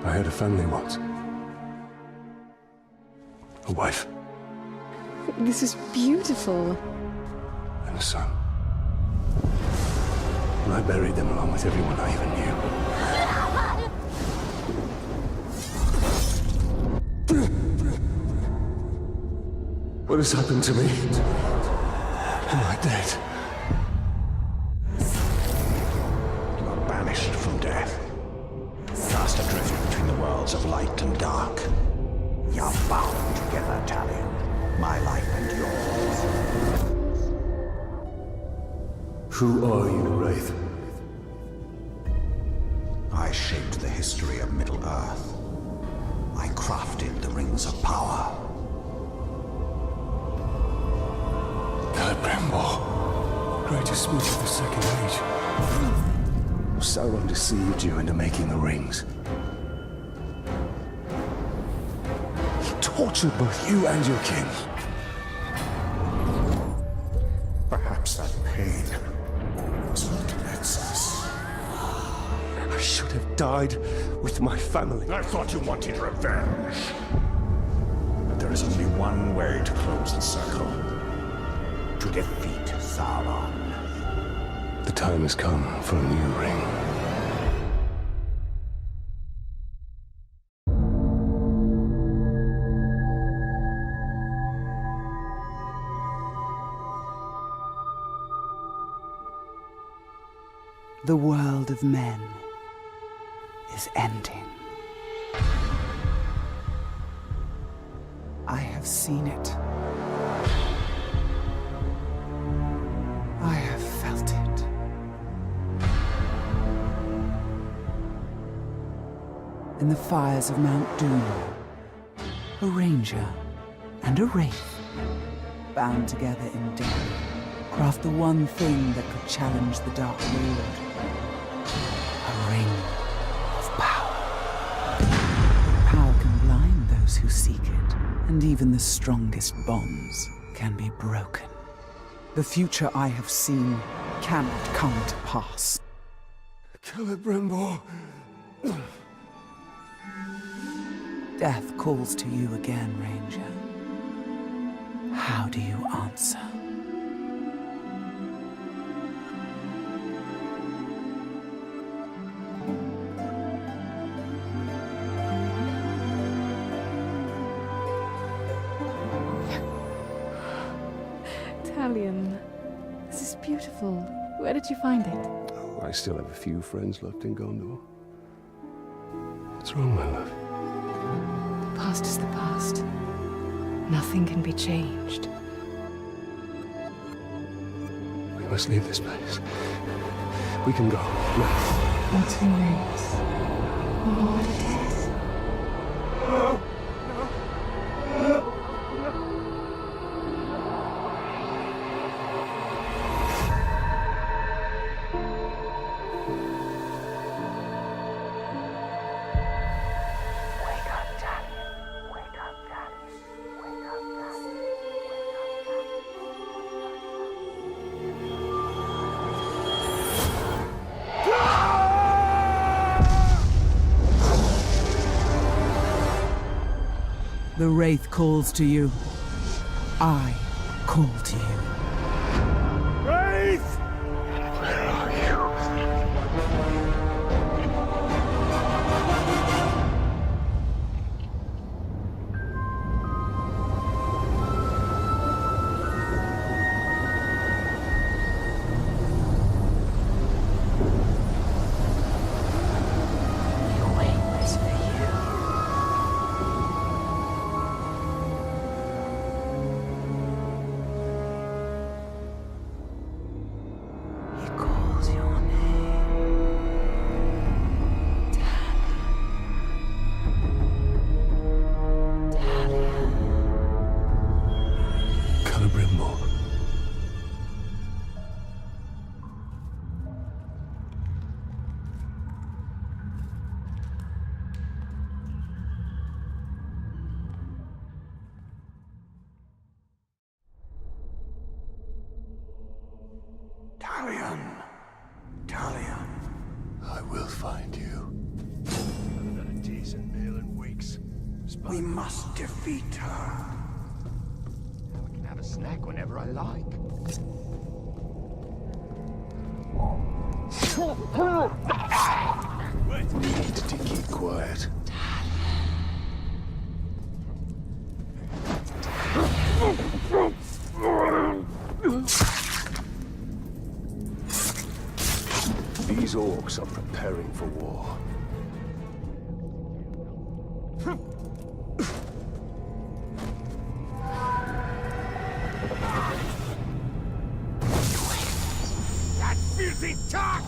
I had a family once. A wife. This is beautiful. And a son. And I buried them along with everyone I even knew. What has happened to me? Am I dead? You are banished from death. Cast adrift between the worlds of light and dark. You are bound together, Talion. My life and yours. Who are you, Wraith? I shaped the history of Middle-earth. I crafted the Rings of Power. Celebrimbor, greatest smith of the Second Age. Sauron deceived you into making the rings. He tortured both you and your king. Perhaps that pain was what connects us. I should have died with my family. I thought you wanted revenge. But there is only one way to close the circle. To defeat Sauron. The time has come for a new ring. The world of men is ending. I have seen it. I have felt it. In the fires of Mount Doom, a ranger and a wraith, bound together in death, craft the one thing that could challenge the Dark Lord. A ring of power. Power can blind those who seek it, and even the strongest bonds can be broken. The future I have seen cannot come to pass. Celebrimbor. Death calls to you again, Ranger. How do you answer? Talion, this is beautiful. Where did you find it? Oh, I still have a few friends left in Gondor. What's wrong, my love? The past is the past. Nothing can be changed. We must leave this place. We can go. Now. Not who knows? Or what it is. The Wraith calls to you. I call to you. Wraith! Where are you? We must defeat her. I can have a snack whenever I like. Need to keep quiet. These orcs are preparing for war. That filthy talk!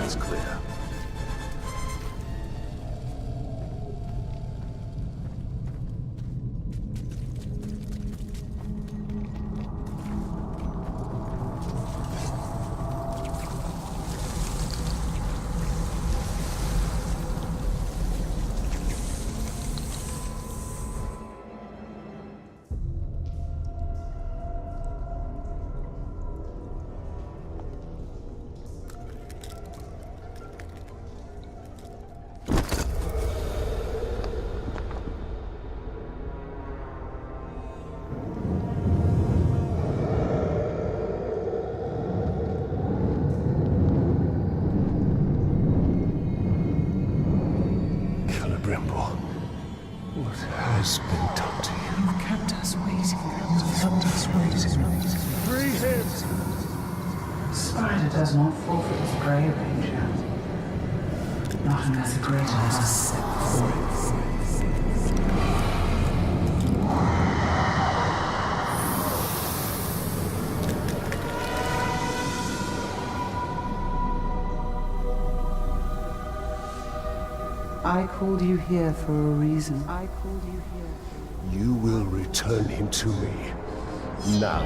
It's clear. What has been done to you? You've kept us waiting. Free him! Spider does not forfeit his prey, Ranger. Not unless a greater has set for it. I called you here for a reason. You will return him to me. Now.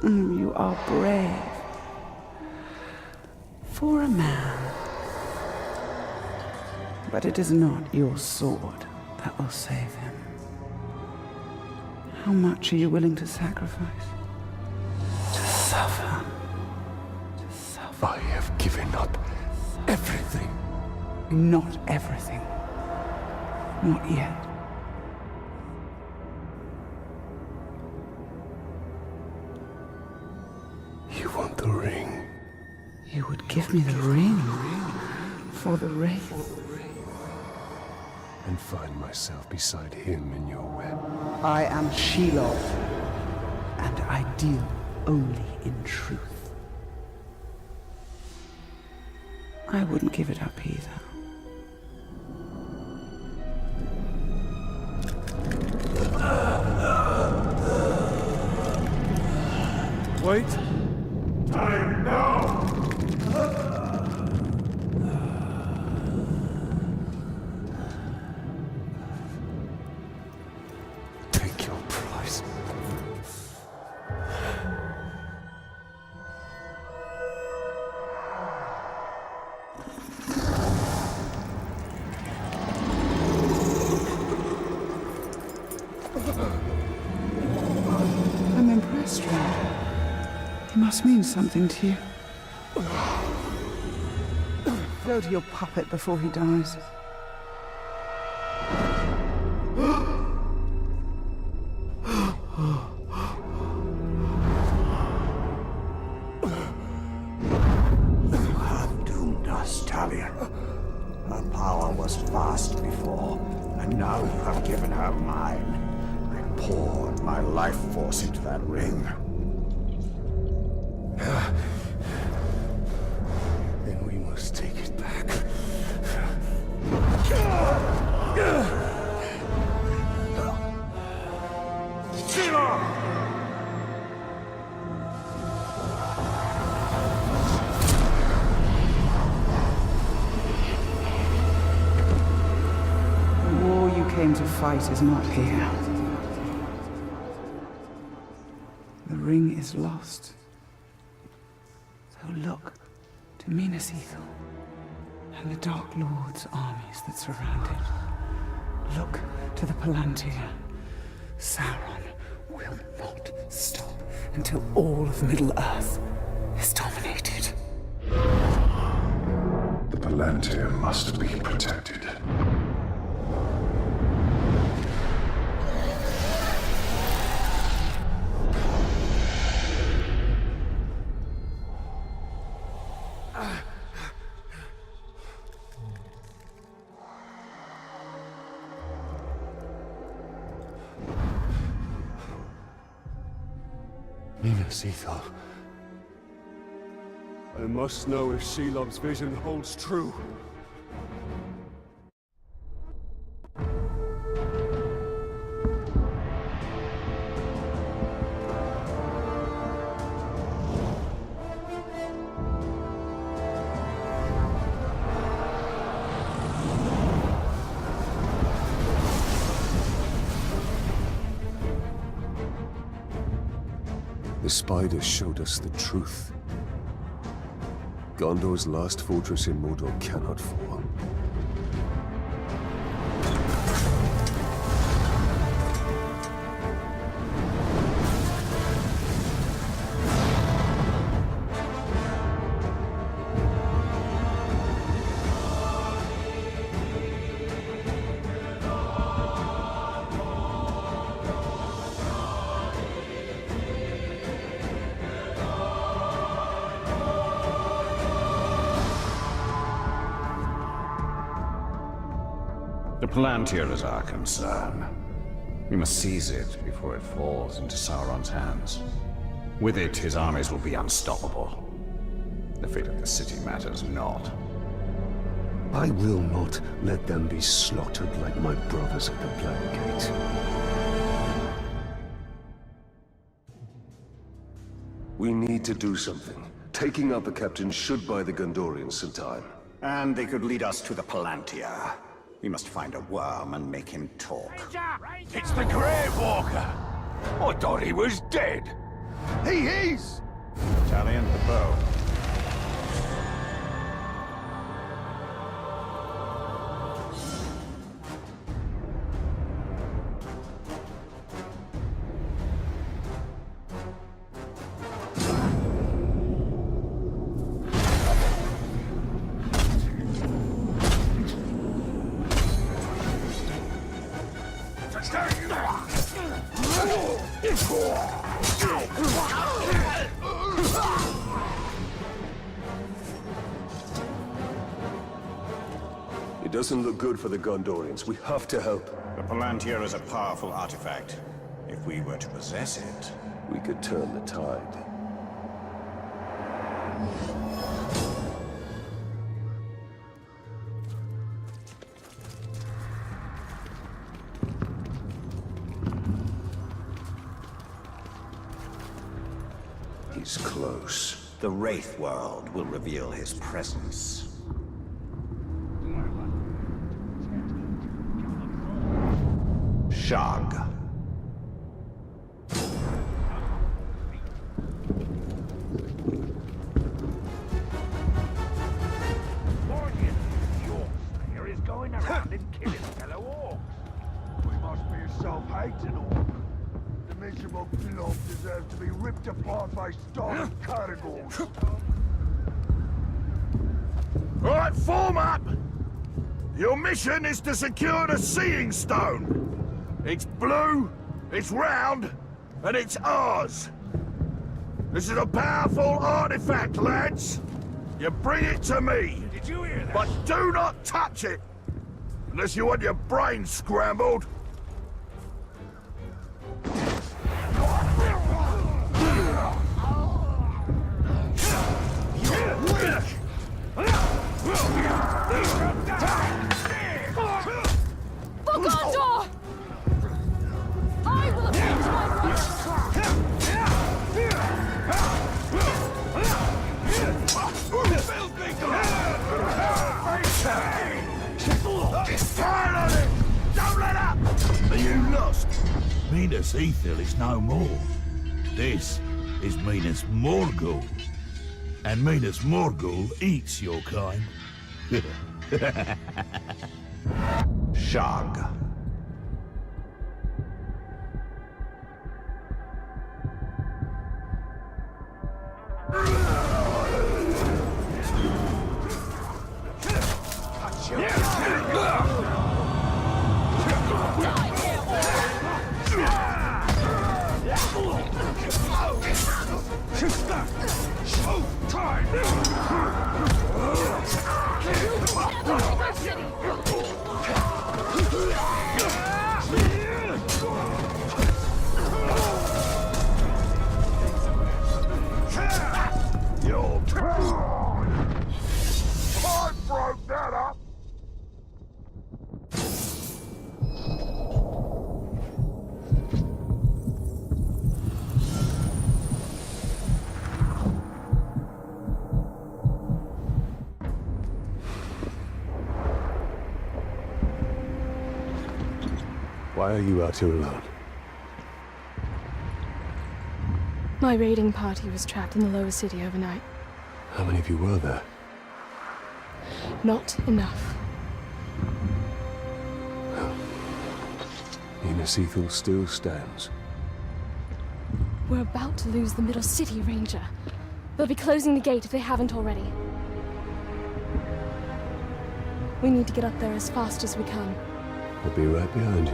You are brave. For a man. But it is not your sword that will save him. How much are you willing to sacrifice? To suffer. I have given up everything. Not everything. Not yet. You want the ring? You would give me the ring for the wraith. And find myself beside him in your web. I am Shelob, and I deal only in truth. I wouldn't give it up either. Wait! Time now! Take your price. I'm impressed, Ranger. He must mean something to you. Go to your puppet before he dies. You have doomed us, Talion. Her power was vast before, and now you have given her mine. I poured my life force into that ring. Then we must take it back. The war you came to fight is not here. ring is lost. So look to Minas Ithil and the Dark Lord's armies that surround it. Look to the Palantir. Sauron will not stop until all of Middle-earth is dominated. The Palantir must be protected. Minas Ithil. I must know if Shelob's vision holds true. The spiders showed us the truth. Gondor's last fortress in Mordor cannot fall. The Palantir is our concern. We must seize it before it falls into Sauron's hands. With it, his armies will be unstoppable. The fate of the city matters not. I will not let them be slaughtered like my brothers at the Black Gate. We need to do something. Taking out the captain should buy the Gondorians some time. And they could lead us to the Palantir. We must find a worm and make him talk. It's the Grave Walker! I thought he was dead. He is! Talion, the bow. It doesn't look good for the Gondorians. We have to help. The Palantir is a powerful artifact. If we were to possess it, We could turn the tide. He's close. the Wraith world will reveal his presence. Shag. Here is going around and killing fellow orcs. We must be a self-hating orc. The miserable blob deserves to be ripped apart by starving carnivores. All right, form up! Your mission is to secure the Seeing Stone. It's blue, it's round, and it's ours. This is a powerful artifact, lads. You bring it to me. Did you hear that? But do not touch it! Unless you want your brains scrambled. For Gondor! I will avenge my Fire on it! Don't let up! Are you lost? Minas Ithil is no more. This is Minas Morgul. And Minas Morgul eats your kind. Shag. I broke that up! Why are you out here alone? My raiding party was trapped in the lower city overnight. How many of you were there? Not enough. Minas Ithil still stands. We're about to lose the middle city, Ranger. They'll be closing the gate if they haven't already. We need to get up there as fast as we can. We'll be right behind you.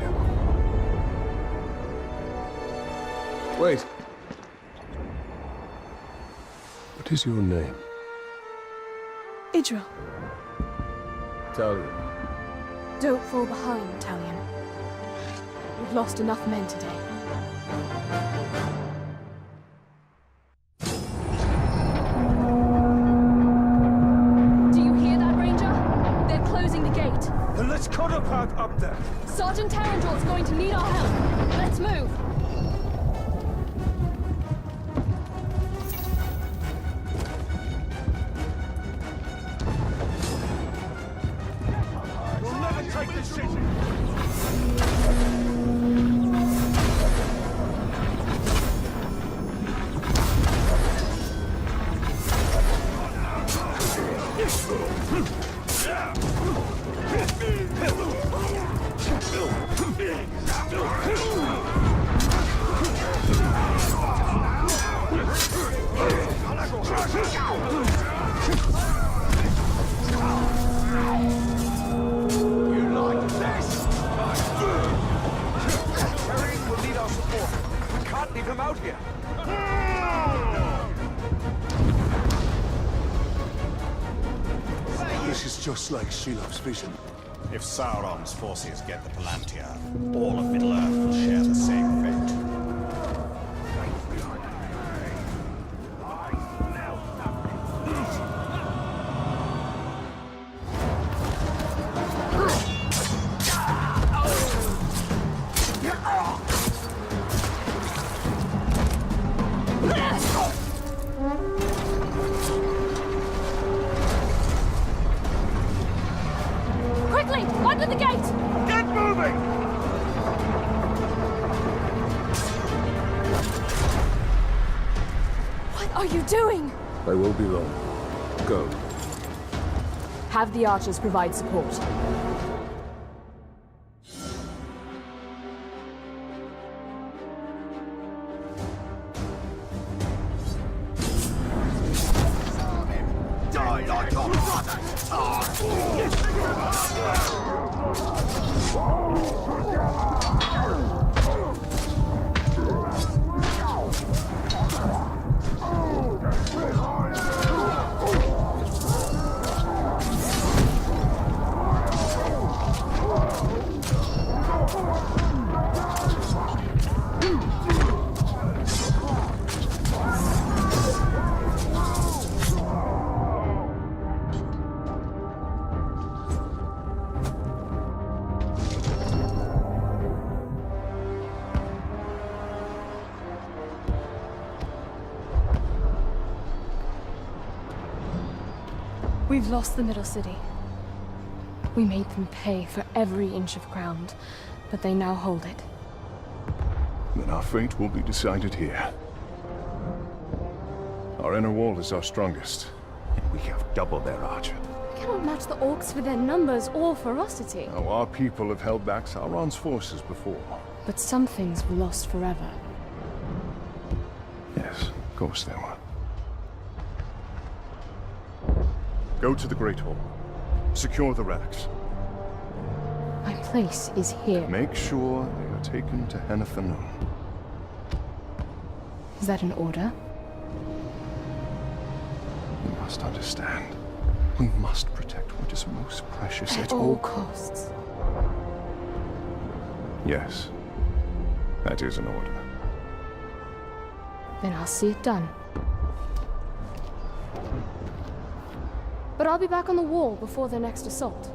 Wait! What is your name? Idril, Talion. don't fall behind, Talion. We've lost enough men today. Do you hear that, Ranger? They're closing the gate. Then let's cut a path up there. Sergeant Tarandor's going to need our help. Let's move. We'll never take this city. This is just like Shelob's vision. If Sauron's forces get the Palantir, all of Middle-earth will share the same fate. Quickly, under the gate! Get moving! What are you doing? I won't be long. Go. Have the archers provide support. Die like your brother! We've lost the middle city. We made them pay for every inch of ground, but they now hold it. Then our fate will be decided here. Our inner wall is our strongest. We have double their archer. We cannot match the orcs for their numbers or ferocity. Now, our people have held back Sauron's forces before. But some things were lost forever. Yes, of course they were. Go to the Great Hall. Secure the relics. My place is here. Make sure they are taken to Hennefernon. Is that an order? You must understand. We must protect what is most precious At all costs. Yes. That is an order. Then I'll see it done. But I'll be back on the wall before the next assault.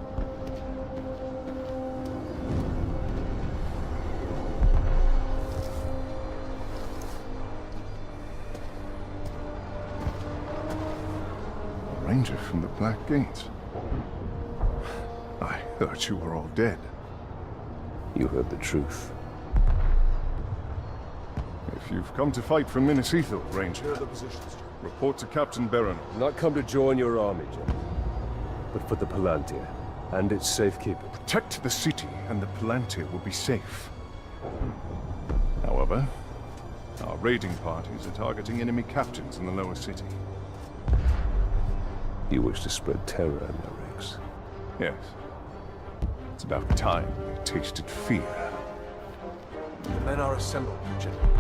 A ranger from the Black Gates. I thought you were all dead. You heard the truth. If you've come to fight for Minas Ithil, Ranger, report to Captain Baron. Not come to join your army, General, but for the Palantir and its safekeeping. Protect the city, and the Palantir will be safe. However, our raiding parties are targeting enemy captains in the lower city. You wish to spread terror in their ranks. Yes. It's about time we tasted fear. The men are assembled, General.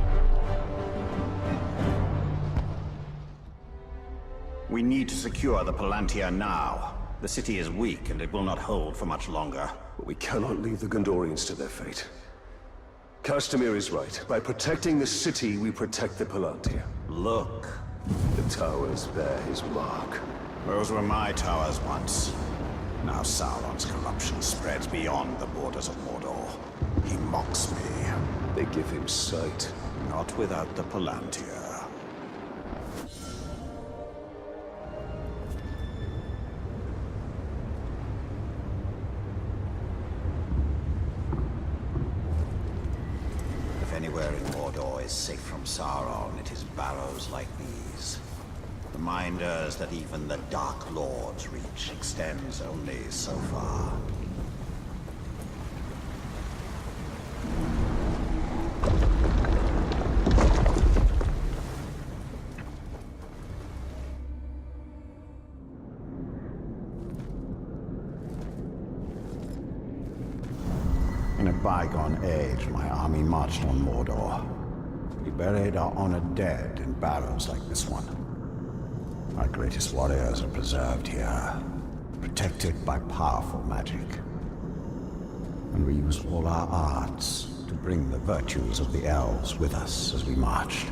We need to secure the Palantir now. The city is weak, and it will not hold for much longer. But we cannot leave the Gondorians to their fate. Castamir is right. By protecting the city, we protect the Palantir. Look. The towers bear his mark. Those were my towers once. Now Sauron's corruption spreads beyond the borders of Mordor. He mocks me. They give him sight. Not without the Palantir. If anywhere in Mordor is safe from Sauron, it is barrows like these. Reminders that even the Dark Lord's reach extends only so far. In a bygone age, my army marched on Mordor. We buried our honored dead in barrows like this one. Our greatest warriors are preserved here, protected by powerful magic. And we used all our arts to bring the virtues of the elves with us as we marched.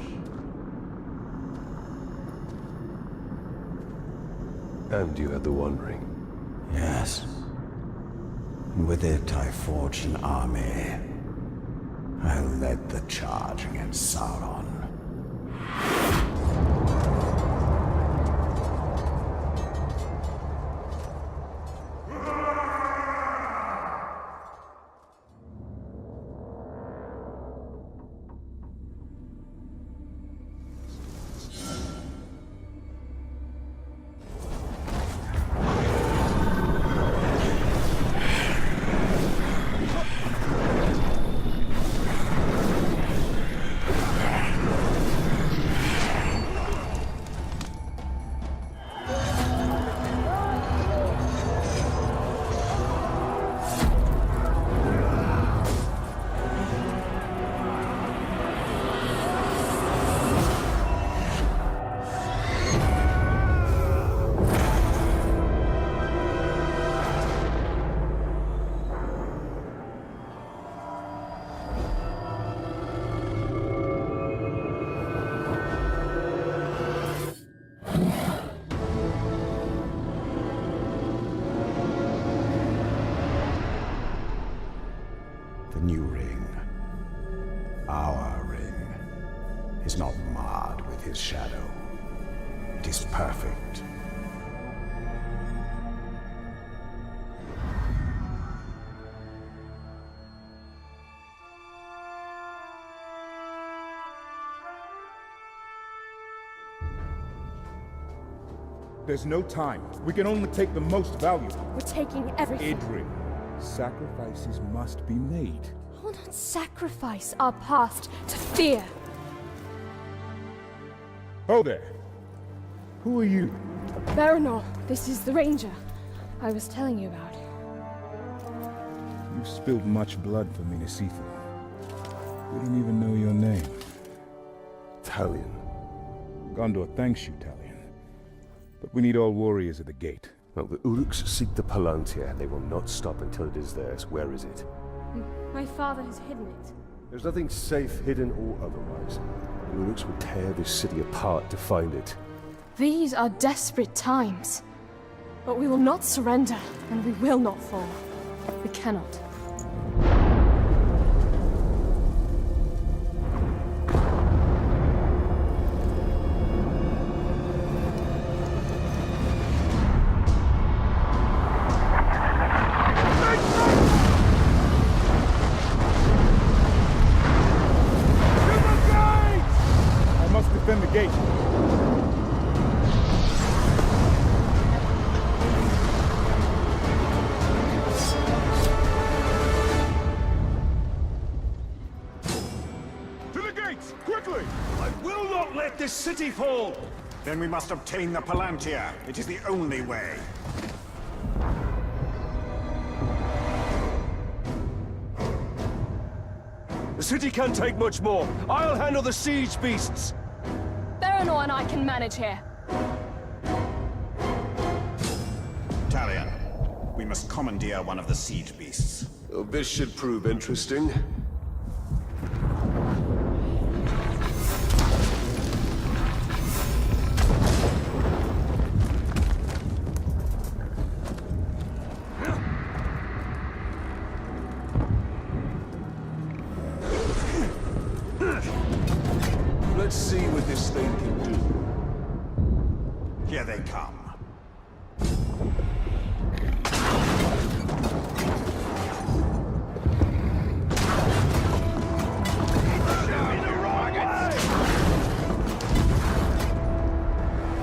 And you had the One Ring. Yes. And with it I forged an army. I led the charge against Sauron. The new ring, our ring, is not marred with his shadow. It is perfect. There's no time. We can only take the most valuable. We're taking everything. Idri, sacrifices must be made. I will not sacrifice our past to fear. Oh there. Who are you? Baranor, this is the Ranger I was telling you about. You've spilled much blood for Minas Ithil. We don't even know your name. Talion. Gondor thanks you, Talion. But we need all warriors at the gate. Well, the Uruks seek the Palantir, and they will not stop until it is theirs. Where is it? My father has hidden it. There's nothing safe, hidden or otherwise. The Uruks would tear this city apart to find it. These are desperate times. But we will not surrender, and we will not fall. We cannot. I must defend the gate. This city fall! Then we must obtain the Palantir. It is the only way. The city can't take much more. I'll handle the siege beasts! Baranor and I can manage here. Talion, we must commandeer one of the siege beasts. Well, this should prove interesting. Let's see what this thing can do. Here they come.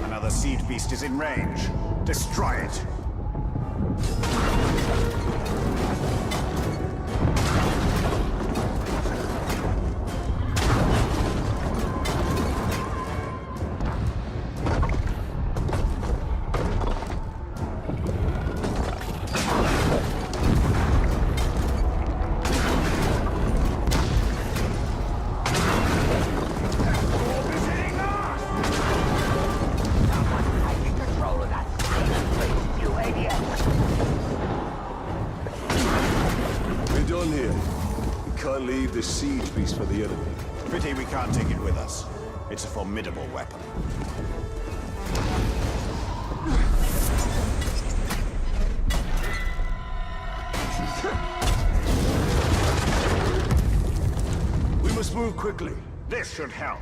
Another siege beast is in range. Destroy it. Leave this siege beast for the enemy. Pity we can't take it with us. It's a formidable weapon. We must move quickly. This should help.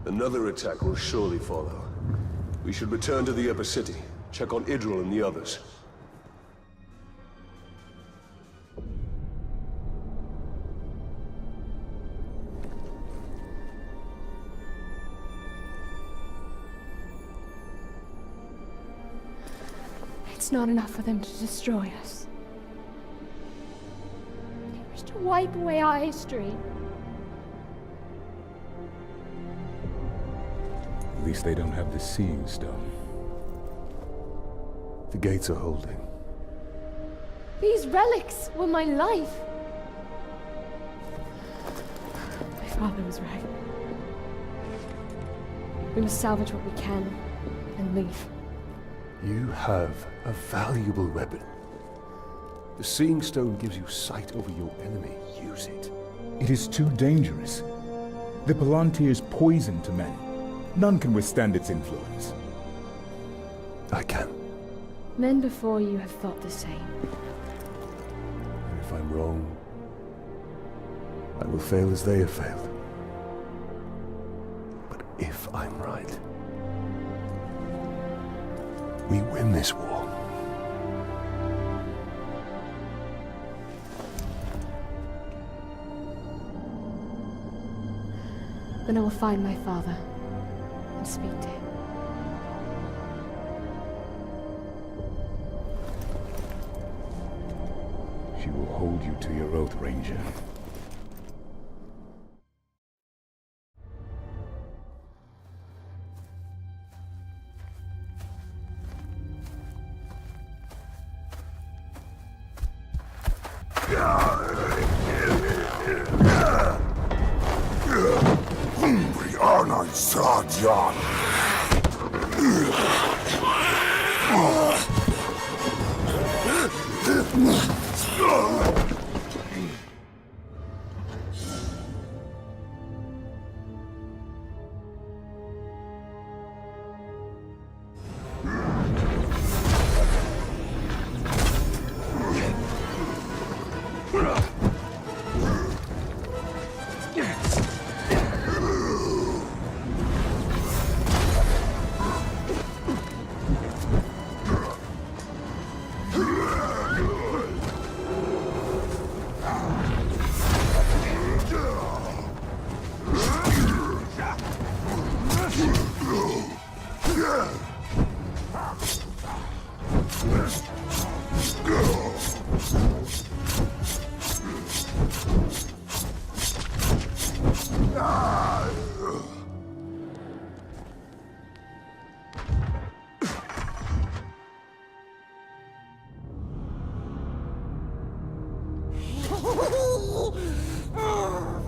Another attack will surely follow. We should return to the upper city, check on Idril and the others. It's not enough for them to destroy us. They wish to wipe away our history. At least they don't have the Seeing Stone. The gates are holding. These relics were my life. My father was right. We must salvage what we can and leave. You have a valuable weapon. The Seeing Stone gives you sight over your enemy. Use it. It is too dangerous. The Palantir is poison to men. None can withstand its influence. I can. Men before you have thought the same. And if I'm wrong, I will fail as they have failed. But if I'm right, we win this war. Then I will find my father and speak to him. She will hold you to your oath, Ranger.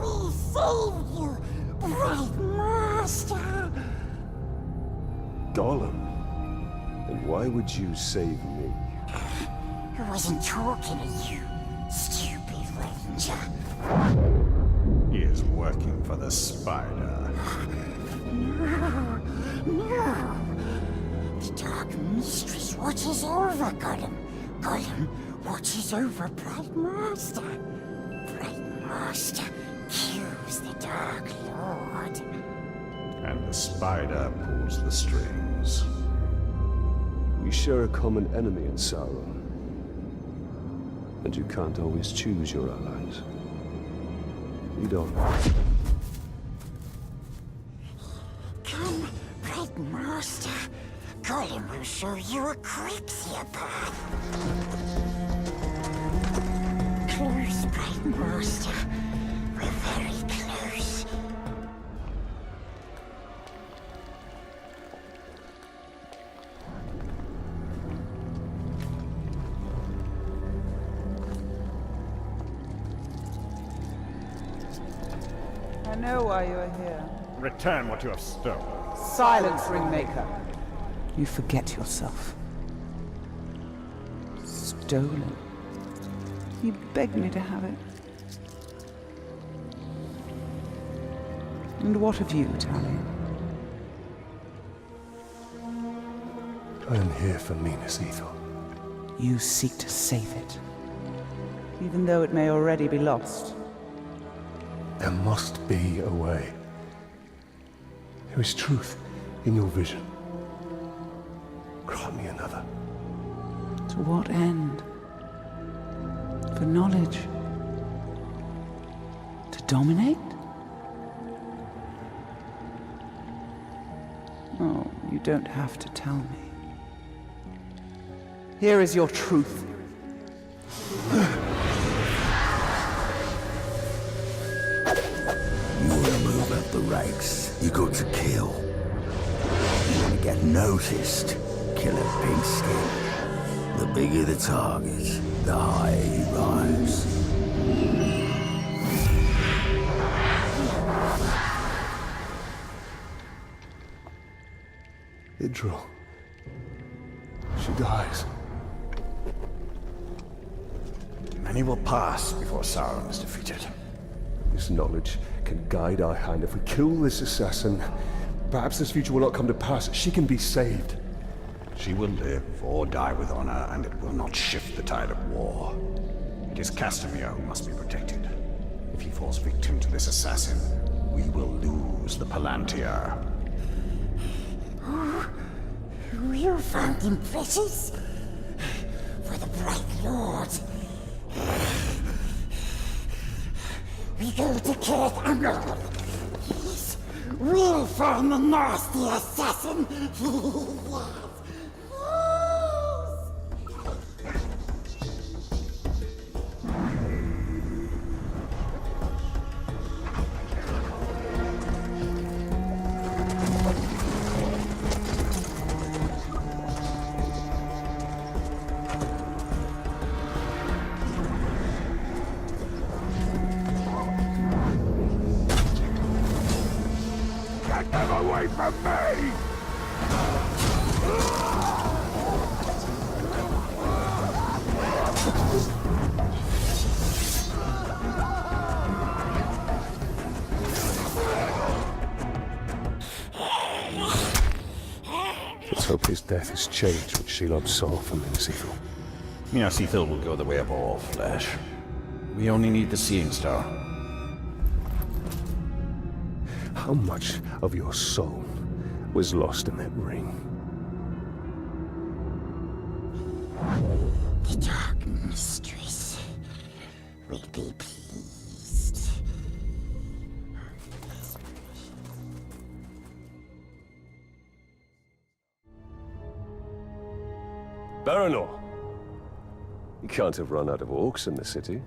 We saved you, Bright Master! Gollum? And why would you save me? I wasn't talking to you, stupid Ranger. He is working for the Spider. No! The Dark Mistress watches over Gollum. Gollum watches over Bright Master. Bright Master kills the Dark Lord. And the Spider pulls the strings. We share a common enemy in Sauron. And you can't always choose your allies. Lead on. Come, Bright Master. Gollum will show you a quicker path. Close, Bright Master. We're very close. I know why you are here. Return what you have stolen. Silence, Ringmaker. You forget yourself. Stolen. You begged me to have it. And what of you, Talion? I am here for Minas Ithil. You seek to save it. Even though it may already be lost. There must be a way. There is truth in your vision. Grant me another. To what end? For knowledge? To dominate? Oh, you don't have to tell me. Here is your truth. You want to move up the ranks, you got to kill. You want to get noticed, kill a pink skin. The bigger the target, the higher you rise. Idril. She dies. Many will pass before Sauron is defeated. This knowledge can guide our hand. If we kill this assassin, perhaps this future will not come to pass. She can be saved. She will live or die with honor, and it will not shift the tide of war. It is Castamere who must be protected. If he falls victim to this assassin, we will lose the Palantir. Who you found him, precious? For the Brightlord. We go to Kirith Amrol. Yes, from the nasty assassin. Get them away from me! Let's hope his death has changed what Shelob saw from Nemesis. Minas Ithil will go the way of all flesh. We only need the Seeing Star. How much of your soul was lost in that ring? The Dark Mistress will be pleased. Baranor! You can't have run out of orcs in the city.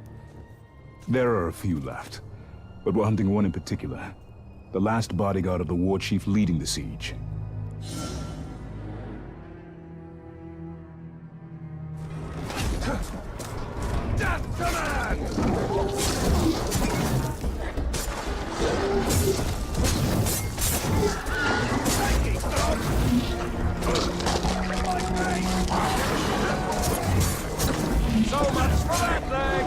There are a few left, but we're hunting one in particular. The last bodyguard of the war chief leading the siege. So much for that leg!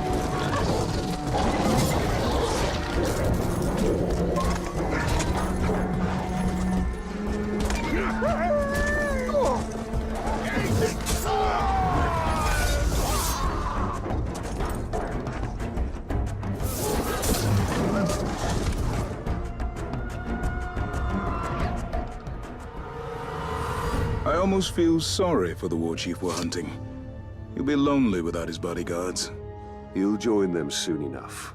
I almost feel sorry for the war chief we're hunting. He'll be lonely without his bodyguards. You'll join them soon enough.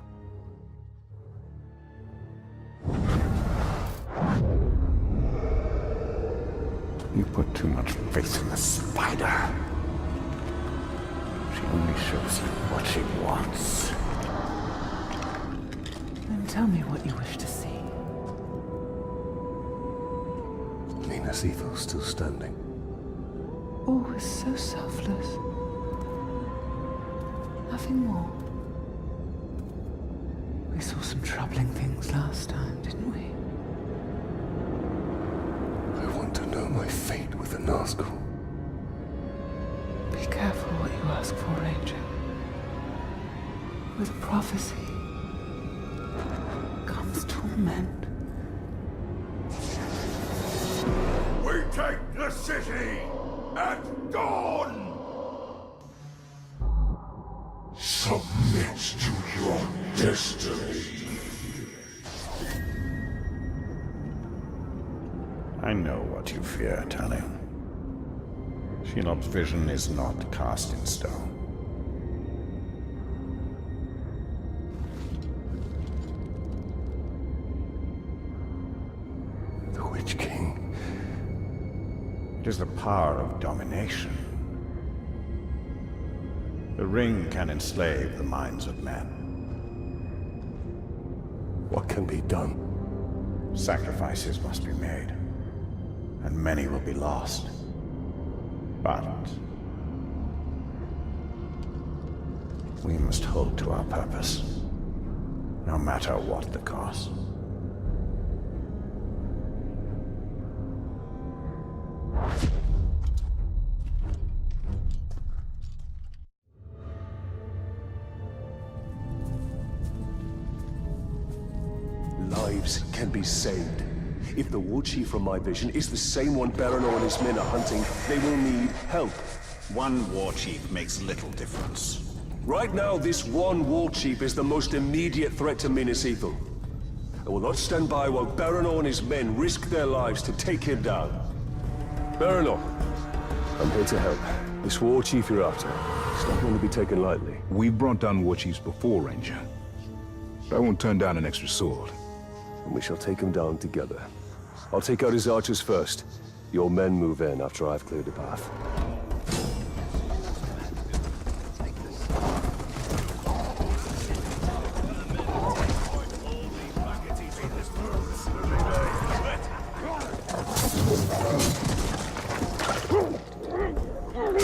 You put too much faith in the spider. She only shows you what she wants. Then tell me what you wish to see. Minas Ithil's still standing. Oh, it's so selfless. Nothing more. We saw some troubling things last time, didn't we? I want to know my fate with the Nazgul. Be careful what you ask for, Ranger. With prophecy comes torment. We take the city at dawn! Submit to your destiny. I know what you fear, Talion. Shelob's vision is not cast in stone. The Witch King. It is the power of domination. The ring can enslave the minds of men. What can be done? Sacrifices must be made, and many will be lost. But we must hold to our purpose, no matter what the cost. Lives can be saved. If the war chief from my vision is the same one Baranor and his men are hunting, they will need help. One war chief makes little difference. Right now, this one war chief is the most immediate threat to Minas Ithil. I will not stand by while Baranor and his men risk their lives to take him down. Baranor, I'm here to help. This war chief you're after, it's not going to be taken lightly. We've brought down war chiefs before, Ranger. But I won't turn down an extra sword. And we shall take him down together. I'll take out his archers first. Your men move in after I've cleared the path.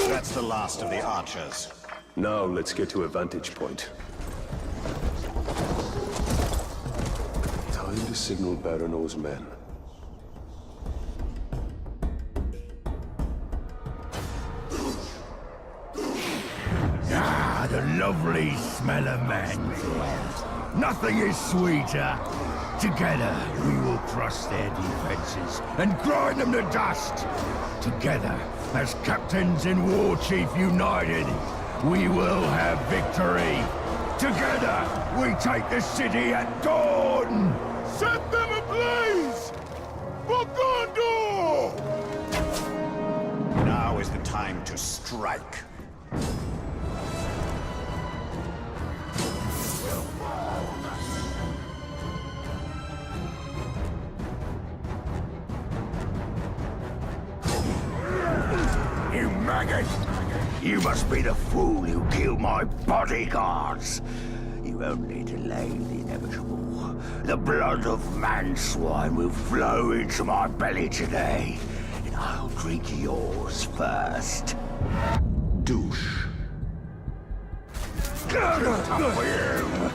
That's the last of the archers. Now let's get to a vantage point. Time to signal Baranor's men. Ah, the lovely smell of mankind. Nothing is sweeter. Together, we will crush their defenses and grind them to dust. Together, as captains and war chief united, we will have victory. Together, we take the city at dawn. Set them ablaze for Gondor! Now is the time to strike. You maggot! You must be the fool who killed my bodyguards! You only delayed the inevitable. The blood of man-swine will flow into my belly today, and I'll drink yours first. Douche. Tough for you!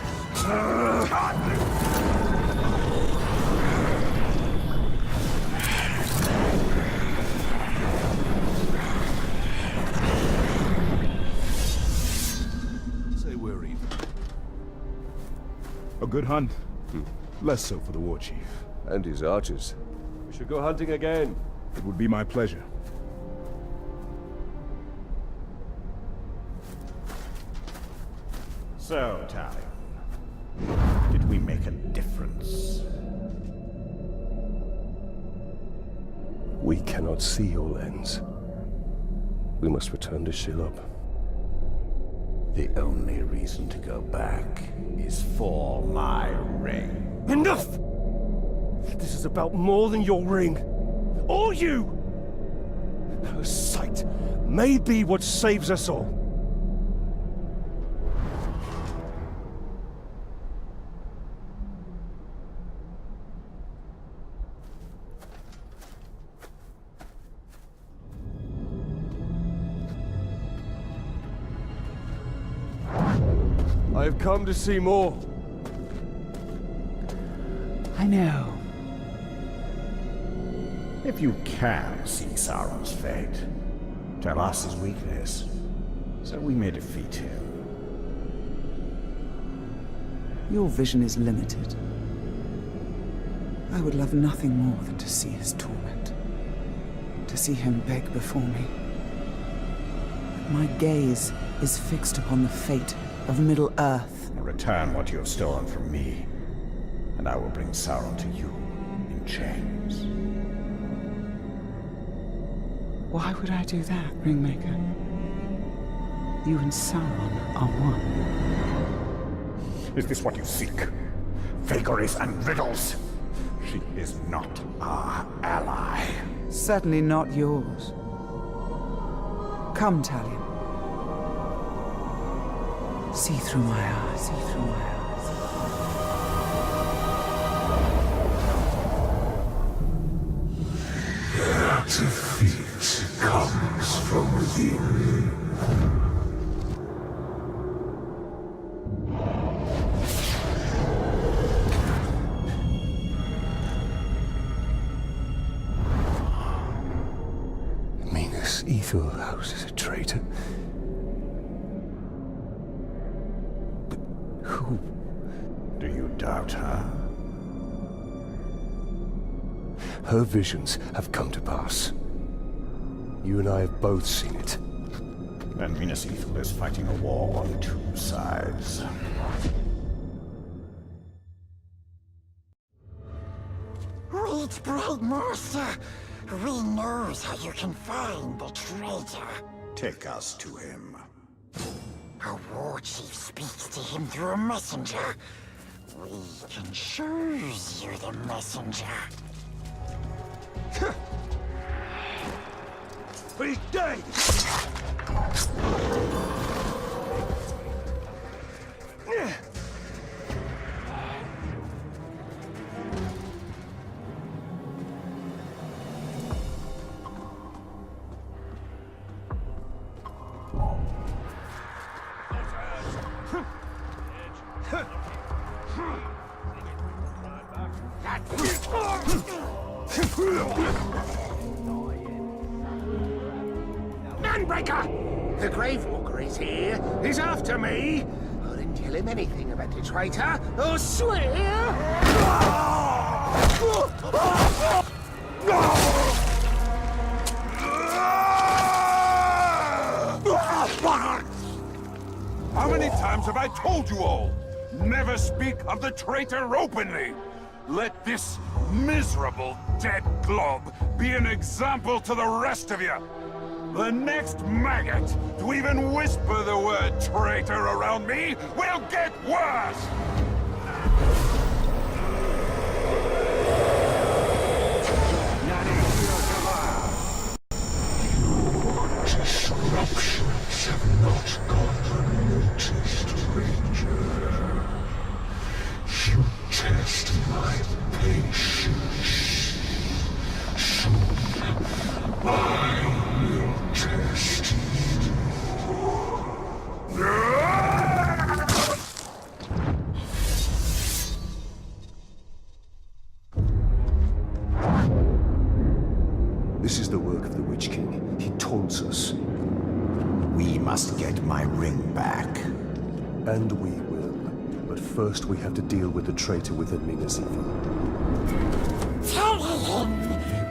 A good hunt. Less so for the war chief. And his archers. We should go hunting again. It would be my pleasure. So, Talion, did we make a difference? We cannot see your lens. We must return to Shelob. The only reason to go back is for my ring. Enough! This is about more than your ring. Or you! Her sight may be what saves us all. I have come to see more. I know. If you can see Sauron's fate, tell us his weakness, so we may defeat him. Your vision is limited. I would love nothing more than to see his torment. To see him beg before me. But my gaze is fixed upon the fate of Middle-earth. Return what you have stolen from me, and I will bring Sauron to you in chains. Why would I do that, Ringmaker? You and Sauron are one. Is this what you seek? Vagaries and riddles? She is not our ally. Certainly not yours. Come, Talion. See through my eyes. See through my eyes. That defeat comes from within. Minas Ithil houses a traitor. But who? Do you doubt her? Her visions have come to pass. You and I have both seen it. And Minas Ithil is fighting a war on two sides. Wait, Bright Master. We knows how you can find the traitor. Take us to him. A war chief speaks to him through a messenger. We can choose you the messenger. He's dead! Manbreaker! The Gravewalker is here. He's after me. I didn't tell him anything about the traitor. I swear! How many times have I told you all? Never speak of the traitor openly! Let this miserable dead glob be an example to the rest of you! The next maggot to even whisper the word traitor around me will get worse! Disruptions have not gone unnoticed, Ranger. You test my patience. Soon, I will test This is the work of the Witch King. He taunts us. We must get my ring back. And we will. But first we have to deal with the traitor within Minas Ithil. Talion,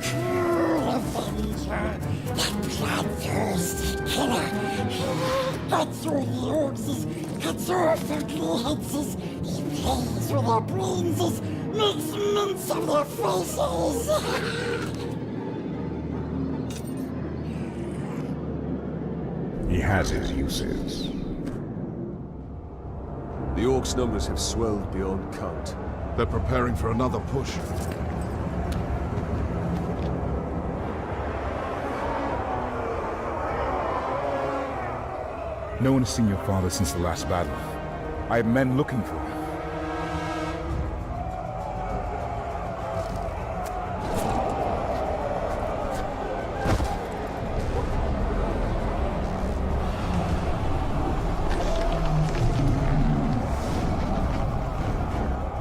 cruel avenger, that bloodthirsty killer. Cuts through the orcs, cuts off their clear heads, he plays with their brains, makes mince of their faces. He has his uses. The orcs' numbers have swelled beyond count. They're preparing for another push. No one has seen your father since the last battle. I have men looking for him.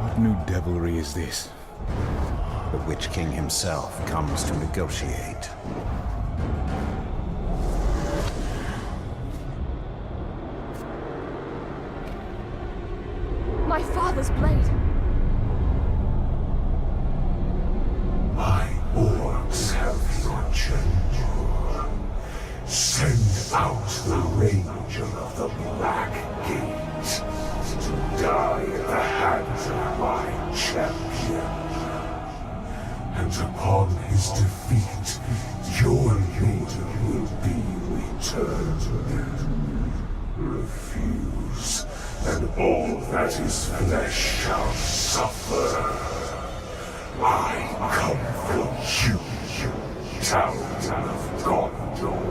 What new devilry is this? The Witch King himself comes to negotiate. My father's blade. My orcs have your general. Send out the Ranger of the Black Gate to die at the hands of my champion. And upon his defeat, your leader will be returned. Refuse, and all that is flesh shall suffer. I come for you, Talion of Gondor.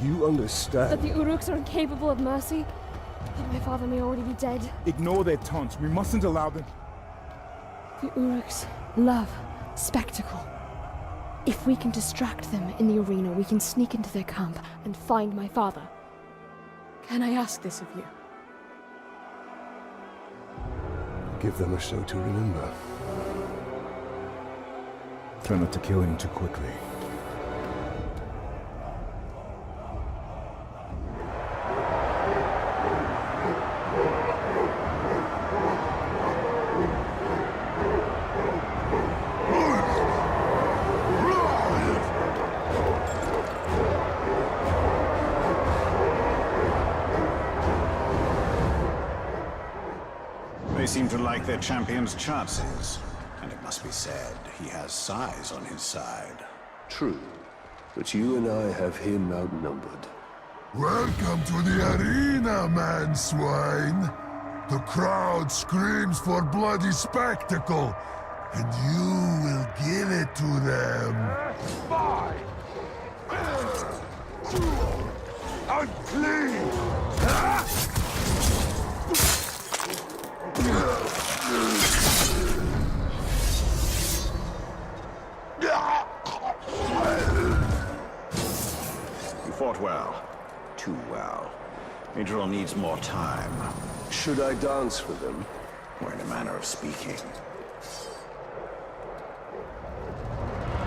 You understand? That the Uruks are incapable of mercy? That my father may already be dead? Ignore their taunts. We mustn't allow them. The Uruks love spectacle. If we can distract them in the arena, we can sneak into their camp and find my father. Can I ask this of you? Give them a show to remember. Try not to kill him too quickly. They seem to like their champion's chances. And it must be said, he has size on his side. True. But you and I have him outnumbered. Welcome to the arena, man swine. The crowd screams for bloody spectacle, and you will give it to them. Fine. I'm clean. You fought well. Too well. Idril needs more time. Should I dance for them? Or in a manner of speaking.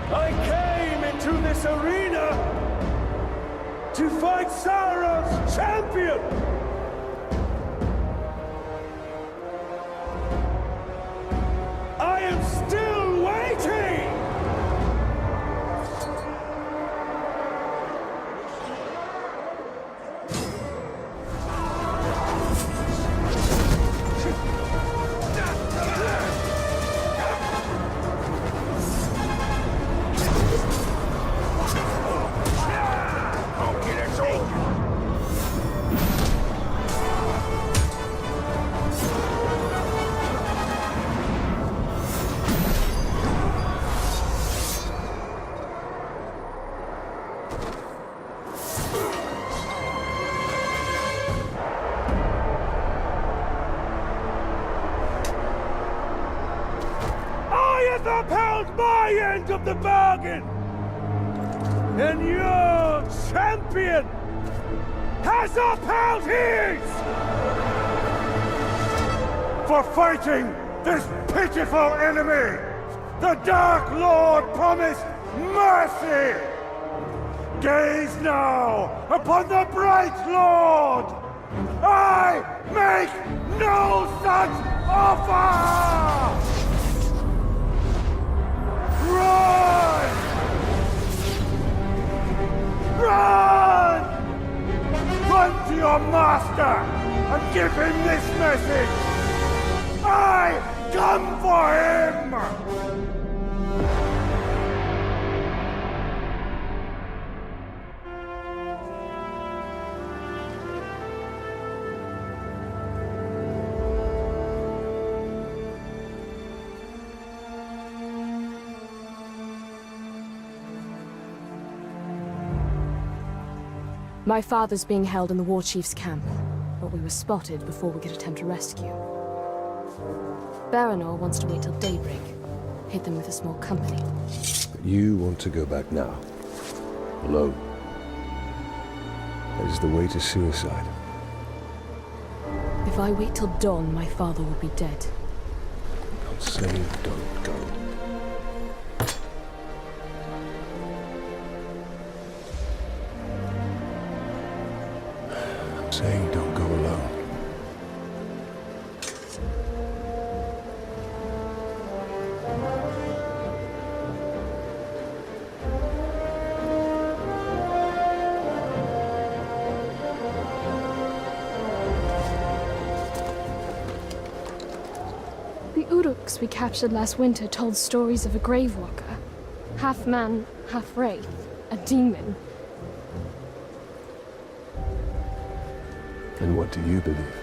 I came into this arena to fight Sauron's champion! I am still waiting! Upheld my end of the bargain! And your champion has upheld his! For fighting this pitiful enemy, the Dark Lord promised mercy! Gaze now upon the Brightlord! I make no such offer! Run! Run! Run to your master and give him this message! I come for him! My father's being held in the war chief's camp, but we were spotted before we could attempt a rescue. Baranor wants to wait till daybreak, hit them with a small company. But you want to go back now. Alone. That is the way to suicide. If I wait till dawn, my father will be dead. I'm saying don't go. Saying don't go alone. The Uruks we captured last winter told stories of a grave walker. Half man, half wraith. A demon. And what do you believe?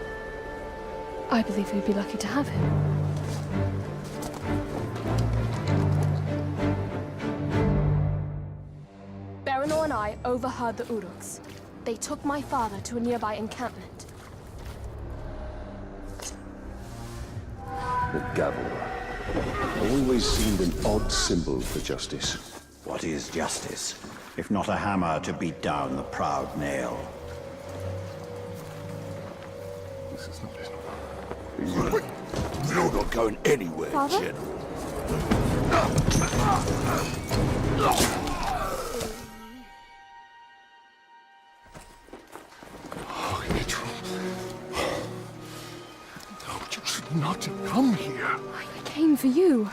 I believe we'd be lucky to have him. Baranor and I overheard the Uruks. They took my father to a nearby encampment. The gavel. Always seemed an odd symbol for justice. What is justice, if not a hammer to beat down the proud nail? This is not it. You're not going anywhere, Father? General. Oh, Idril. No, you should not have come here. I came for you.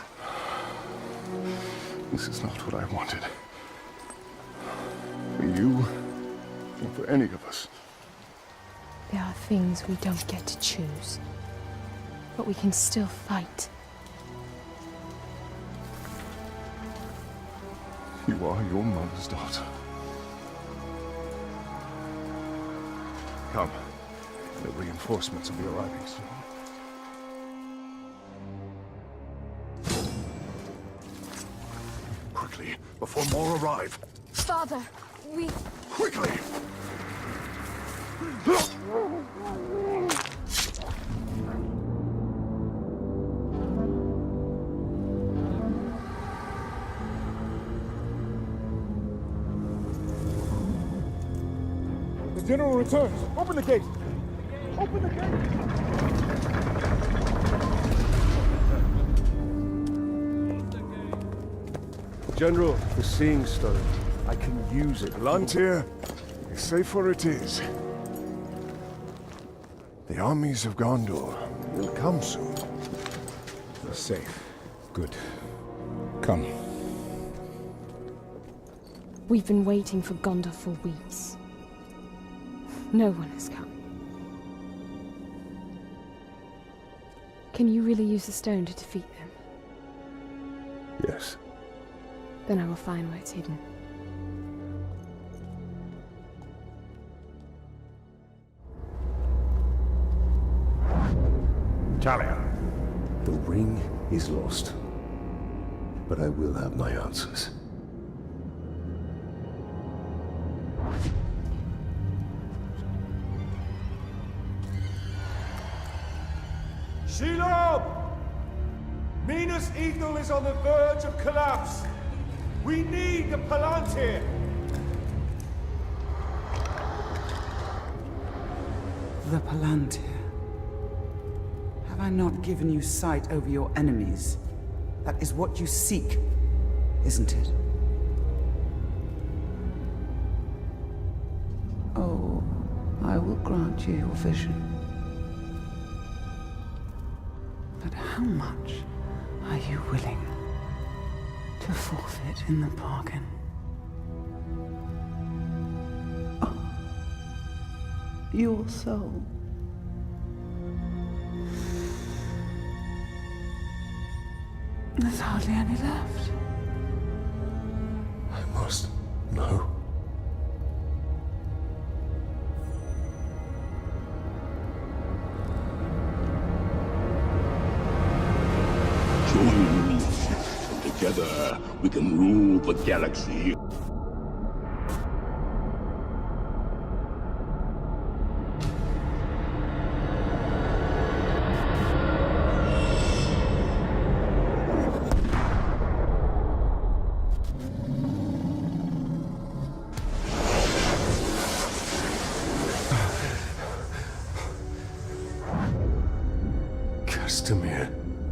This is not what I wanted. For you, or for any of us. There are things we don't get to choose. But we can still fight. You are your mother's daughter. Come. The reinforcements will be arriving soon. Quickly, before more arrive. Father, we... Quickly! The general returns. Open the gate. Open the gate. General, the Seeing Stone. I can use it. Lantir, safer it is. The armies of Gondor will come soon. Safe. Good. Come. We've been waiting for Gondor for weeks. No one has come. Can you really use the stone to defeat them? Yes. Then I will find where it's hidden. Talion. The ring is lost. But I will have my answers. Shelob! Minas Ithil is on the verge of collapse. We need the Palantir! The Palantir. Have I not given you sight over your enemies? That is what you seek, isn't it? Oh, I will grant you your vision. But how much are you willing to forfeit in the bargain? Oh, your soul. There's hardly any left. I must know. Join me. Together, we can rule the galaxy.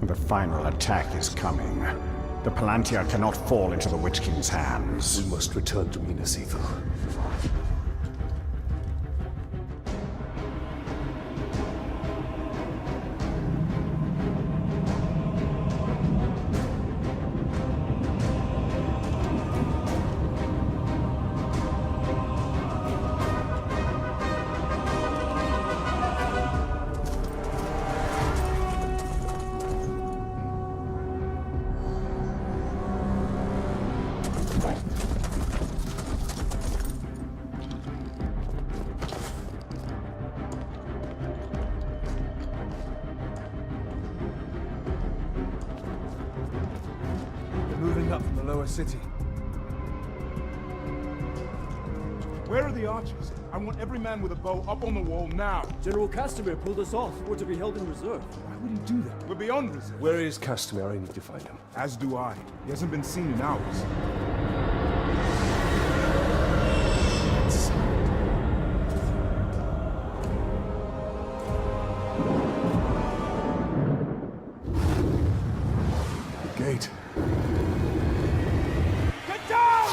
The final attack is coming. The Palantir cannot fall into the Witch King's hands. We must return to Minas Ithil. Moving up from the lower city. Where are the archers? I want every man with a bow up on the wall now. General Castamere pulled us off. We're to be held in reserve. Why would he do that? We're beyond reserve. Where is Castamere? I need to find him. As do I. He hasn't been seen in hours. The gate. Get down!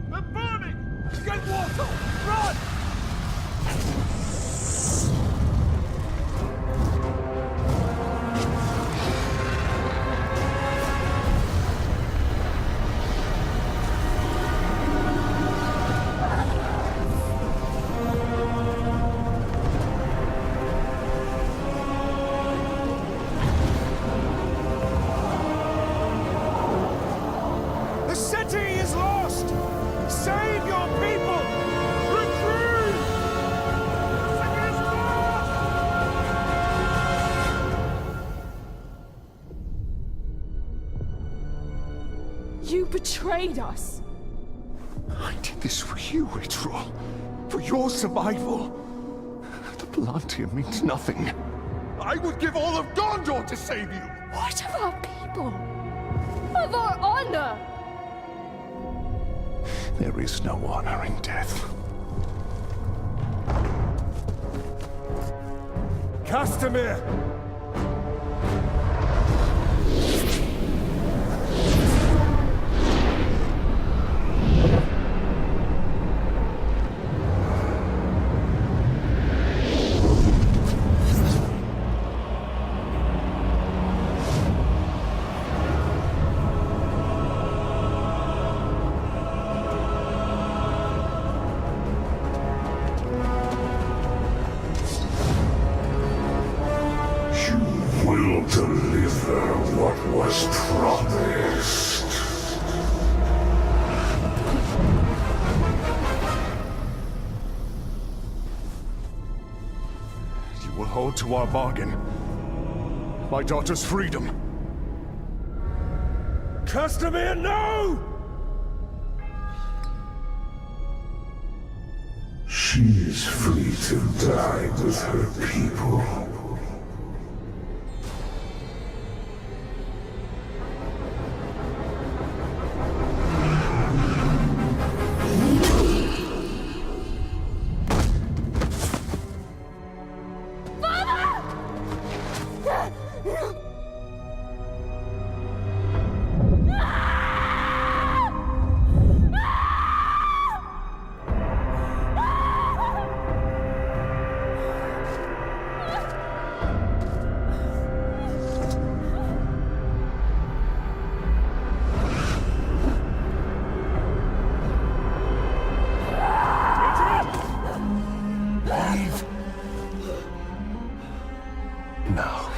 They're burning! Get water! Run! betrayed us. I did this for you, Idiotic. For your survival. The blood here means nothing. I would give all of Gondor to save you! What of our people? Of our honor? There is no honor in death. Castamere! Deliver what was promised. You will hold to our bargain. My daughter's freedom. Castamere, no! She is free to die with her people. Now.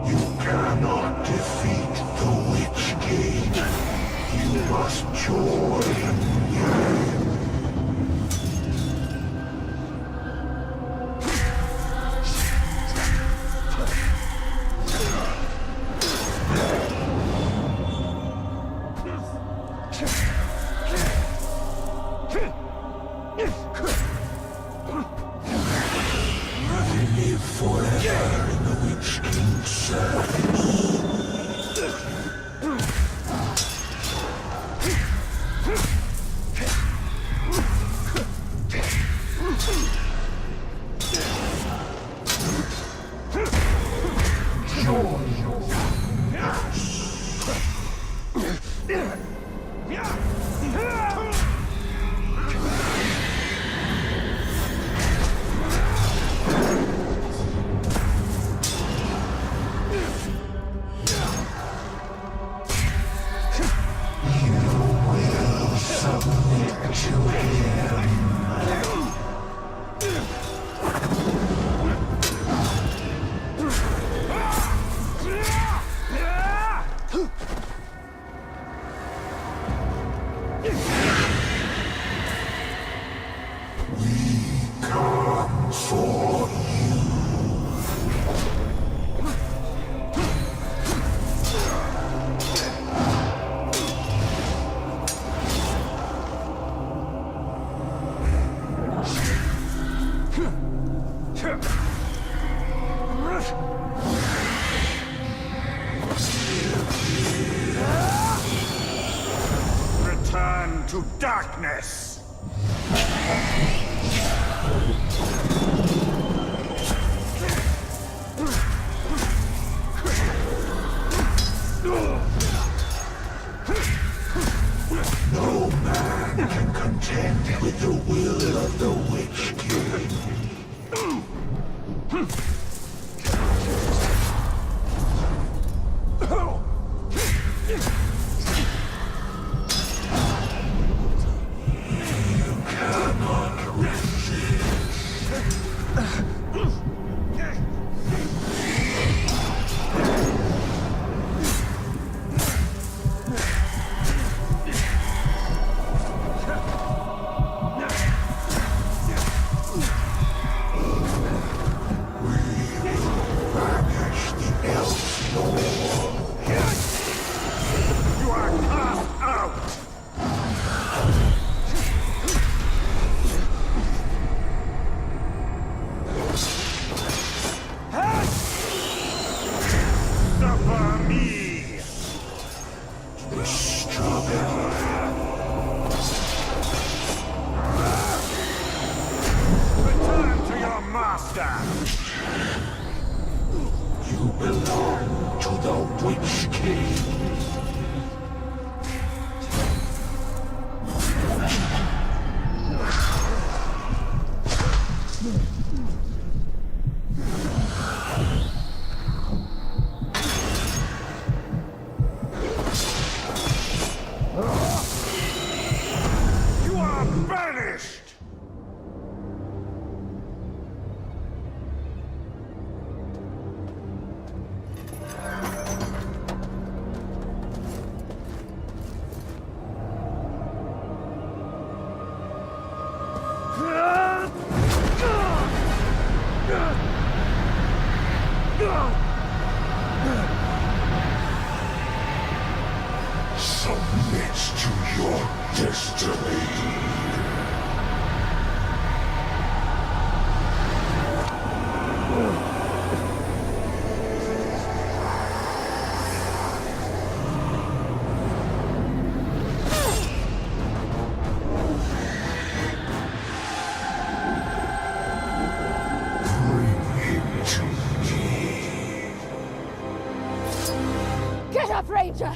You cannot defeat the Witch King. You must join me. Live forever in the Witch King's service. Return to darkness! No man can contend with the will of the Witch King. You cannot for me! Return to your master! You belong to the Witch King. You are banished! Submit to your destiny. Bring him to me. Get up, Ranger!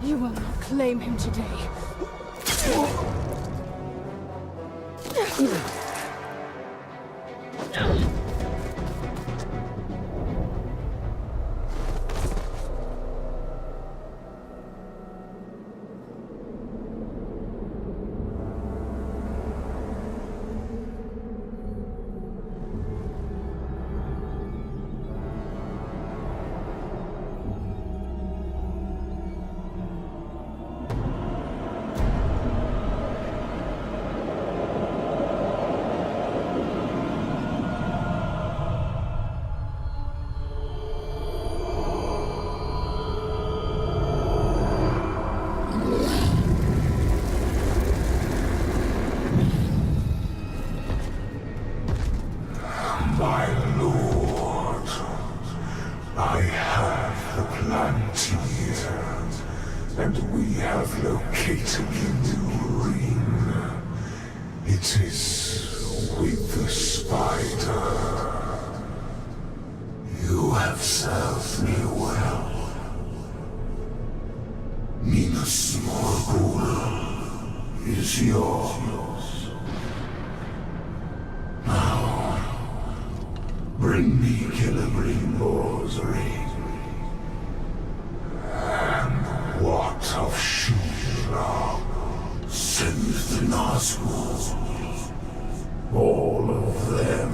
You will not claim him today. My lord, I have the Plantier, and we have located the new ring. It is with the spider. You have served me well. Minas Morgul is yours. Now, bring me Celebrimbor's ring. And what of Shura? Send the Nazgûl. All of them.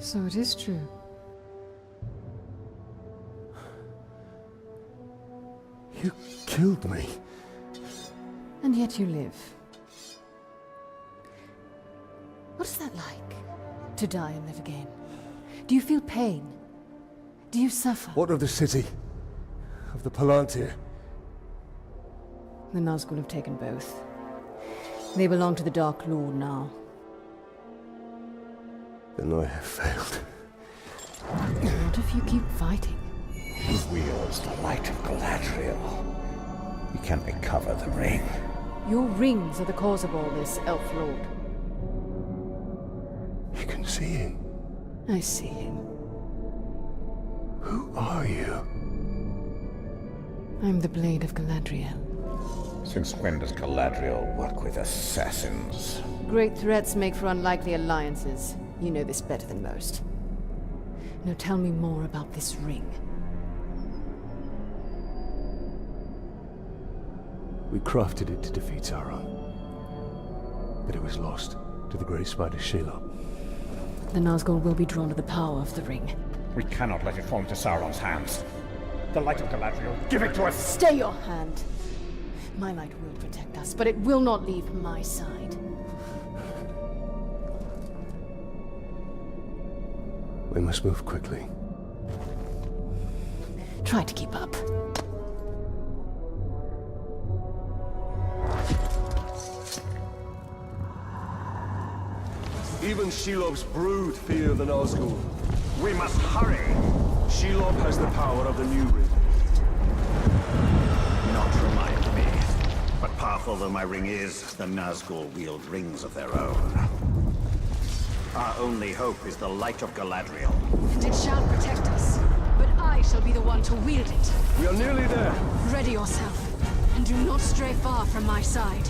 So it is true. You killed me. And yet you live. What is that like? To die and live again? Do you feel pain? Do you suffer? What of the city? Of the Palantir? The Nazgûl have taken both. They belong to the Dark Lord now. Then I have failed. What if you keep fighting? He wields the light of Galadriel. We can recover the ring. Your rings are the cause of all this, Elf Lord. You can see him. I see him. Who are you? I'm the Blade of Galadriel. Since when does Galadriel work with assassins? Great threats make for unlikely alliances. You know this better than most. Now tell me more about this ring. We crafted it to defeat Sauron. But it was lost to the Grey Spider Shelob. The Nazgul will be drawn to the power of the ring. We cannot let it fall into Sauron's hands. The light of Galadriel, give it to us! Stay your hand! My light will protect us, but it will not leave my side. We must move quickly. Try to keep up. Even Shelob's brood fear the Nazgul. We must hurry! Shelob has the power of the new ring. Not remind me. But powerful though my ring is, the Nazgul wield rings of their own. Our only hope is the light of Galadriel. And it shall protect us. But I shall be the one to wield it. We are nearly there. Ready yourself. And do not stray far from my side.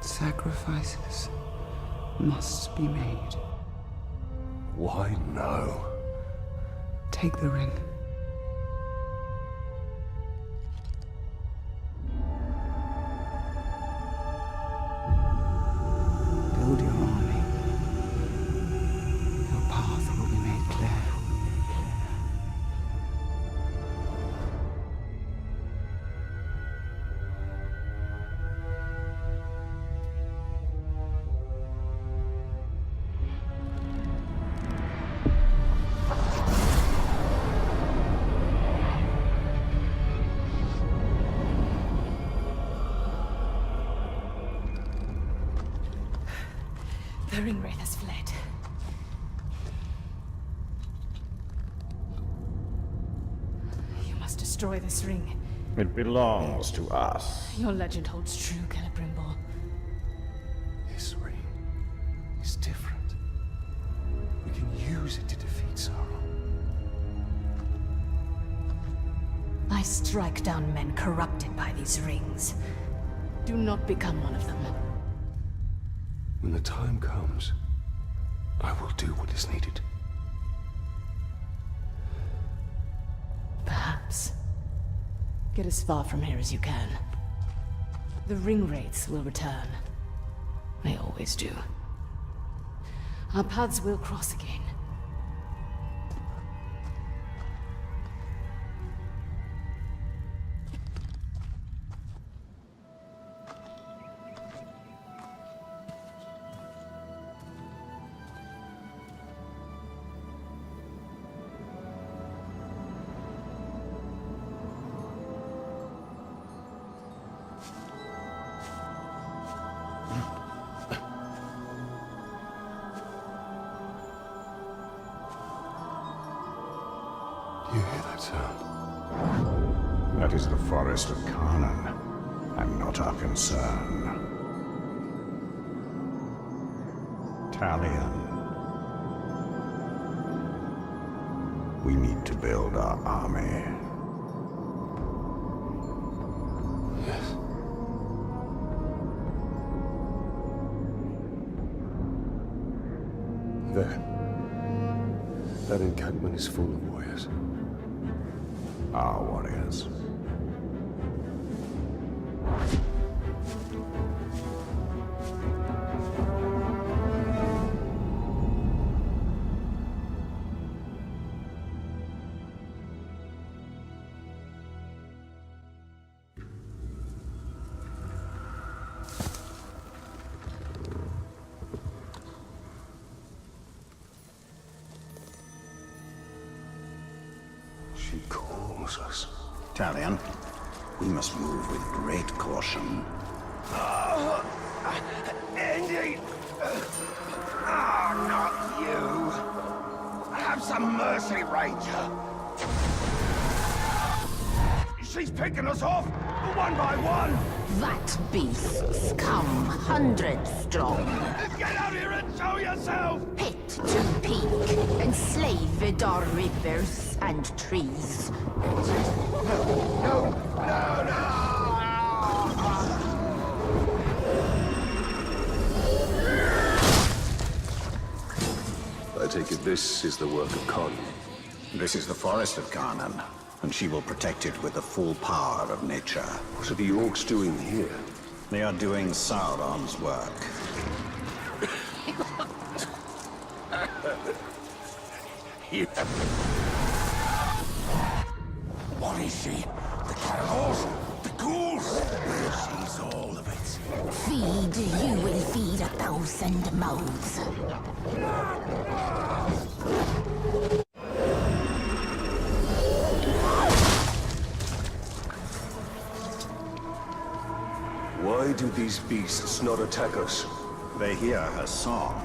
Sacrifices must be made. Why now? Take the ring. Build your army. Your path will be made clear. The Ringwraith has fled. You must destroy this ring. It belongs to us. Your legend holds true, Celebrimbor. This ring is different. We can use it to defeat Sauron. I strike down men corrupted by these rings. Do not become one of them. When the time comes, I will do what is needed. Perhaps. Get as far from here as you can. The Ringwraiths will return. They always do. Our paths will cross again. You hear that sound? That is the forest of Carnan, and not our concern. Talion. We need to build our army. Yes. There. That encampment is full of warriors. Our warriors. She calls us. Talion, we must move with great caution. Andy! Not you! Have some mercy, Ranger! She's picking us off, one by one! That beasts come hundreds strong. Get out here and show yourself! Pit to peak, enslaved our rivers and trees. No! I take it this is the work of Carnan. This is the forest of Carnan, and she will protect it with the full power of nature. What are the orcs doing here? They are doing Sauron's work. What is she? The carnivores? The ghouls? She's all of it. Feed, you will feed 1,000 mouths. Why do these beasts not attack us? They hear her song.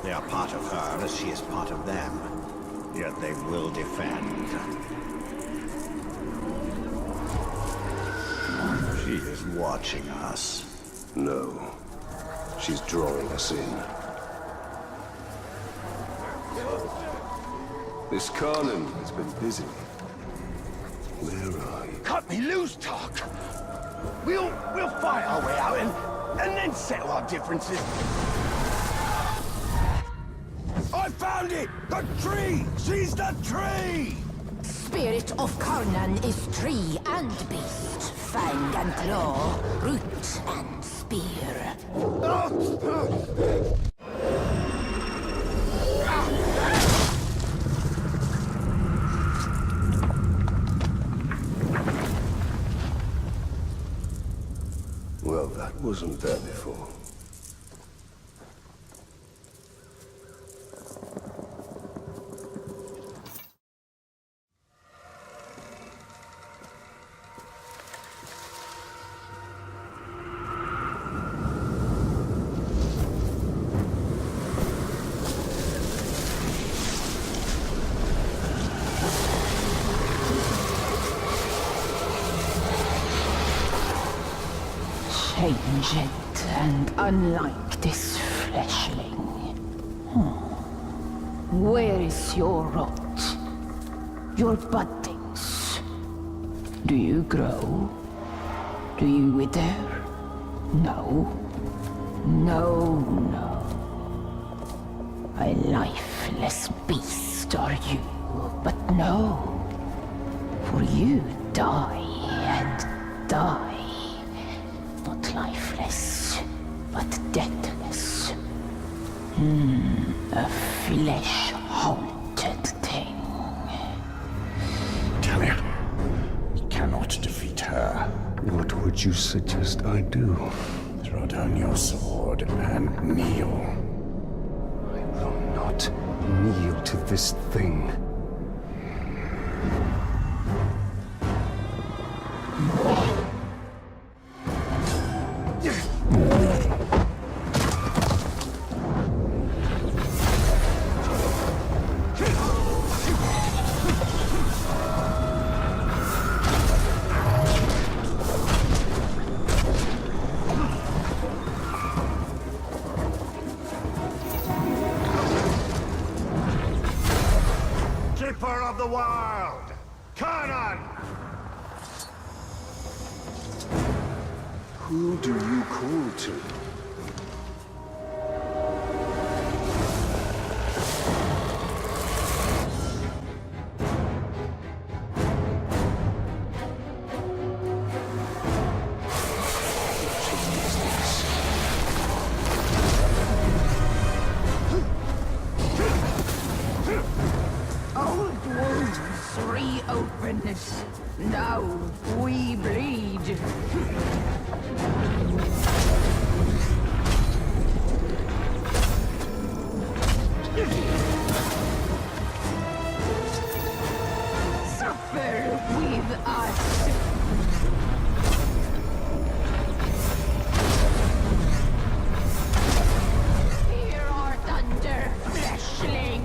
They are part of her as she is part of them. Yet they will defend. She is watching us. No. She's drawing us in. This Carnan has been busy. Where are you? Cut me loose, Tark! We'll fight our way out and then settle our differences. I found it! The tree! She's the tree! Spirit of Carnan is tree and beast, fang and claw, root and spear. Well, that wasn't there before. Changed and unlike this fleshling. Where is your rot? Your buddings? Do you grow? Do you wither? No. No, no. A lifeless beast are you, but no. For you die and die. Not lifeless, but deathless. A flesh-haunted thing. Talion, we cannot defeat her. What would you suggest I do? Throw down your sword and kneel. I will not kneel to this thing. world! Carnan! Who do you call to? Old wounds reopen. Now we bleed. Suffer with us. Hear our thunder, fleshling.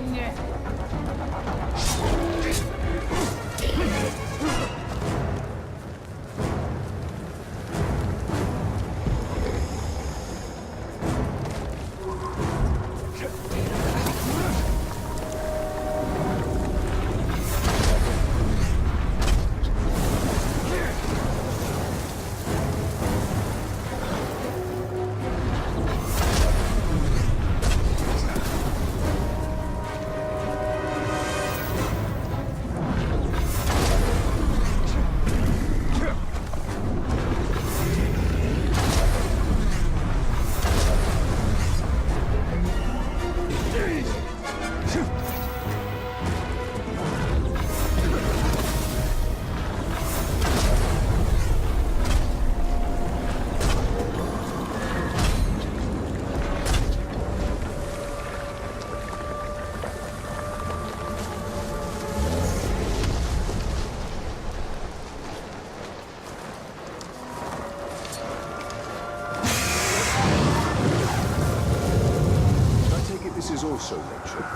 This is also nature.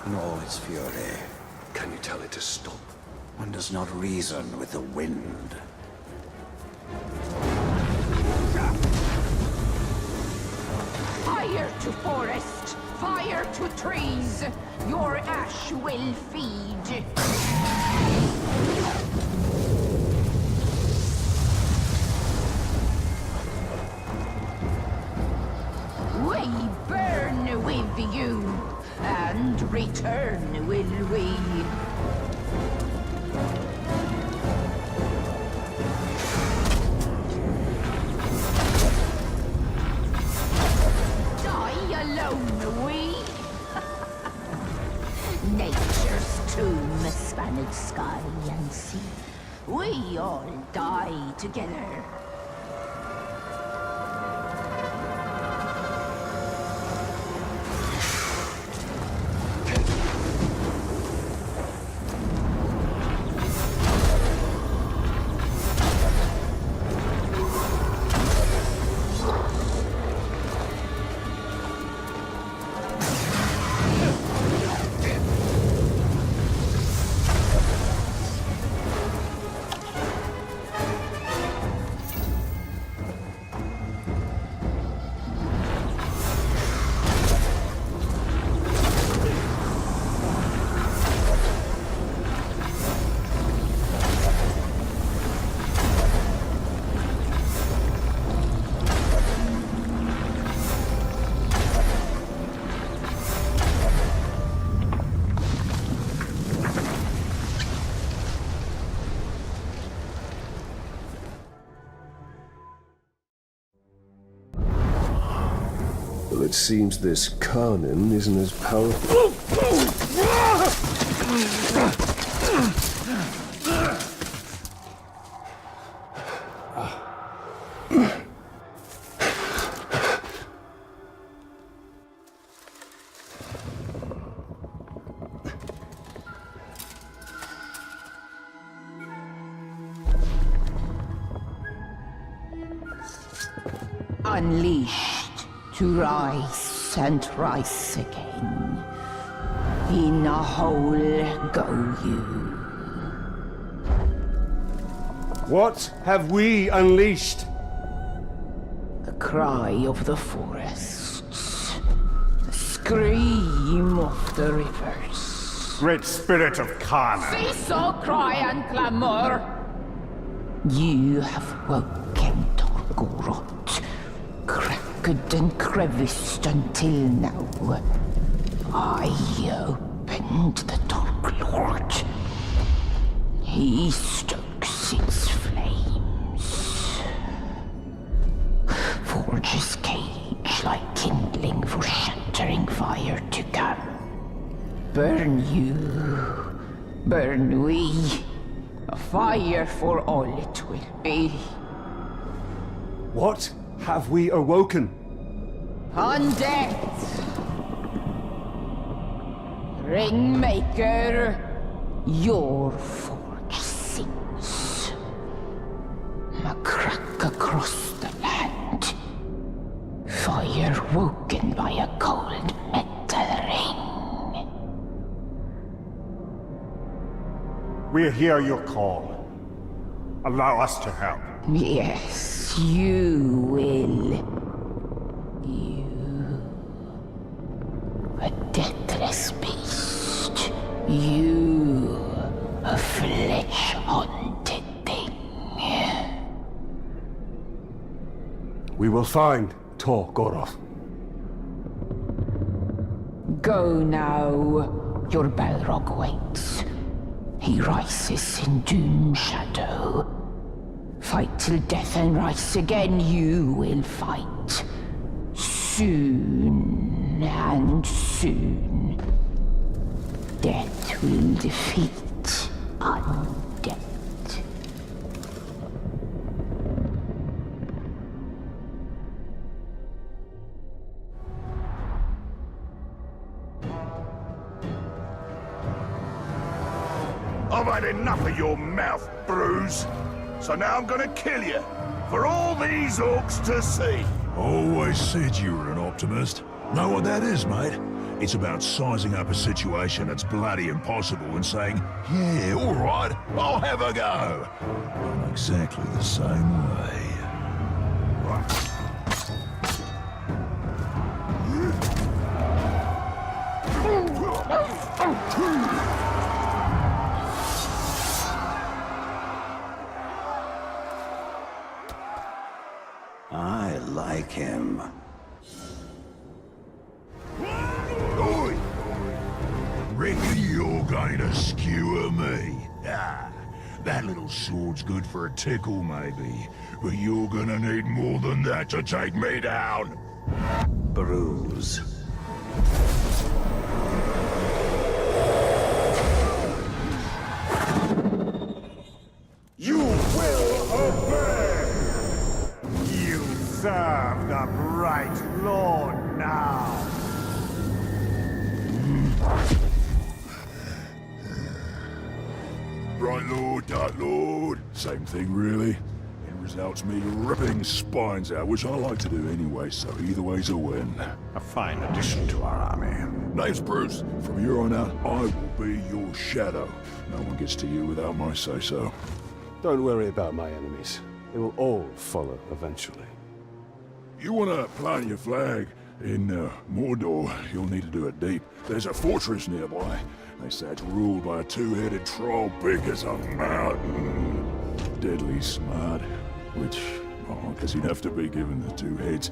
In all its fury. Can you tell it to stop? One does not reason with the wind. Fire to forest, fire to trees. Your ash will feed. We burn with you, and return will we. Die alone, we. Nature's tomb spanned sky and sea. We all die together. Well, it seems this Carnan isn't as powerful. Unleashed to rise and rise again. In a hole go you. What have we unleashed? The cry of the forests. The scream of the rivers. Great spirit of Carnan. Cease all cry and clamor. You have woken Torgorot, cracked and creviced until now. I opened the Dark Lord. He stokes its flames. Forges cage like kindling for shattering fire to come. Burn you, burn we, a fire for all it will be. What have we awoken? Undead! Ringmaker, your forge sings. A crack across the land. Fire woken by a cold metal ring. We hear your call. Allow us to help. Yes, you will. You... a deathless beast. You... a flesh-haunted thing. We will find Tor Goroth. Go now. Your Balrog waits. He rises in doom shadow. Fight till death and rise again, you will fight. Soon and soon. Death will defeat undead. I've had enough of your mouth, Bruise. So now I'm gonna kill you, for all these orcs to see. Always said you were an optimist. Know what that is, mate? It's about sizing up a situation that's bloody impossible and saying, yeah, all right, I'll have a go. I'm exactly the same way. I like him. Oi! Reckon you're going to skewer me? Ah, that little sword's good for a tickle, maybe. But you're gonna need more than that to take me down. Bruise. You will obey! You serve the Brightlord now! Brightlord, Dark Lord, same thing really. End results me ripping spines out, which I like to do anyway, so either way's a win. A fine addition to our army. Name's Bruce. From here on out, I will be your shadow. No one gets to you without my say-so. Don't worry about my enemies. They will all follow eventually. You want to plant your flag in Mordor, you'll need to do it deep. There's a fortress nearby. They say it's ruled by a two-headed troll big as a mountain. Deadly smart, which, oh, I guess he'd have to be given the two heads.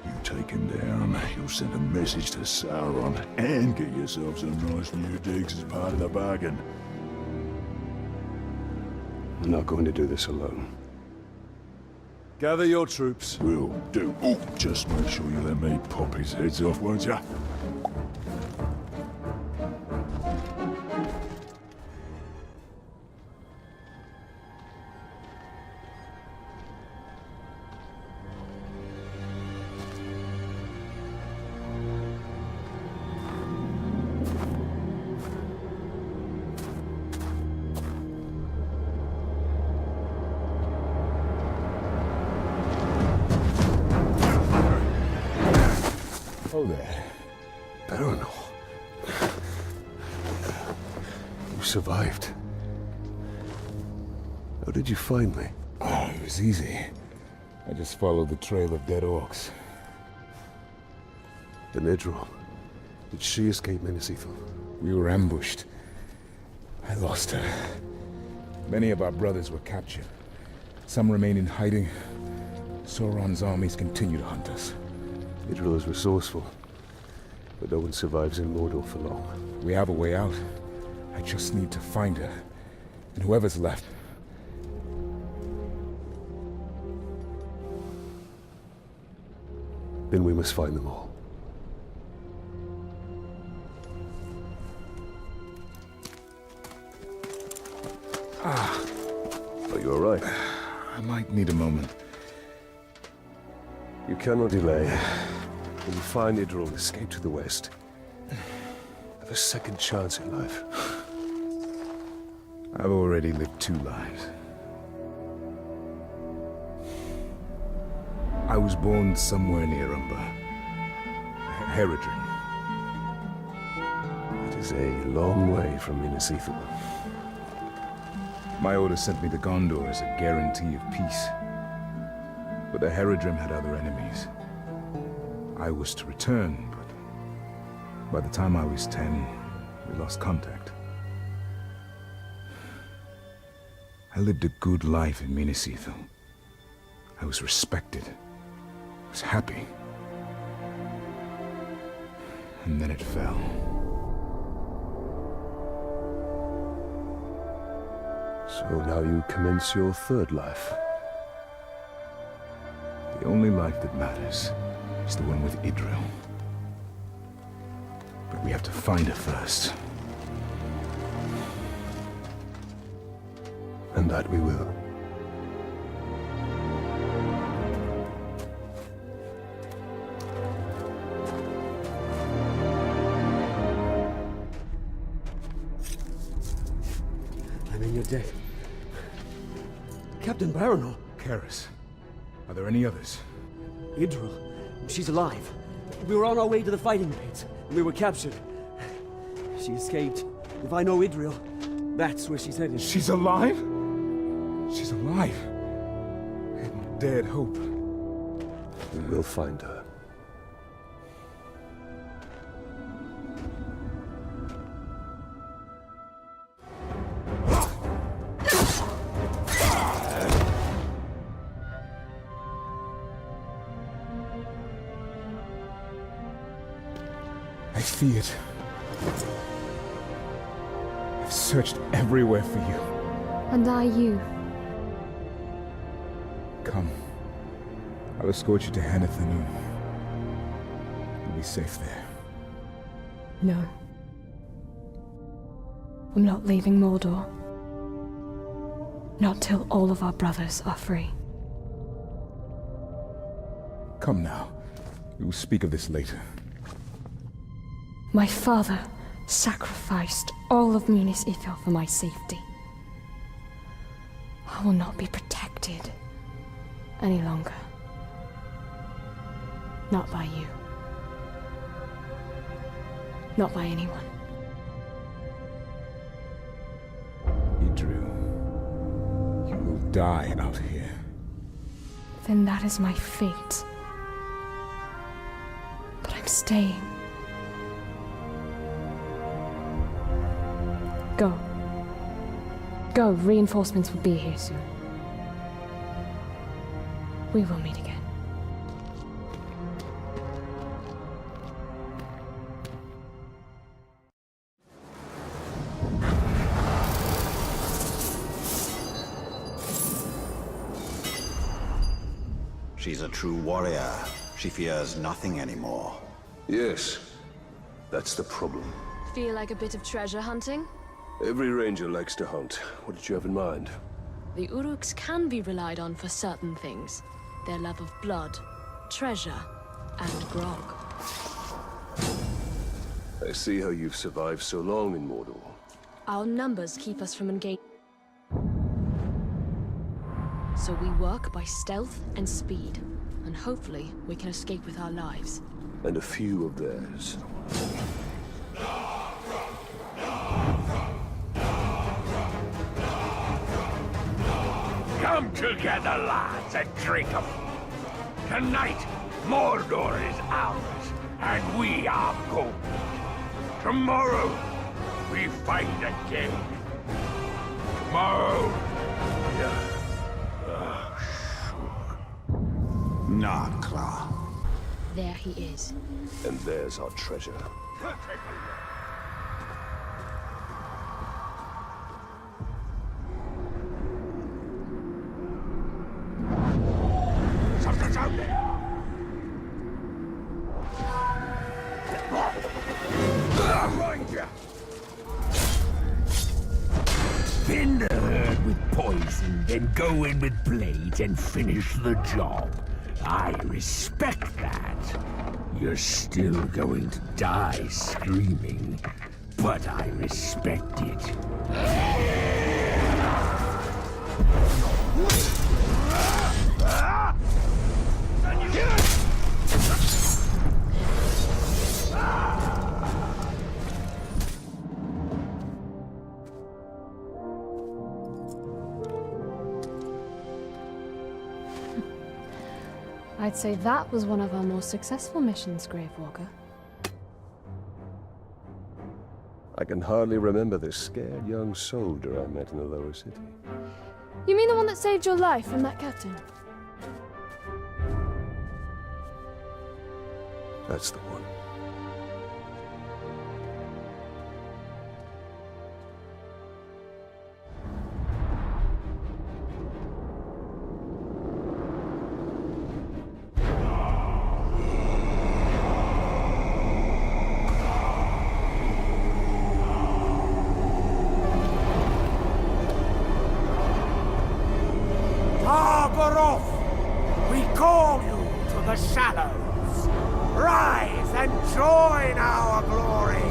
You take him down, you'll send a message to Sauron, and get yourself some nice new digs as part of the bargain. I'm not going to do this alone. Gather your troops. Will do. Ooh, just make sure you let me pop his heads off, won't ya? Oh there. Baron. You survived. How did you find me? Oh, it was easy. I just followed the trail of dead orcs. Benedro. Did she escape Nemesis? We were ambushed. I lost her. Many of our brothers were captured. Some remain in hiding. Sauron's armies continue to hunt us. Idril is resourceful, but no one survives in Mordor for long. We have a way out. I just need to find her. And whoever's left. Then we must find them all. Are you all right? I might need a moment. You cannot delay. When you find Idril, escape to the west. Have a second chance at life. I've already lived 2 lives. I was born somewhere near Umber. Herodrin. It is a long way from Minas Ithil. My order sent me to Gondor as a guarantee of peace. But the Herodrim had other enemies. I was to return, but by the time I was 10, we lost contact. I lived a good life in Minas Ithil. I was respected. I was happy. And then it fell. So now you commence your third life. The only life that matters is the one with Idril. But we have to find her first. And that we will. I'm in your debt. Captain Baranor. Karis. Are there any others? Idril. She's alive. We were on our way to the fighting pits, and we were captured. She escaped. If I know Idril, that's where she's headed. She's alive? She's alive. I hadn't dared hope. We will find her. I see it. I've searched everywhere for you. And I you. Come. I'll escort you to Hanathanum. You'll be safe there. No. I'm not leaving Mordor. Not till all of our brothers are free. Come now. We will speak of this later. My father sacrificed all of Minas Ithil for my safety. I will not be protected any longer. Not by you. Not by anyone. Idril, you will die out here. Then that is my fate. But I'm staying. Go. Go, reinforcements will be here soon. We will meet again. She's a true warrior. She fears nothing anymore. Yes, that's the problem. Feel like a bit of treasure hunting? Every ranger likes to hunt. What did you have in mind? The Uruks can be relied on for certain things. Their love of blood, treasure, and grog. I see how you've survived so long in Mordor. Our numbers keep us from engaging. So we work by stealth and speed, and hopefully we can escape with our lives. And a few of theirs. Come together, lads, and drink 'em. Tonight, Mordor is ours, and we are gold. Tomorrow, we fight again. Tomorrow. Nakla. There he is. And there's our treasure. Something's out there. Thin the herd with poison, then go in with blades and finish the job. I respect that. You're still going to die screaming, but I respect it. I'd say that was one of our more successful missions, Gravewalker. I can hardly remember this scared young soldier I met in the lower city. You mean the one that saved your life from that captain? That's the one. We call you to the shadows. Rise and join our glory.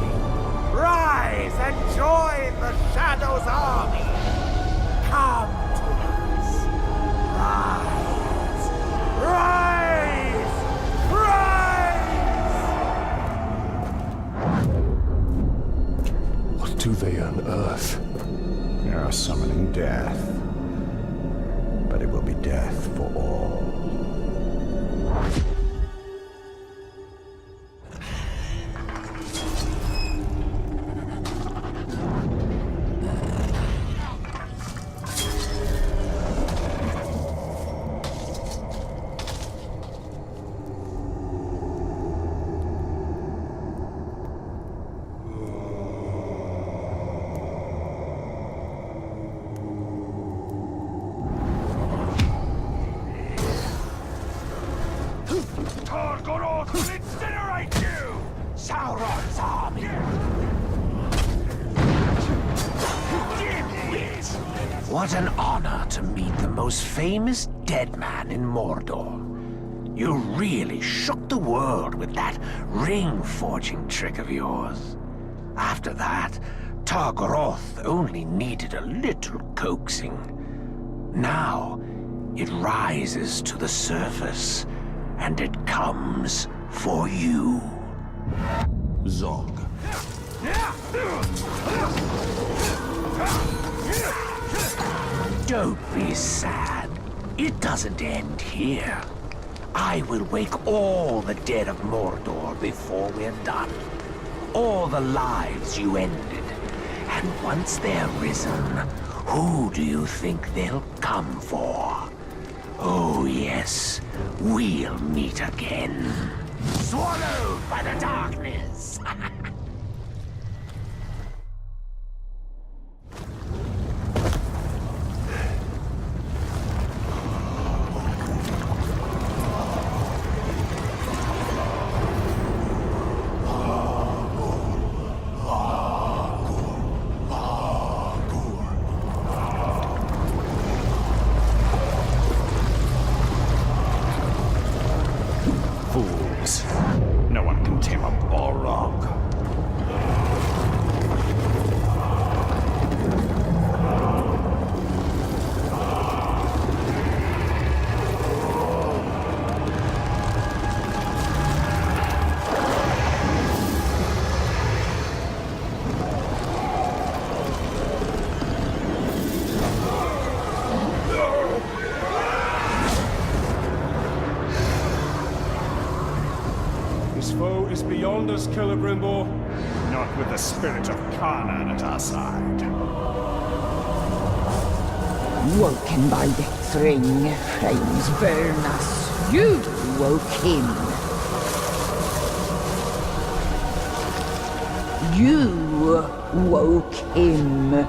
Rise and join the Shadows' army. Come to us. Rise. Rise. Rise. What do they unearth? They are summoning death. But it will be death for all. Gondor will incinerate you! Sauron's army! What an honor to meet the most famous dead man in Mordor. You really shook the world with that ring-forging trick of yours. After that, Targaroth only needed a little coaxing. Now, it rises to the surface, and it comes for you. Zog. Don't be sad. It doesn't end here. I will wake all the dead of Mordor before we're done. All the lives you ended. And once they're risen, who do you think they'll come for? Oh yes, we'll meet again. Swallowed by the darkness! No one can tame a Balrog. This foe is beyond us, Celebrimbor. No Not with the spirit of Carnan at our side. Woken by the thring, flames burn us. You woke him. You woke him.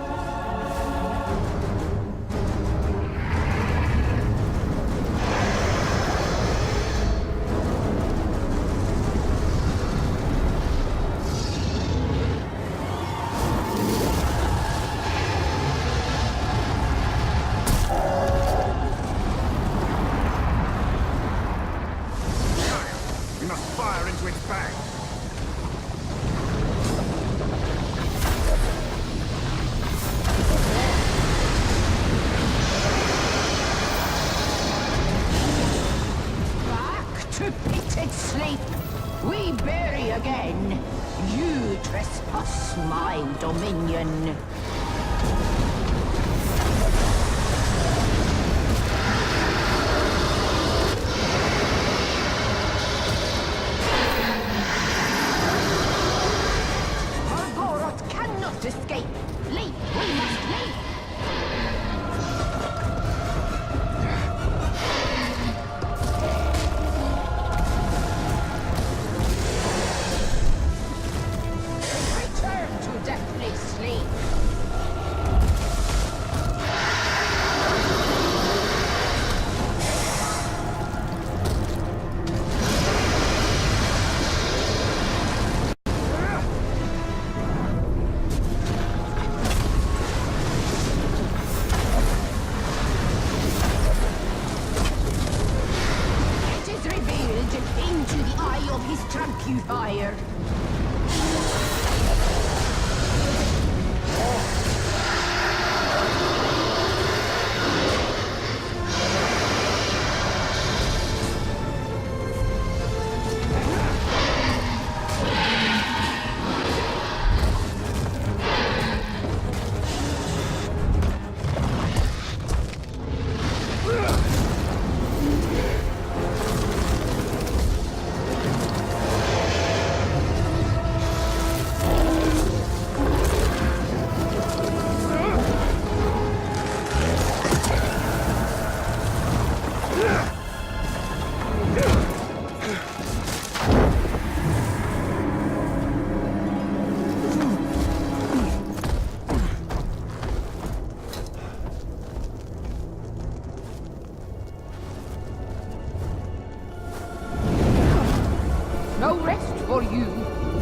No rest for you,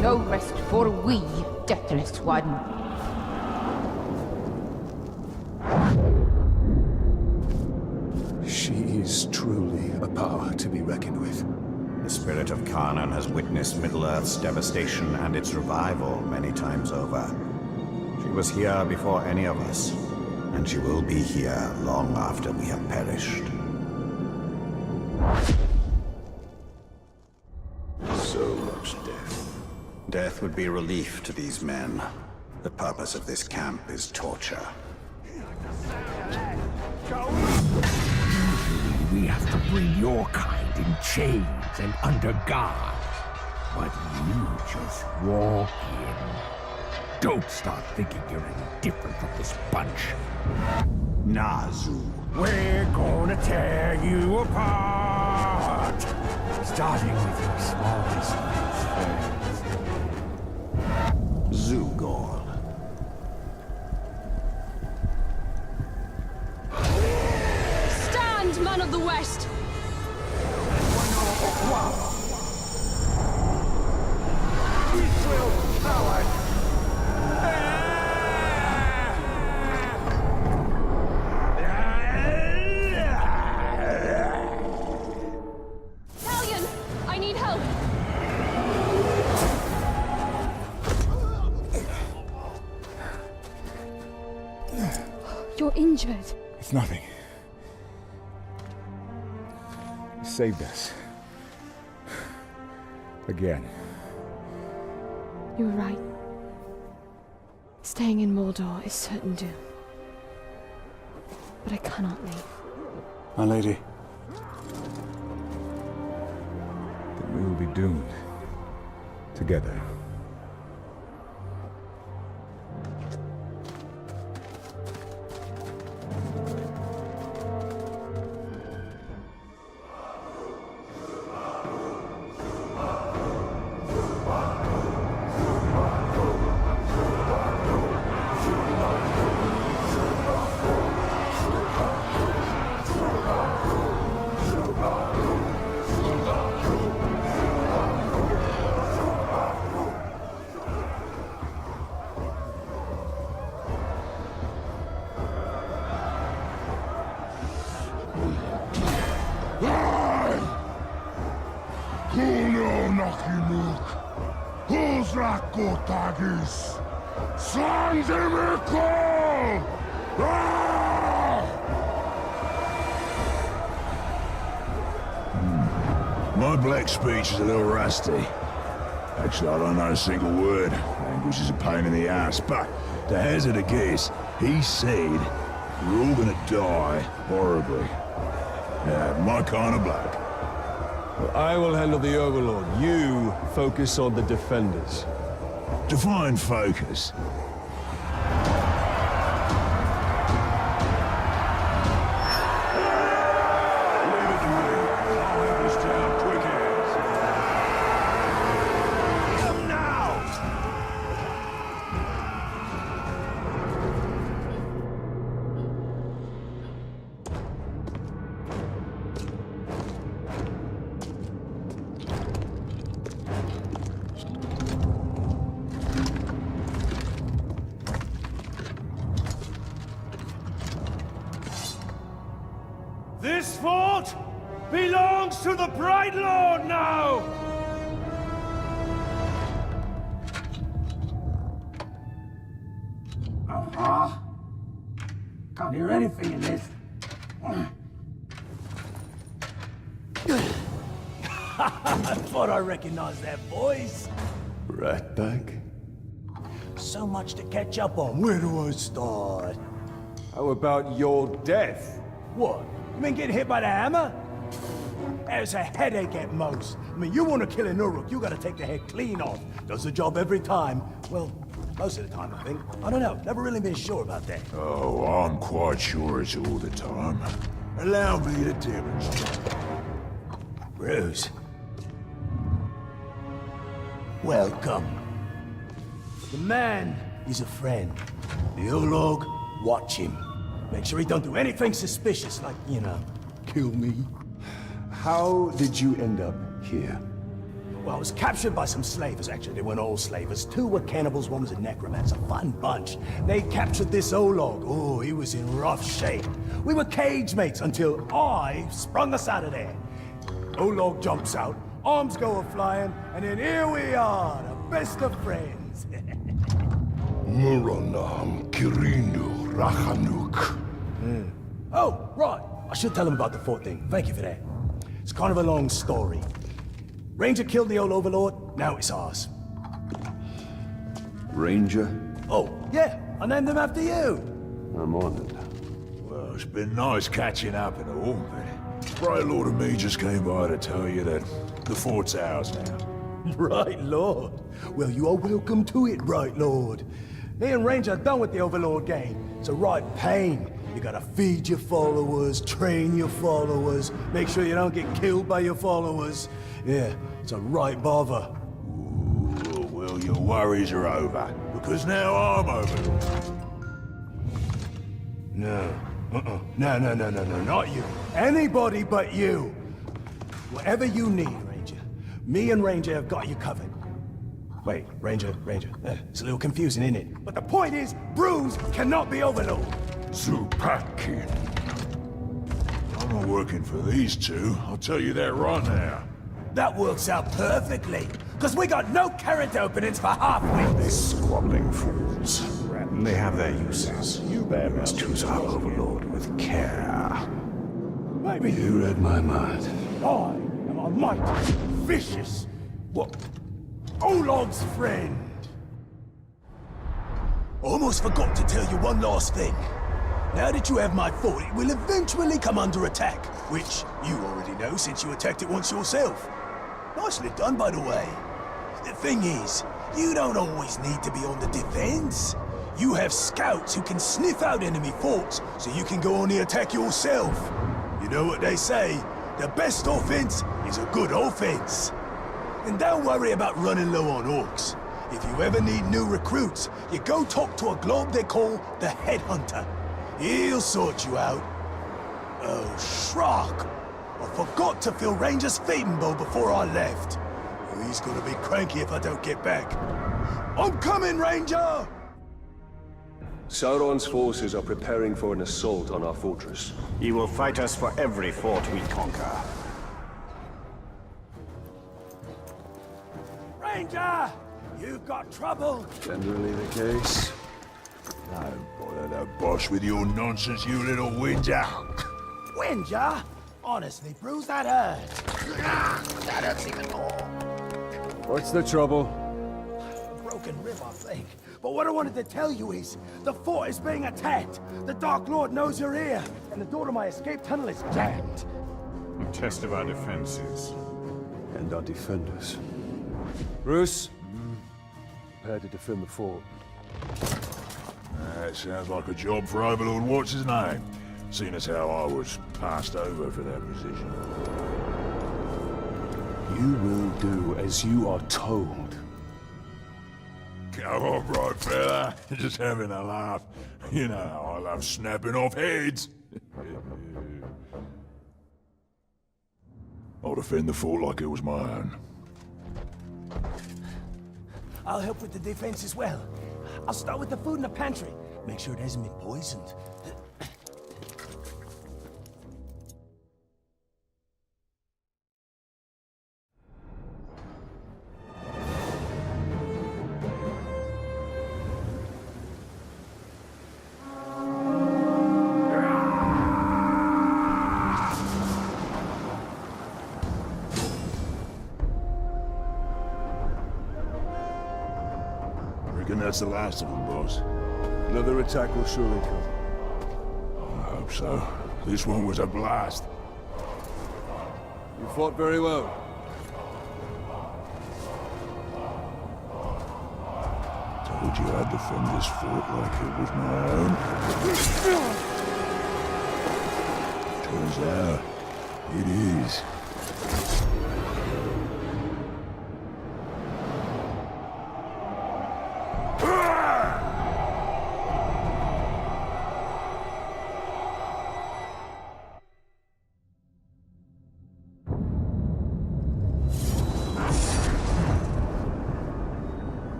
no rest for we, Deathless One. She is truly a power to be reckoned with. The spirit of Carnan has witnessed Middle-earth's devastation and its revival many times over. She was here before any of us, and she will be here long after we have perished. So much death. Death would be relief to these men. The purpose of this camp is torture. Usually we have to bring your kind in chains and under guard. But you just walk in. Don't start thinking you're any different from this bunch. Nazu, we're gonna tear you apart! Starting with your smallest friends. Zugor. Stand, man of the West! Talion, I need help. You're injured. It's nothing. You saved us. Again. You were right. Staying in Mordor is certain doom. But I cannot leave. My lady. Then we will be doomed. Together. Nokimuk, Huzrakotagis, Sandimiko! My black speech is a little rusty. Actually, I don't know a single word. Language is a pain in the ass, but to hazard a guess, he said we're all gonna die horribly. Yeah, my kind of black. Well, I will handle the Overlord. You focus on the Defenders. Define focus. This fort belongs to the Brightlord now! Can't hear anything in this. I thought I recognized that voice. Right back. So much to catch up on. Where do I start? How about your death? What? You mean getting hit by the hammer? There's a headache at most. I mean, you want to kill an Uruk, you gotta take the head clean off. Does the job every time. Well, most of the time, I think. I don't know. Never really been sure about that. Oh, I'm quite sure it's all the time. Allow me to demonstrate. Bruce. Welcome. The man is a friend. The Ulog, watch him. Make sure he don't do anything suspicious, like, you know, kill me. How did you end up here? Well, I was captured by some slavers, actually. They weren't all slavers. 2 were cannibals, 1 was a necromancer. Fun bunch. They captured this Olog. Oh, he was in rough shape. We were cage mates until I sprung us out of there. Olog jumps out, arms go a-flying, and then here we are, the best of friends. Muranam Kirindu Rachanuk. Oh, right. I should tell him about the fort thing. Thank you for that. It's kind of a long story. Ranger killed the old Overlord, now it's ours. Ranger? Oh, yeah, I named him after you. I'm honored. Well, it's been nice catching up and all, but Brightlord and me just came by to tell you that the fort's ours now. Brightlord? Well, you are welcome to it, Brightlord. Me and Ranger are done with the Overlord game. It's a right pain. You gotta feed your followers, train your followers, make sure you don't get killed by your followers. Yeah, it's a right bother. Ooh, well, your worries are over, because now I'm Overlord. No. No, not you. Anybody but you. Whatever you need, Ranger. Me and Ranger have got you covered. Wait, Ranger. It's a little confusing, isn't it? But the point is, Bruce cannot be Overlord. Zupakin. I'm not working for these 2, I'll tell you that right now. That works out perfectly, because we got no character openings for half-wits. These squabbling fools. They have their uses. You must choose our Overlord with care. Maybe You read my mind. I am a mighty, vicious, what? Olog's friend. Almost forgot to tell you one last thing. Now that you have my fort, it will eventually come under attack, which you already know since you attacked it once yourself. Nicely done, by the way. The thing is, you don't always need to be on the defense. You have scouts who can sniff out enemy forts, so you can go on the attack yourself. You know what they say, the best offense is a good offense. And don't worry about running low on orcs. If you ever need new recruits, you go talk to a globe they call the Headhunter. He'll sort you out. Oh, Shrock! I forgot to fill Ranger's feeding bowl before I left. Oh, he's gonna be cranky if I don't get back. I'm coming, Ranger! Sauron's forces are preparing for an assault on our fortress. He will fight us for every fort we conquer. Ranger! You've got trouble! Generally the case. Don't bother the boss with your nonsense, you little whinger. Whinger? Honestly, Bruce, that hurts. That hurts even more. What's the trouble? A broken rib, I think. But what I wanted to tell you is, the fort is being attacked. The Dark Lord knows you're here, and the door to my escape tunnel is jammed. A test of our defenses. And our defenders. Bruce, prepare to defend the fort. That sounds like a job for Overlord What's-His-Name, seeing as how I was passed over for that position. You will do as you are told. Come on, bright fella. Just having a laugh. You know how I love snapping off heads. I'll defend the fort like it was my own. I'll help with the defense as well. I'll start with the food in the pantry. Make sure it hasn't been poisoned. That's the last of them, boss. Another attack will surely come. I hope so. This one was a blast. You fought very well. Told you I'd defend this fort like it was my own. Turns out, it is.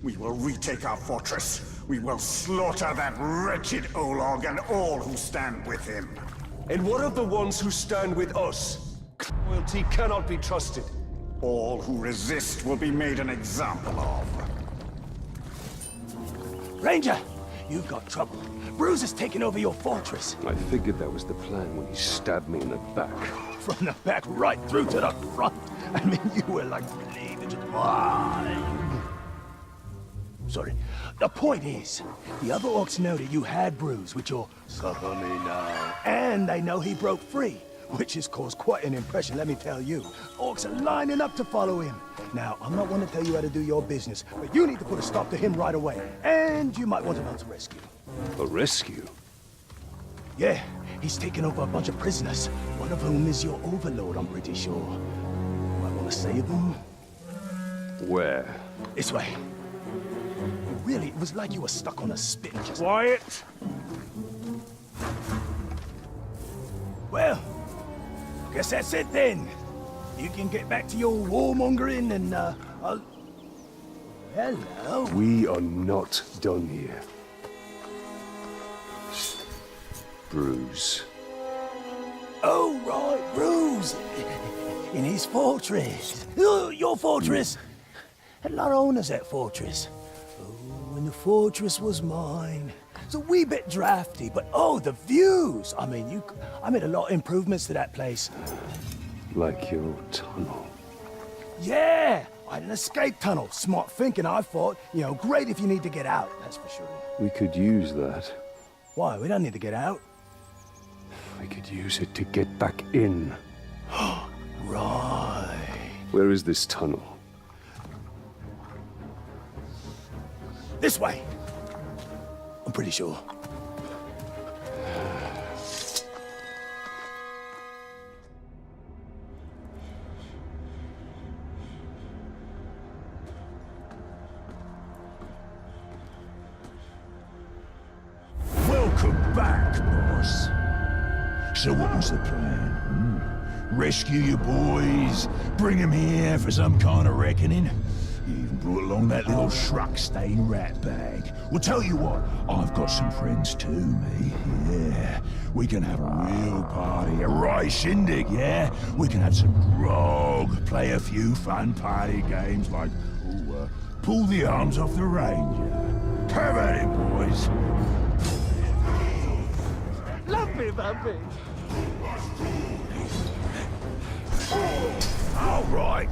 We will retake our fortress. We will slaughter that wretched Olog and all who stand with him. And what of the ones who stand with us? Loyalty cannot be trusted. All who resist will be made an example of. Ranger, you've got trouble. Bruce has taken over your fortress. I figured that was the plan when he stabbed me in the back. From the back right through to the front. I mean, you were like bleeding. Sorry. The point is, the other orcs know that you had Bruce with your suffer me now. And they know he broke free, which has caused quite an impression, let me tell you. Orcs are lining up to follow him. Now, I'm not one to tell you how to do your business, but you need to put a stop to him right away. And you might want to mount a rescue. A rescue? Yeah, he's taken over a bunch of prisoners, one of whom is your overlord, I'm pretty sure. Might want to save them? Where? This way. Really, it was like you were stuck on a spit and just... Quiet! Well, guess that's it then. You can get back to your warmongering and, I'll... Hello? We are not done here. Bruce. Oh, right, Bruce. In his fortress. Oh, your fortress. Had a lot of owners, that fortress. Oh, and the fortress was mine. It's a wee bit drafty, but oh, the views! I mean, I made a lot of improvements to that place. Like your tunnel. Yeah! I had an escape tunnel. Smart thinking, I thought. You know, great if you need to get out, that's for sure. We could use that. Why? We don't need to get out. We could use it to get back in. Right. Where is this tunnel? This way. I'm pretty sure. Welcome back, boss. So what was the plan? Rescue your boys? Bring them here for some kind of reckoning? You even brought along that little shrug-stained rat bag. Well, tell you what, I've got some friends too, me. Yeah, we can have a real party, a right shindig, yeah? We can have some grog, play a few fun party games like, pull the arms off the ranger. Have at it, boys. Love me, Vampy. All right.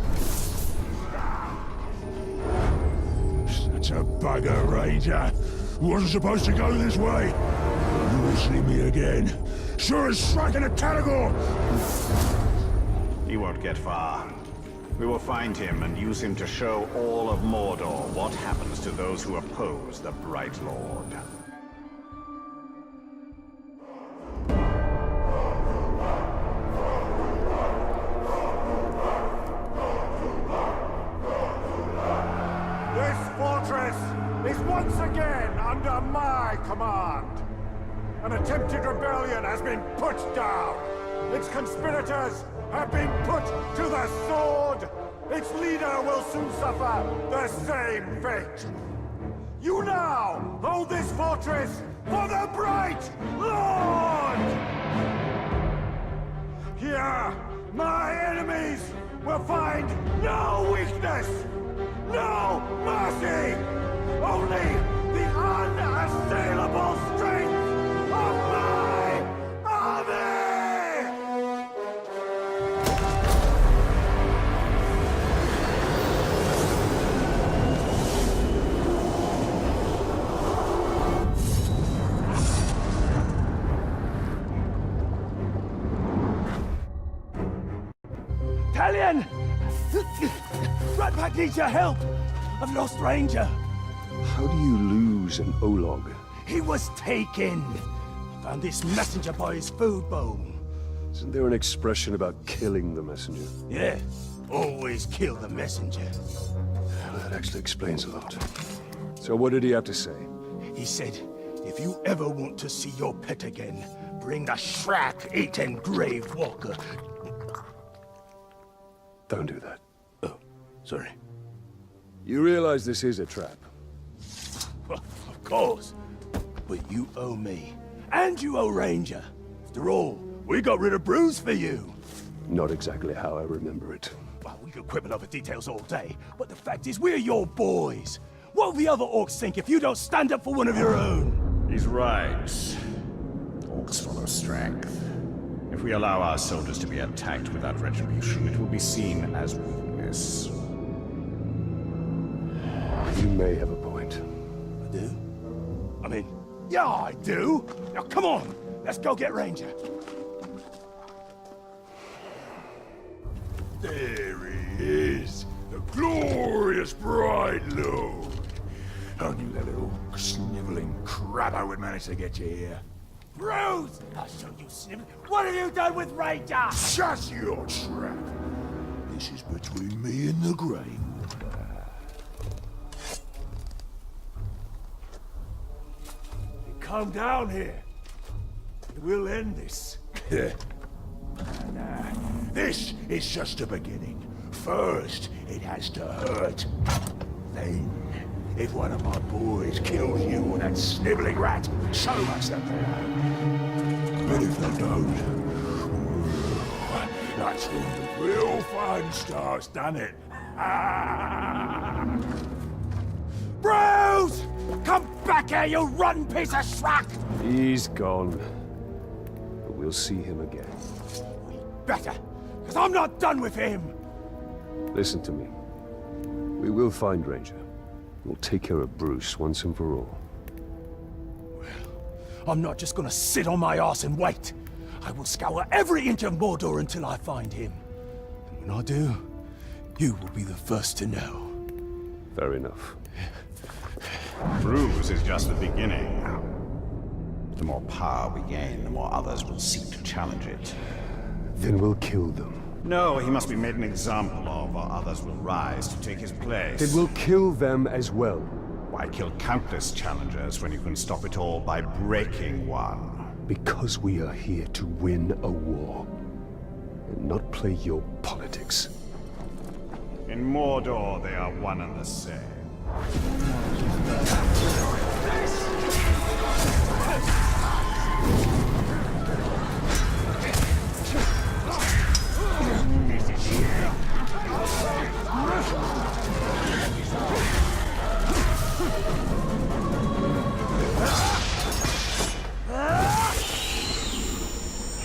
Such a bugger, Ranger. Wasn't supposed to go this way. You will see me again. Sure as striking a category. He won't get far. We will find him and use him to show all of Mordor what happens to those who oppose the Brightlord. This fortress is once again under my command. An attempted rebellion has been put down. Its conspirators have been put to the sword. Its leader will soon suffer the same fate. You now hold this fortress for the Brightlord! Here, my enemies will find no weakness, no mercy, only the unassailable strength of my army! Talion! Ratpack needs your help! I've lost Ranger. How do you lose an Olog? He was taken. Found this messenger by his food bowl. Isn't there an expression about killing the messenger? Yeah, always kill the messenger. That actually explains a lot. So what did he have to say? He said, if you ever want to see your pet again, bring the Shrek-eaten grave walker. Don't do that. Oh, sorry. You realize this is a trap? Well, of course. But you owe me. And you owe Ranger. After all, we got rid of Bruce for you. Not exactly how I remember it. Well, we could quibble over details all day, but the fact is we're your boys. What will the other orcs think if you don't stand up for one of your own? He's right. Orcs follow strength. If we allow our soldiers to be attacked without retribution, it will be seen as weakness. You may have a point. I do? I mean, yeah, I do. Now, come on. Let's go get Ranger. There he is. The glorious Brightlord. I knew that little sniveling crabbo would manage to get you here. Bruce! I'll show you, Snivel. What have you done with Ranger? Shut your trap. This is between me and the Grey Water. Come down here. We'll end this. Nah, this is just a beginning. First, it has to hurt. Then, if one of my boys kills you or that sniveling rat, so much the better. But if they don't, that's when the real fun starts, doesn't it? Bruce! Come back here, you rotten piece of schmuck! He's gone. But we'll see him again. Better, because I'm not done with him! Listen to me. We will find Ranger. We'll take care of Bruce once and for all. Well, I'm not just gonna sit on my arse and wait. I will scour every inch of Mordor until I find him. And when I do, you will be the first to know. Fair enough. Bruce is just the beginning. The more power we gain, the more others will seek to challenge it. Then we'll kill them. No, he must be made an example of, or others will rise to take his place. Then we'll kill them as well. Why kill countless challengers when you can stop it all by breaking one? Because we are here to win a war, and not play your politics. In Mordor, they are one and the same.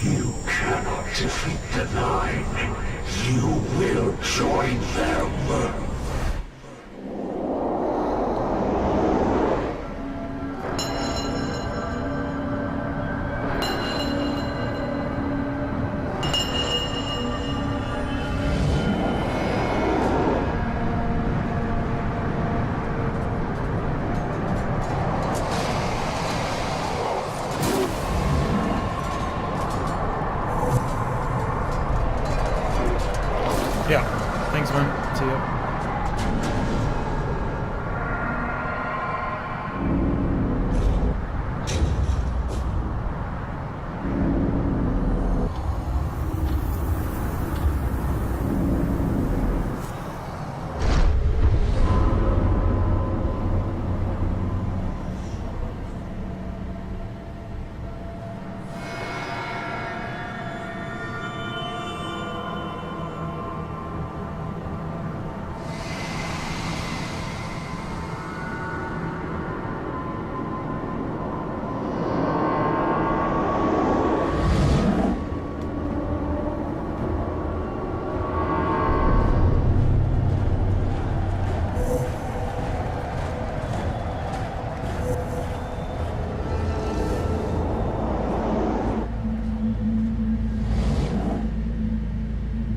You cannot defeat the Nine. You will join them. Yeah. Thanks, man. See ya.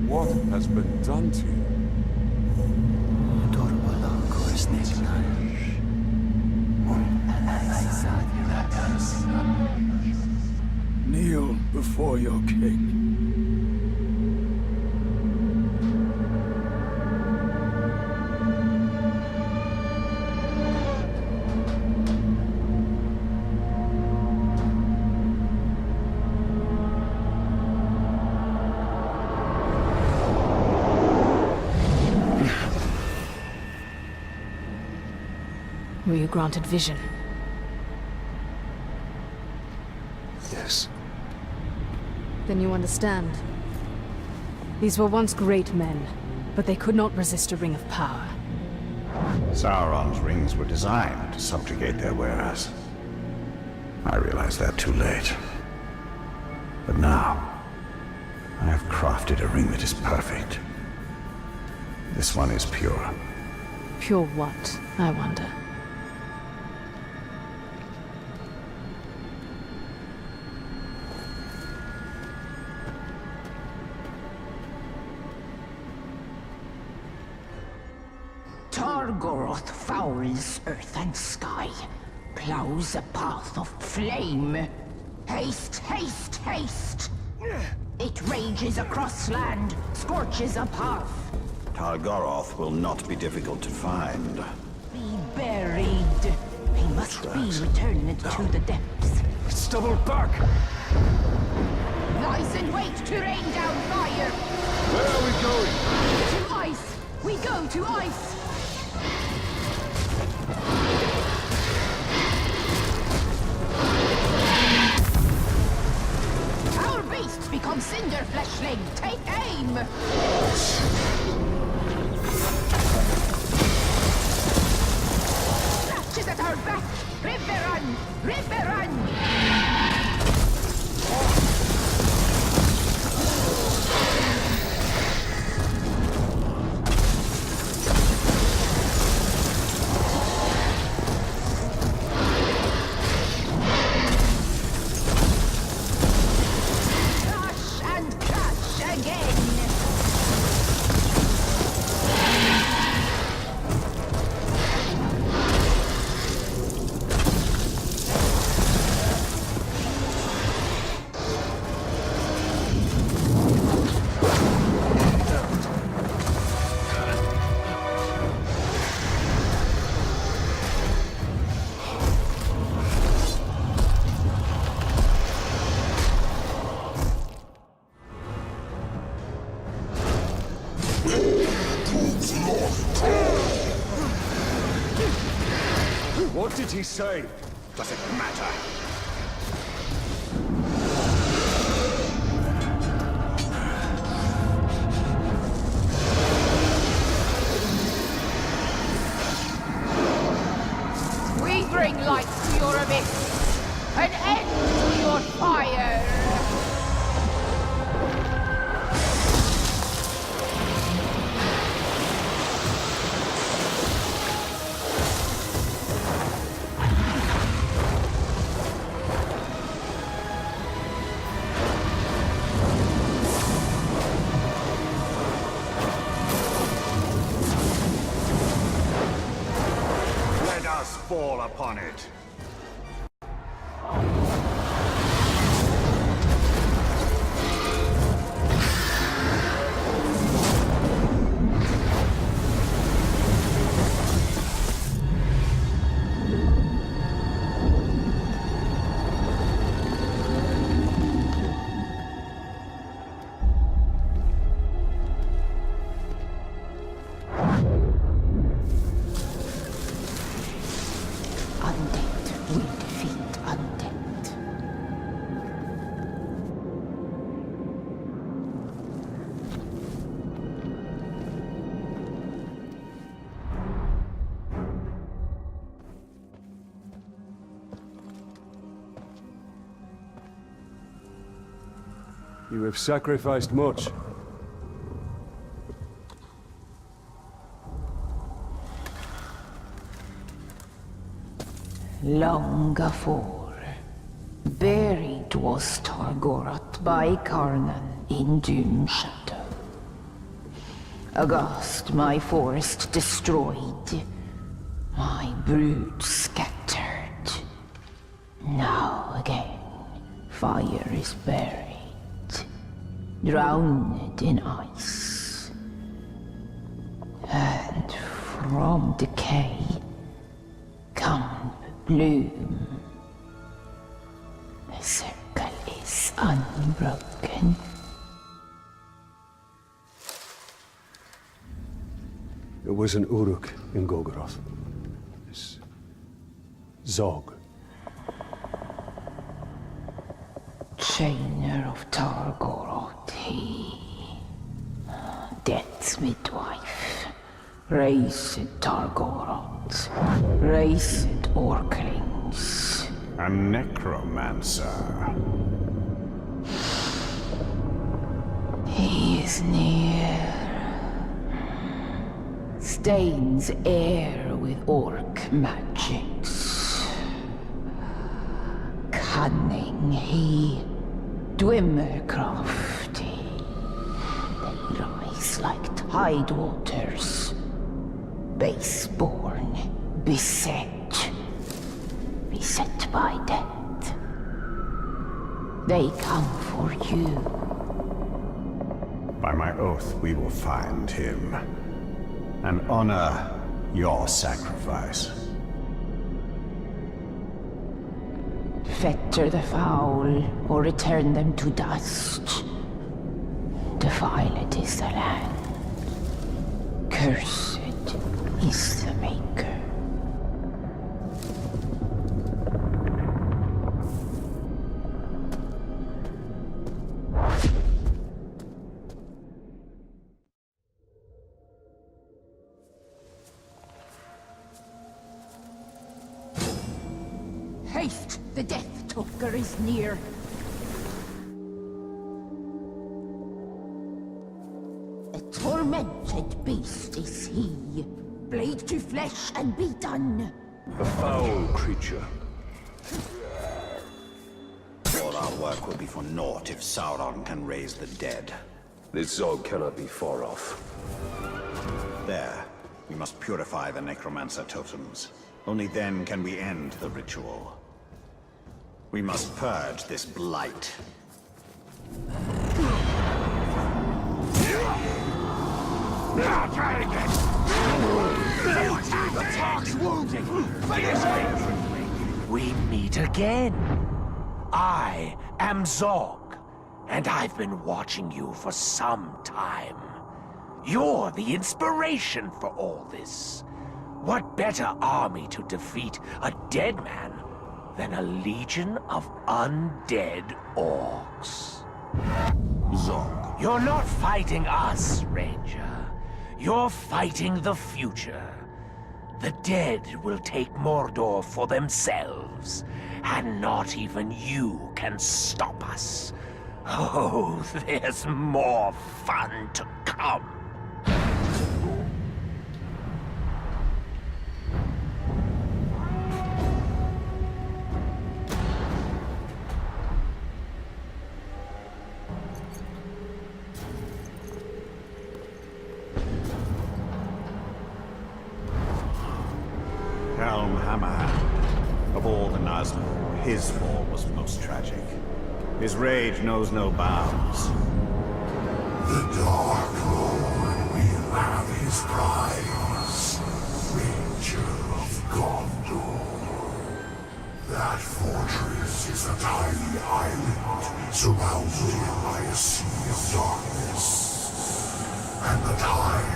What has been done to you? Kneel before your king. Were you granted vision? Yes. Then you understand. These were once great men, but they could not resist a ring of power. Sauron's rings were designed to subjugate their wearers. I realized that too late. But now, I have crafted a ring that is perfect. This one is pure. Pure what, I wonder? Targoroth fouls earth and sky, plows a path of flame. Haste, haste, haste! It rages across land, scorches a path. Targoroth will not be difficult to find. Be buried. He must be returned to the depths. Double back! Lies in wait to rain down fire. Where are we going? To ice. We go to ice. Our beasts become cinder fleshling. Take aim. Scratches at our back. Riverrun! Riverrun! What did he say? Does it matter? We bring light to your abyss, an end to your fire. Let us fall upon it. Undead will defeat undead. You have sacrificed much. Long afore, buried was Targoroth by Carnan in Doom Shadow. Aghast my forest destroyed, my brood scattered. Now again, fire is buried, drowned in ice. And from decay come bloom. The circle is unbroken. It was an Uruk in Golgoroth. This Zog. Chainer of Targoroth, he. Death's midwife. Raced Targoroth. Raced Orklings. A necromancer. He is near. Stains air with orc magics. Cunning he. Dwimmer crafty. They rise like tide waters. Baseborn, beset by death. They come for you. By my oath, we will find him and honor your sacrifice. Fetter the foul, or return them to dust. Defiled is the land. Cursed is the Maker. Haste! The Death Talker is near. A tormented beast is he. Blade to flesh and be done. A foul creature. All our work will be for naught if Sauron can raise the dead. This Zog cannot be far off. There. We must purify the necromancer totems. Only then can we end the ritual. We must purge this blight. Now try it again! The talk's wounded! Finish it! We meet again. I am Zog, and I've been watching you for some time. You're the inspiration for all this. What better army to defeat a dead man than a legion of undead orcs? Zog. You're not fighting us, Ranger. You're fighting the future. The dead will take Mordor for themselves, and not even you can stop us. Oh, there's more fun to come. Helm Hammerhand. Of all the Nazgûl, his fall was most tragic. His rage knows no bounds. The Dark Lord will have his prize. Ranger of Gondor. That fortress is a tiny island surrounded by a sea of darkness. And the tide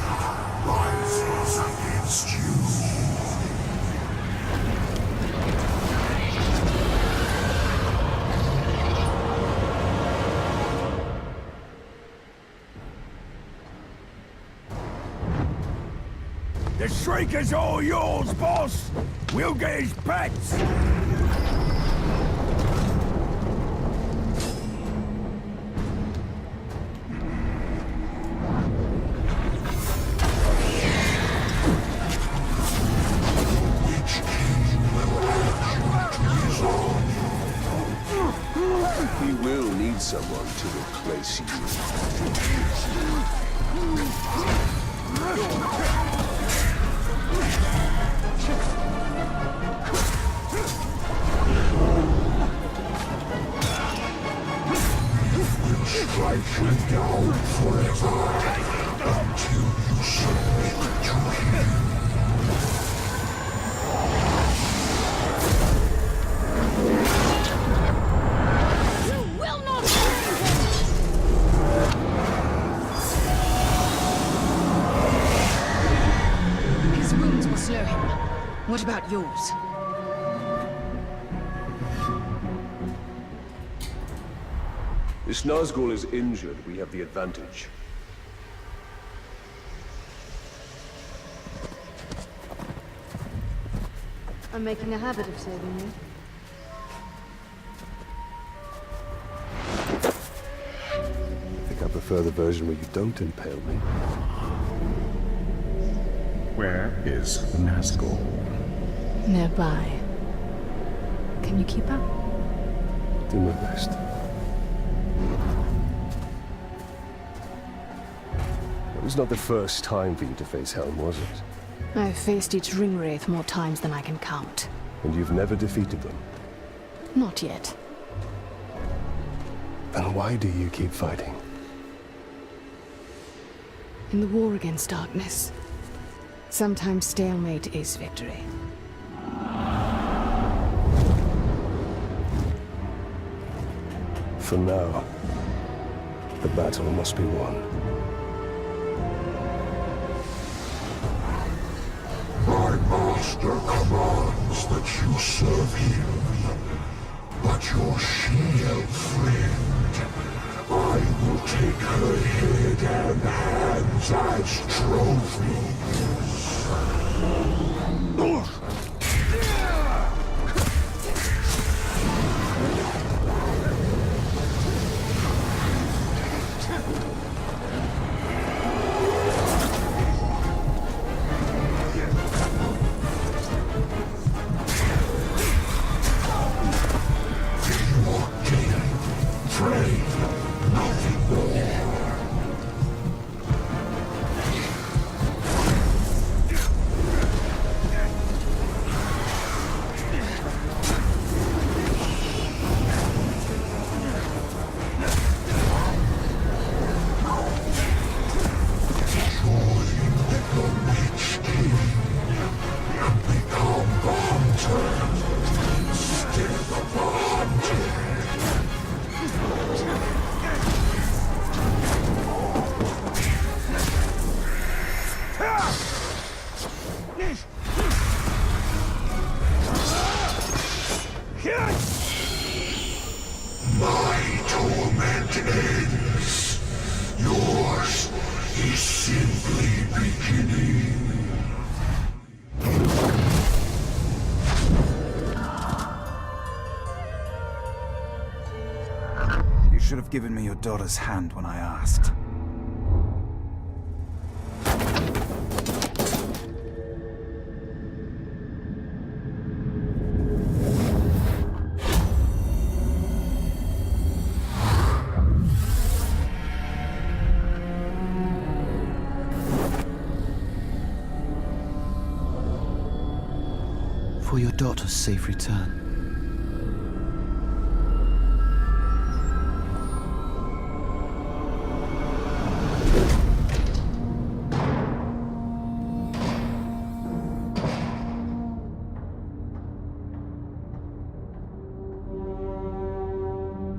rises against you. The Shrieker's all yours, boss! We'll get his pets! We will need someone to replace you. Strike you down forever until you submit to him. You will not His wounds will slow him. What about yours? If Nazgûl is injured, we have the advantage. I'm making a habit of saving you. I think I prefer the version where you don't impale me. Where is Nazgûl? Nearby. Can you keep up? Do my best. It was not the first time for you to face Helm, was it? I've faced each ringwraith more times than I can count. And you've never defeated them? Not yet. Then why do you keep fighting? In the war against darkness, sometimes stalemate is victory. For now, the battle must be won. My master commands that you serve him. But your shield friend, I will take her head and hands as trophies. My torment ends. Yours is simply beginning. You should have given me your daughter's hand when I asked. For your daughter's safe return.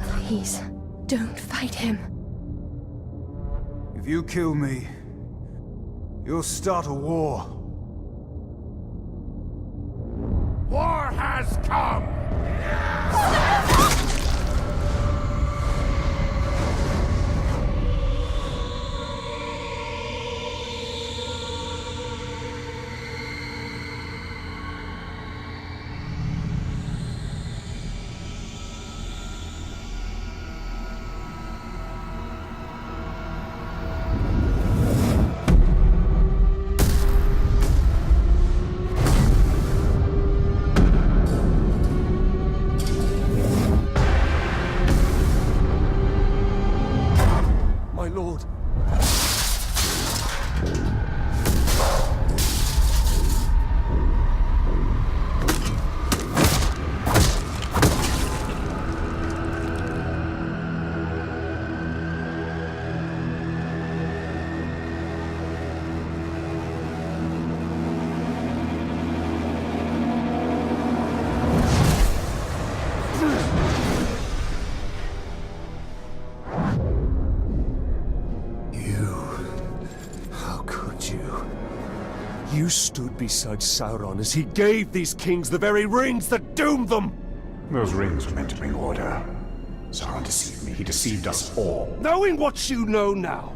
Please, don't fight him. If you kill me, you'll start a war. War has come! My lord. You stood beside Sauron as he gave these kings the very rings that doomed them! Those rings were meant to bring order. Sauron deceived me. He deceived us all. Knowing what you know now,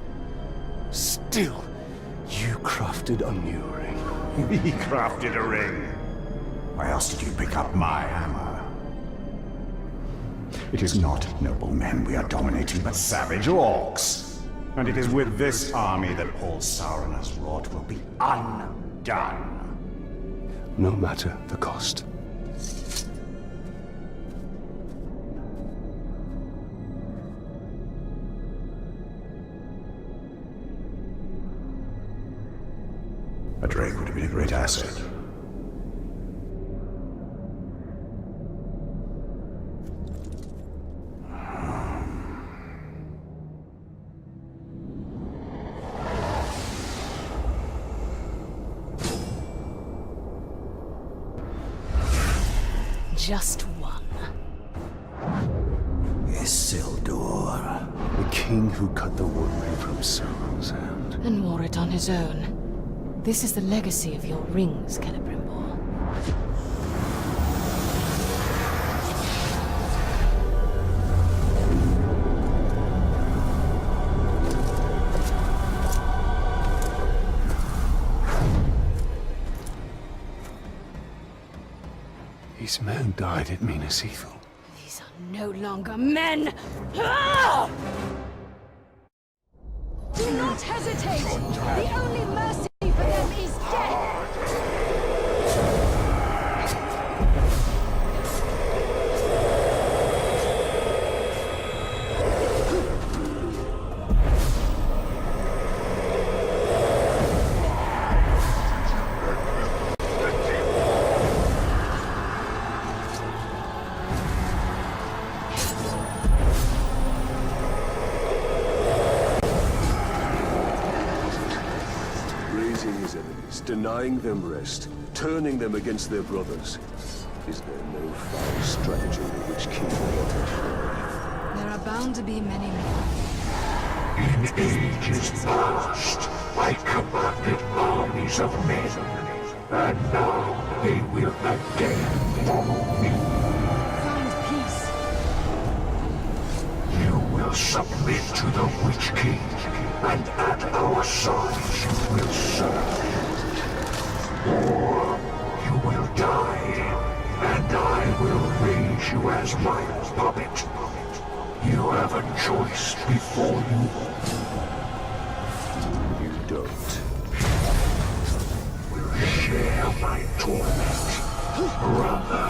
still, you crafted a new ring. He crafted a ring. Why else did you pick up my hammer? It is not noble men we are dominating, but savage orcs. And it is with this army that all Sauron has wrought will be undone. No matter the cost. A drake would have been a great asset. Just one. Isildur. The king who cut the one ring from Sauron's hand. And wore it on his own. This is the legacy of your rings, Celebrimbor. These men died at Minas Ithil. These are no longer men! Ah! Do not hesitate! The only mercy for them is death! Denying them rest, turning them against their brothers. Is there no foul strategy with which King LOTR? There are bound to be many more. In ages past, I commanded all bodies of men, and now they will again follow me. Find peace. You will submit to the Witch King, and at our sides you will serve. Or you will die, and I will raise you as my puppet. You have a choice before you. You don't. Will share my torment, brother.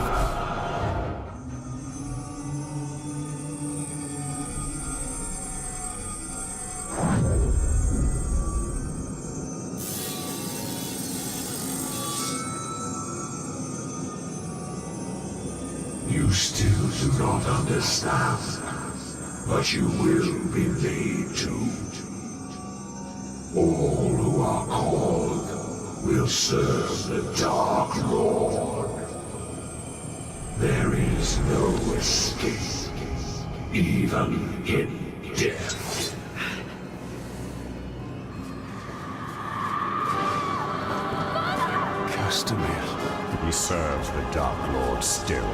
You still do not understand, but you will be made to. All who are called will serve the Dark Lord. There is no escape, even in death. Castamere. He serves the Dark Lord still.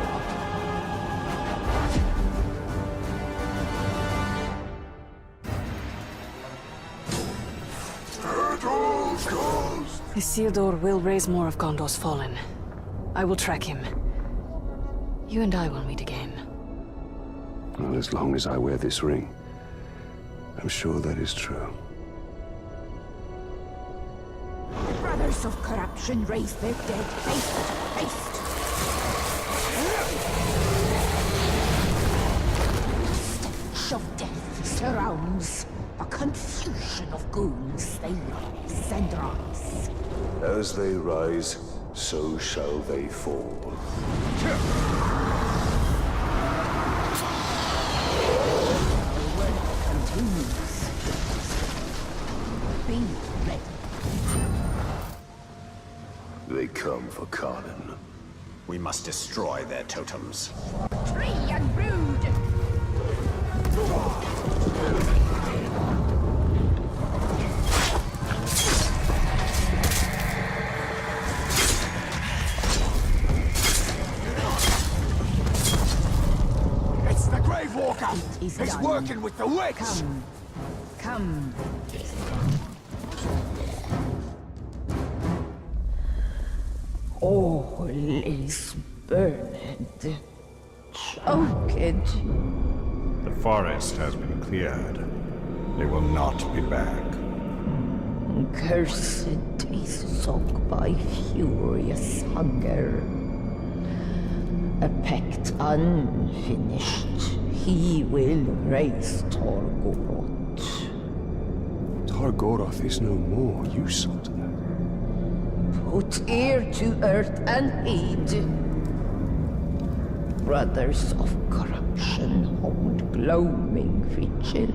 Isildur will raise more of Gondor's fallen. I will track him. You and I will meet again. Well, as long as I wear this ring, I'm sure that is true. The brothers of corruption raise their dead face to face. The stench of death surrounds. A confusion of ghouls, they rise and rise. As they rise, so shall they fall. The work continues. Be ready. They come for Carnan. We must destroy their totems. Tree and rude! It's the Grave Walker! He's done. Working with the witch! Come. All is burned. Choked. The forest has been cleared. They will not be back. Cursed is soaked by furious hunger. A pact unfinished, he will raise Torgoroth. Targoroth is no more, you saw to that. Put ear to earth and heed. Brothers of corruption hold gloaming vigil.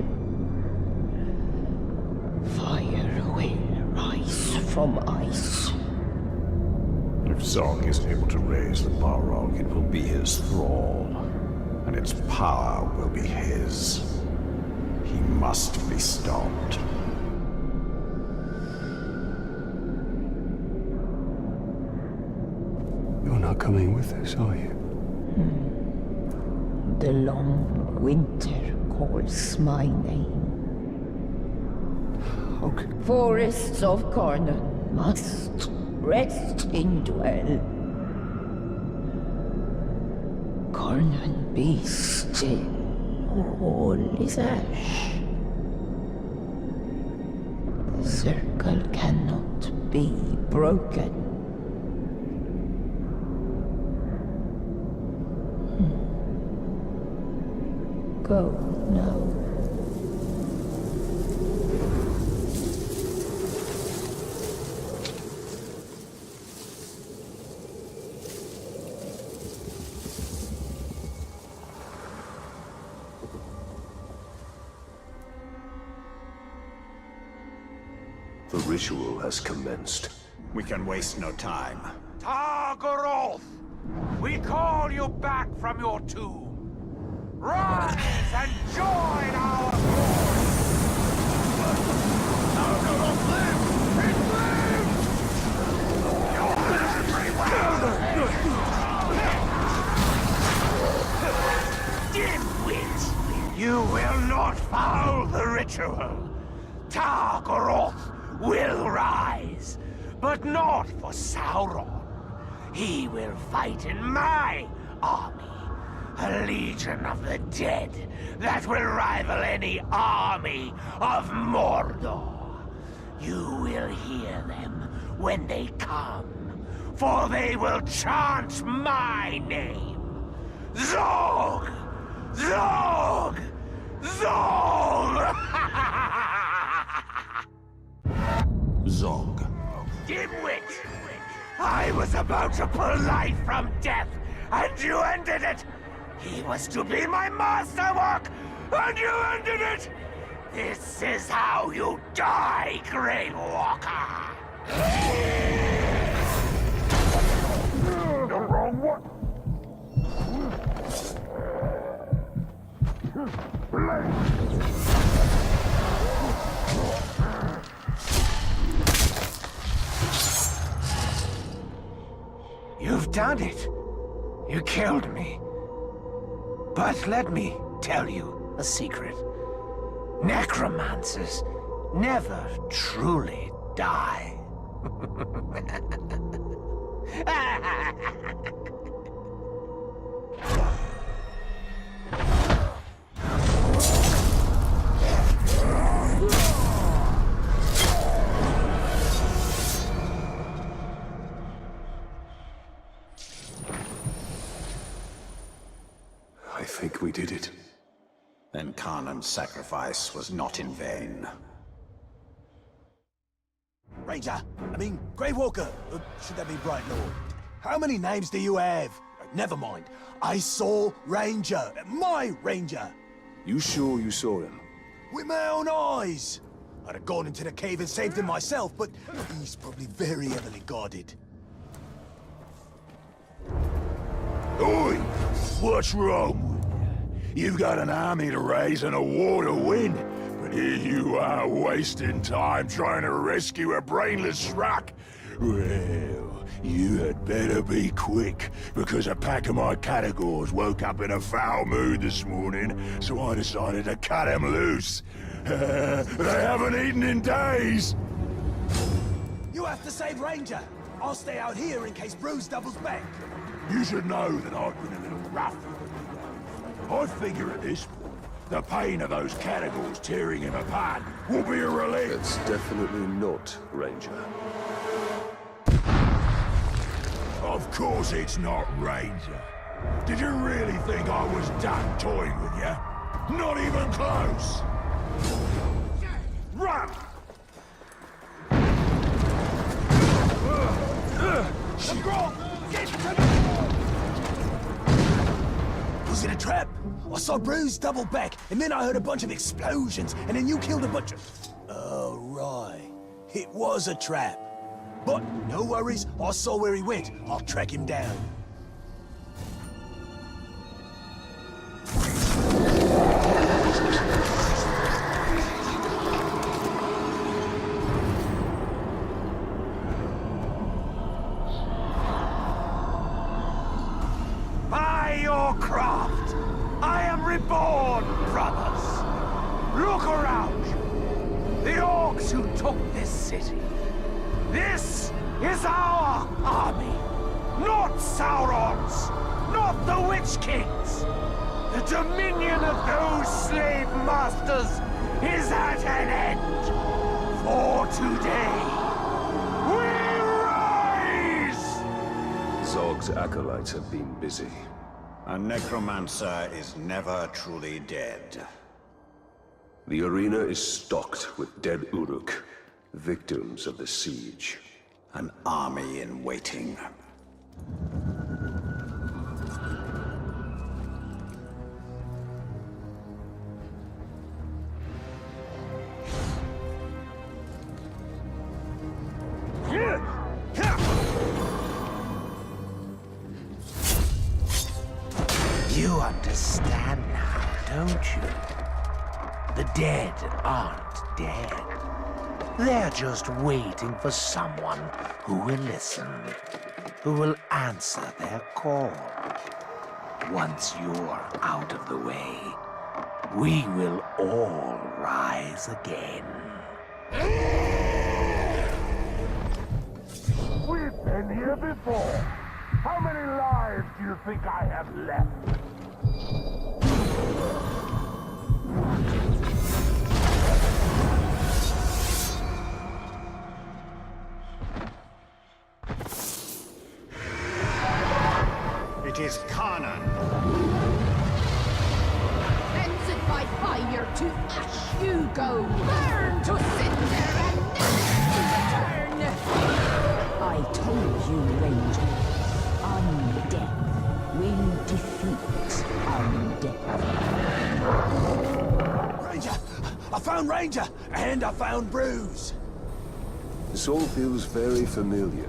Fire will rise from ice. If Zog is able to raise the Balrog, it will be his thrall, and its power will be his. He must be stopped. You're not coming with us, are you? The long winter calls my name. Okay. Forests of Carnan must rest in dwell. Carnan be still, all is ash. The circle cannot be broken. Go now. The ritual has commenced. We can waste no time. Targoroth! We call you back from your tomb. Rise and join our cause! Targoroth lives! It lives! but not for Sauron. He will fight in my army, a legion of the dead that will rival any army of Mordor. You will hear them when they come, for they will chant my name. Zog! Zog! Zog! Zog. Dimwit! I was about to pull life from death, and you ended it! He was to be my masterwork, and you ended it! This is how you die, Grey Walker! The wrong one! You've done it. You killed me. But let me tell you a secret. Necromancers never truly die. I think we did it. Then Carnan's sacrifice was not in vain. Ranger, Grey Walker, should that be Brightlord? How many names do you have? Never mind. I saw Ranger, my Ranger. You sure you saw him? With my own eyes. I'd have gone into the cave and saved him myself, but he's probably very heavily guarded. Oi! What's wrong with you? You've got an army to raise and a war to win, but here you are wasting time trying to rescue a brainless schmuck. Well, you had better be quick, because a pack of my categories woke up in a foul mood this morning, so I decided to cut them loose. They haven't eaten in days! You have to save Ranger. I'll stay out here in case Bruce doubles back. You should know that I've been a little rough with him. I figure at this point, the pain of those categories tearing him apart will be a relief. That's definitely not Ranger. Of course it's not Ranger. Did you really think I was done toying with you? Not even close! Run! Was it a trap? I saw Bruce double back, and then I heard a bunch of explosions, and then you killed a bunch of... Oh, right. It was a trap. But no worries, I saw where he went. I'll track him down. By your craft, I am reborn, brothers. Look around you. The orcs who took this city. This is our army. Not Sauron's. Not the Witch King's. The dominion of those slave masters is at an end. For today, we rise! Zog's acolytes have been busy. A necromancer is never truly dead. The arena is stocked with dead Uruk, victims of the siege. An army in waiting. You understand now, don't you? The dead aren't dead. They're just waiting for someone who will listen, who will answer their call. Once you're out of the way, we will all rise again. been here before. How many lives do you think I have left? It is Carnan. Cleansed by fire to ash you go. Burn to cinder and never return. I told you, Ranger. Undead will defeat undead. Ranger! I found Ranger! And I found Bruce! This all feels very familiar.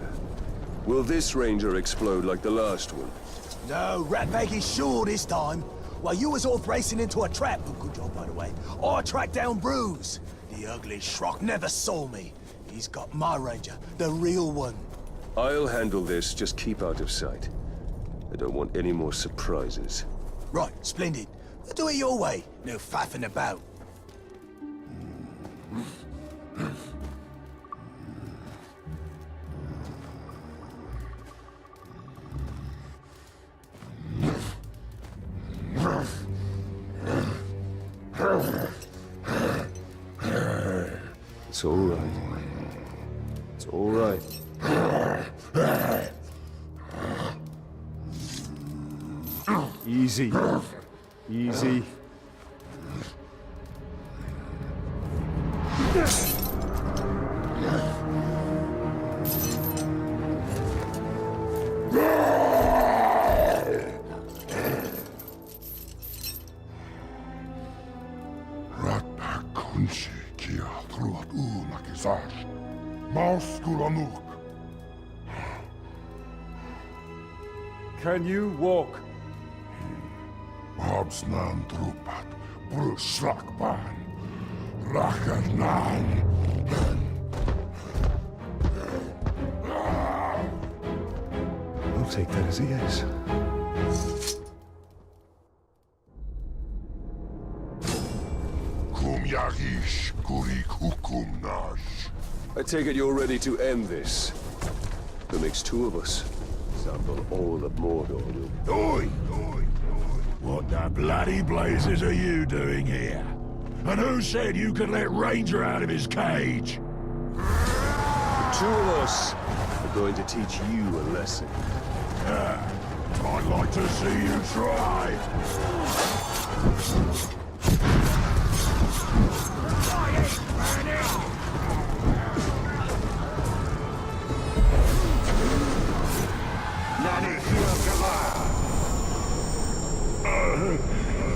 Will this ranger explode like the last one? No, Ratbag is sure this time. While you was off racing into a trap, good job by the way, I tracked down Bruce. The ugly schrock never saw me. He's got my ranger, the real one. I'll handle this, just keep out of sight. I don't want any more surprises. Right, splendid. We'll do it your way. No faffing about. It's all right. It's all right. Easy. Easy. Can you walk? Habsnan trupat, bruslakban, rakarnan. We'll take that as a yes. Kum yagish kurik hukumnash. I take it you're ready to end this. That makes two of us. Sample all of Mordor. Oi! What the bloody blazes are you doing here? And who said you could let Ranger out of his cage? The two of us are going to teach you a lesson. I'd like to see you try.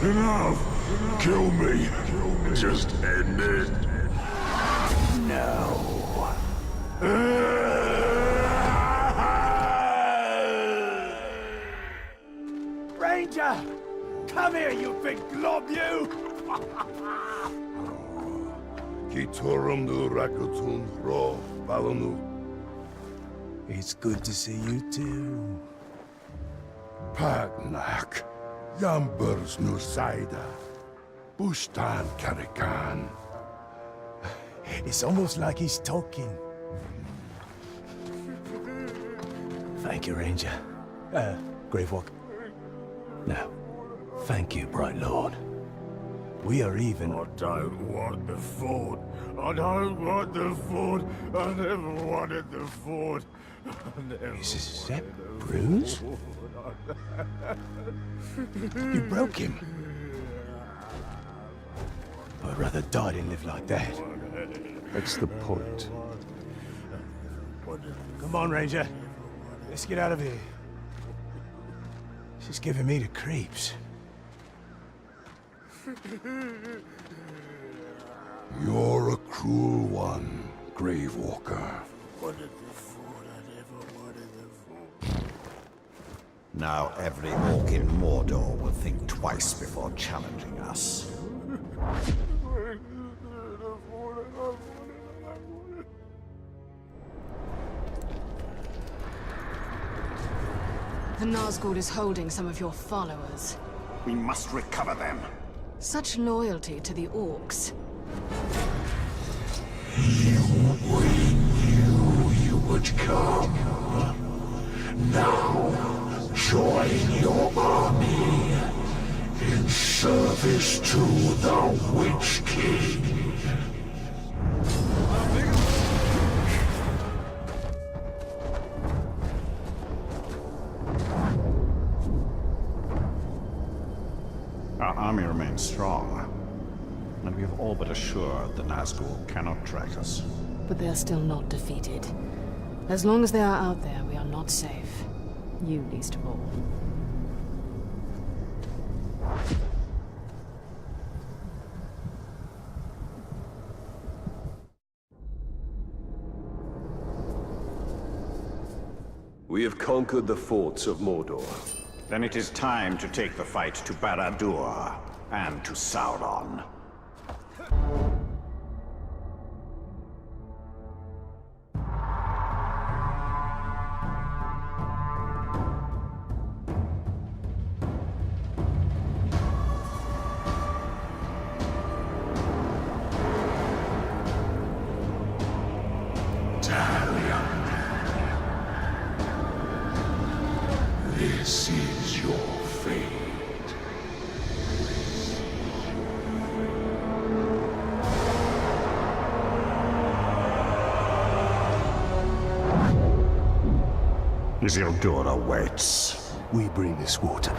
Enough! Kill me! Just end it! No. Ranger! Come here, you big glob, you! It's good to see you too. Pagnak, Yambers Nusaida, Bustan Karikan. It's almost like he's talking. Thank you, Ranger. Gravewalker. No. Thank you, Brightlord. We are even. I don't want the fort. I don't want the fort. I never wanted the fort. Is that Bruce? You broke him. I'd rather die than live like that. That's the point. Come on, Ranger. Let's get out of here. She's giving me the creeps. You're a cruel one, Gravewalker. Now every orc in Mordor will think twice before challenging us. The Nazgûl is holding some of your followers. We must recover them. Such loyalty to the orcs. We knew you would come. Now, join your army in service to the Witch King. Our army remains strong, and we have all but assured the Nazgul cannot track us. But they are still not defeated. As long as they are out there, we are not safe. You least of all. We have conquered the forts of Mordor. Then it is time to take the fight to Barad-dûr and to Sauron. Talion. This is your fate. Isildur awaits. We bring this water.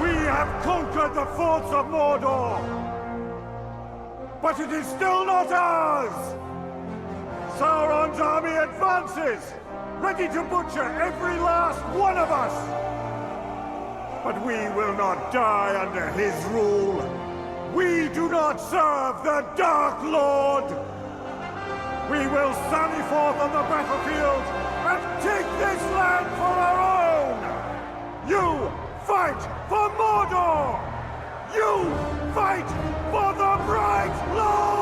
We have conquered the forts of Mordor! But it is still not ours! Sauron's army advances, ready to butcher every last one of us! But we will not die under his rule! We do not serve the Dark Lord! We will sally forth on the battlefield and take this land for our own! You fight for Mordor! You fight for the Brightlord!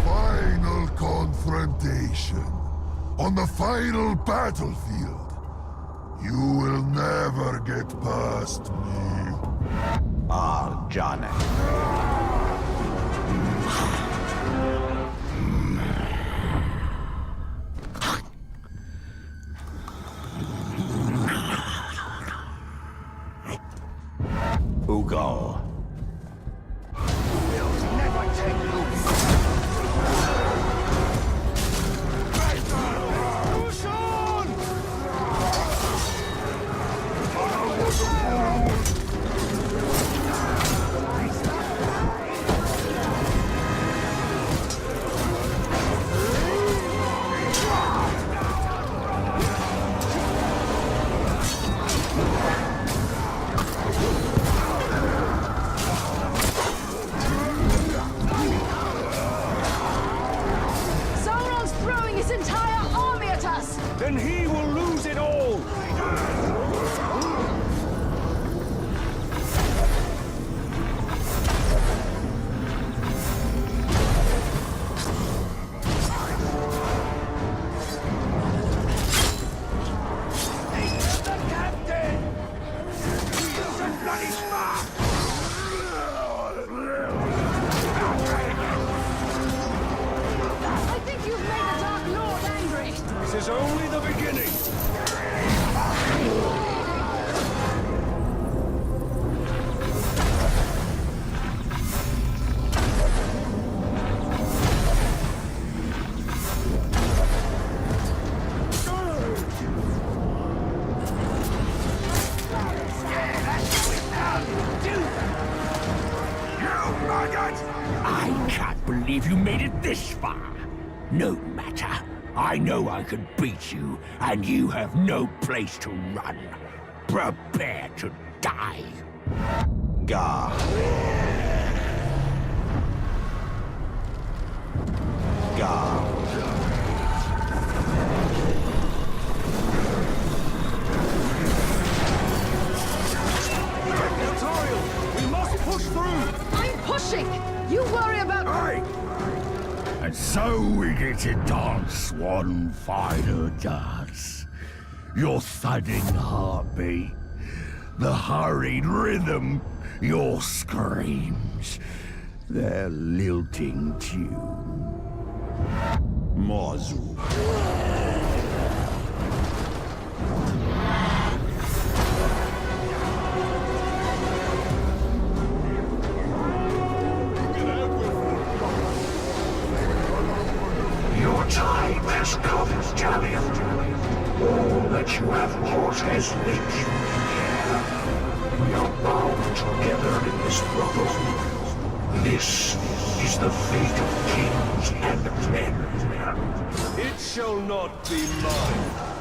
Final confrontation. On the final battlefield. You will never get past me. Johnny. Ugal. We'll never take loose. Sauron's throwing his entire army at us! Then he will lose it all! I think you've made the Dark Lord angry! This is only the beginning! I can't believe you made it this far. No matter. I know I can beat you, and you have no place to run. Prepare to die. Gar. Gar. to dance one final dance. Your thudding heartbeat, the hurried rhythm, your screams, their lilting tune. Mazu. Your time has come, Talion. All that you have wrought has led you here. We are bound together in this brotherhood. This is the fate of kings and men. It shall not be mine.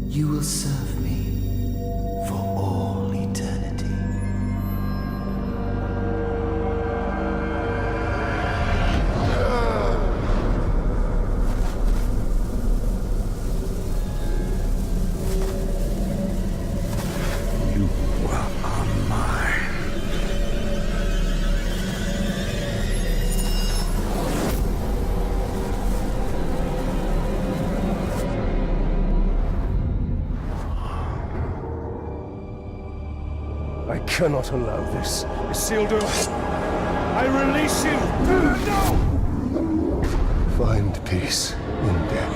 You will serve me for all eternity. You are mine. I cannot allow this. Isildur, I release you! No! Find peace in death.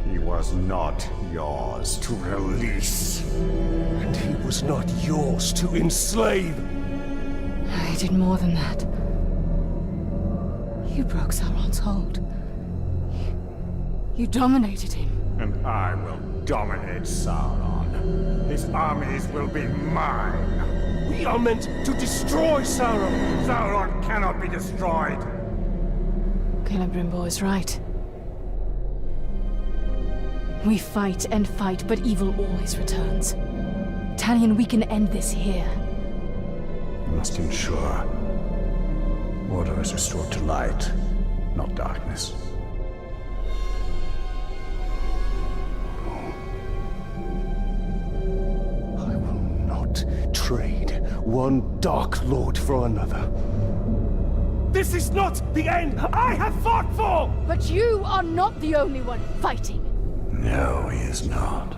He was not not yours to release. And he was not yours to enslave. I did more than that. You broke Sauron's hold. You dominated him. And I will dominate Sauron. His armies will be mine. We are meant to destroy Sauron. Sauron cannot be destroyed. Celebrimbo is right. We fight and fight, but evil always returns. Talion, we can end this here. We must ensure order is restored to light, not darkness. I will not trade one Dark Lord for another. This is not the end I have fought for! But you are not the only one fighting. No, he is not.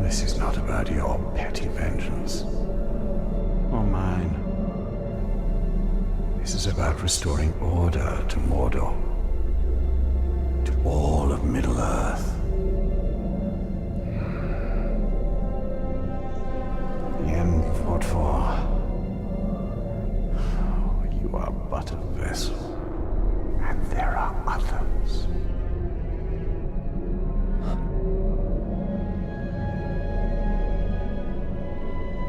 This is not about your petty vengeance. Or mine. This is about restoring order to Mordor. To all of Middle-earth. The end you fought for. You are but a vessel. And there are others.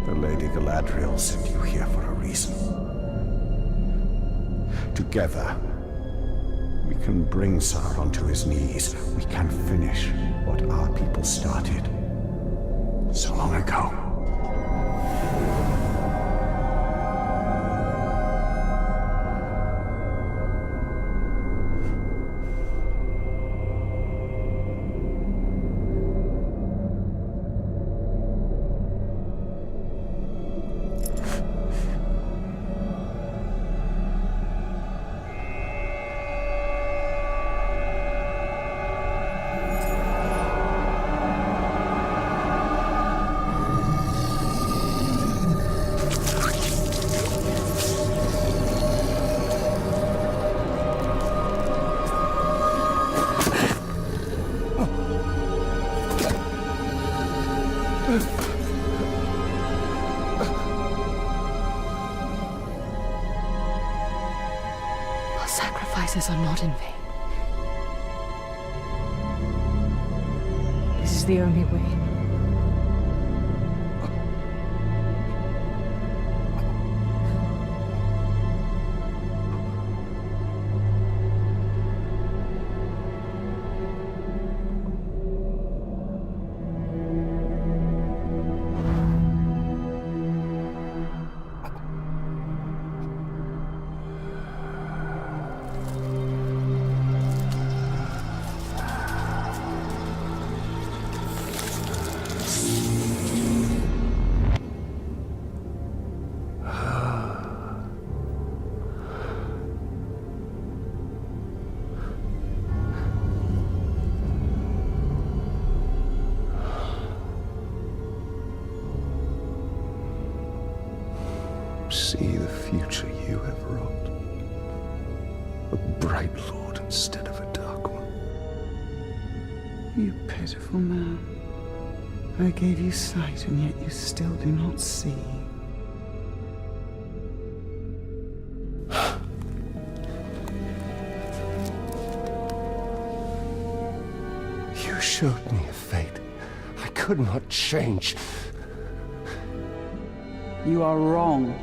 The Lady Galadriel sent you here for a reason. Together, we can bring Sauron to his knees. We can finish what our people started so long ago. Our sacrifices are not in vain. This is the only way. See the future you have wrought. A Brightlord instead of a Dark One. You pitiful man. I gave you sight, and yet you still do not see. You showed me a fate I could not change. You are wrong.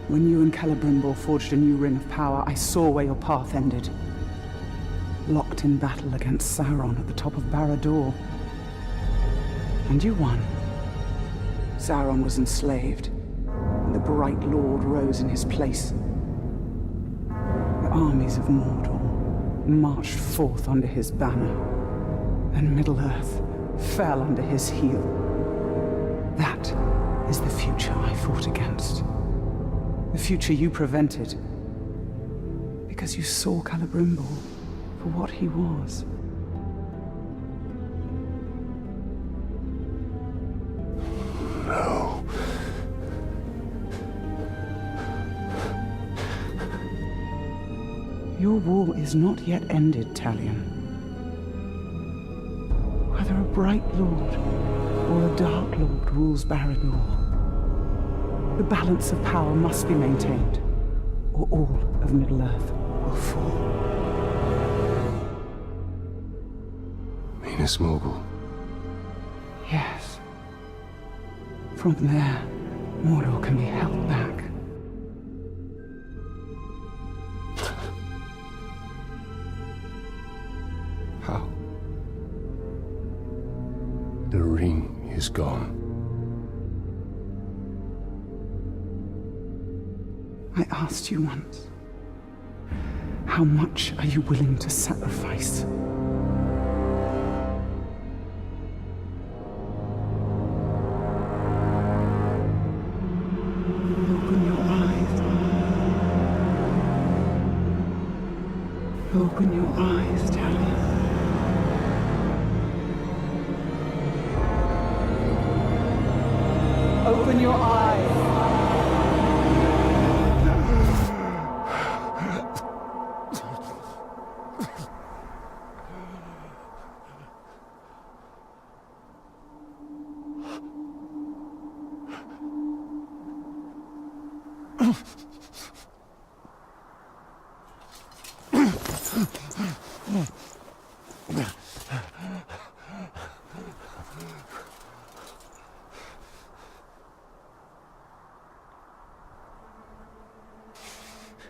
When you and Celebrimbo forged a new ring of power, I saw where your path ended. Locked in battle against Sauron at the top of Barad-dûr. And you won. Sauron was enslaved, and the Brightlord rose in his place. The armies of Mordor marched forth under his banner, and Middle-earth fell under his heel. That is the future I fought against. The future you prevented. Because you saw Celebrimbo for what he was. No. Your war is not yet ended, Talion. Whether a Brightlord or a Dark Lord rules Barad-dûr, the balance of power must be maintained, or all of Middle-earth will fall. Minas Morgul. Yes. From there, Mordor can be held back. How? The ring is gone. I asked you once, how much are you willing to sacrifice? Open your eyes. Open your eyes, Talion. Open your eyes.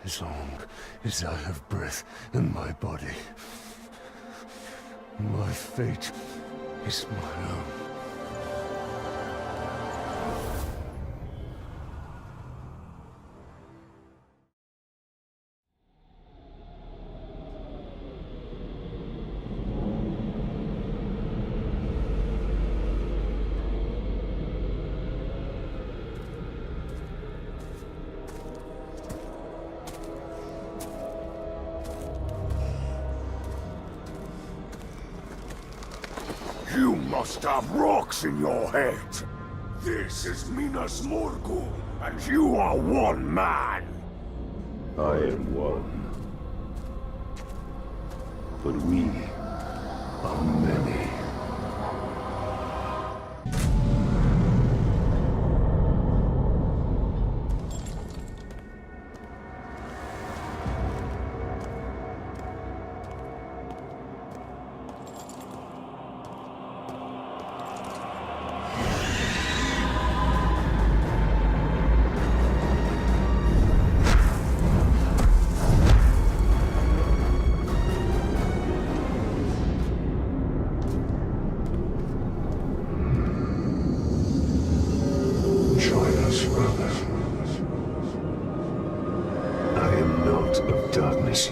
As long as I have breath in my body, my fate is my own. You must have rocks in your head. This is Minas Morgul, and you are one man. I am one. But we are many.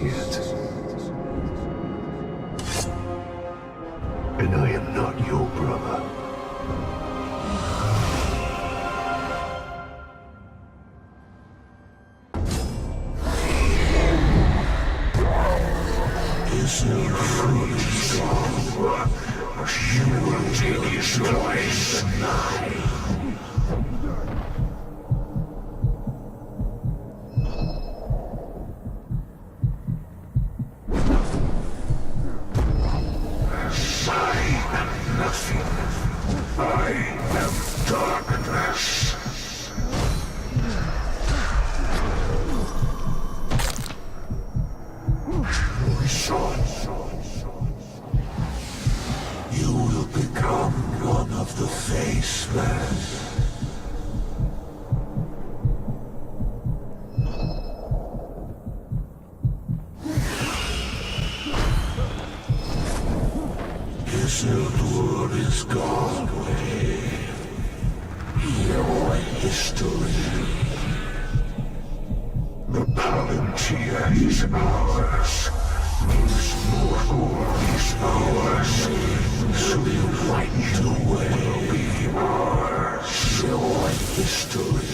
Yet. And I am not your brother. Is your fruit strong? You will take his choice tonight. Eltrair is gone away. Your history. The Palantir is ours. Minas Morgul is ours. So your right will be ours. Your history.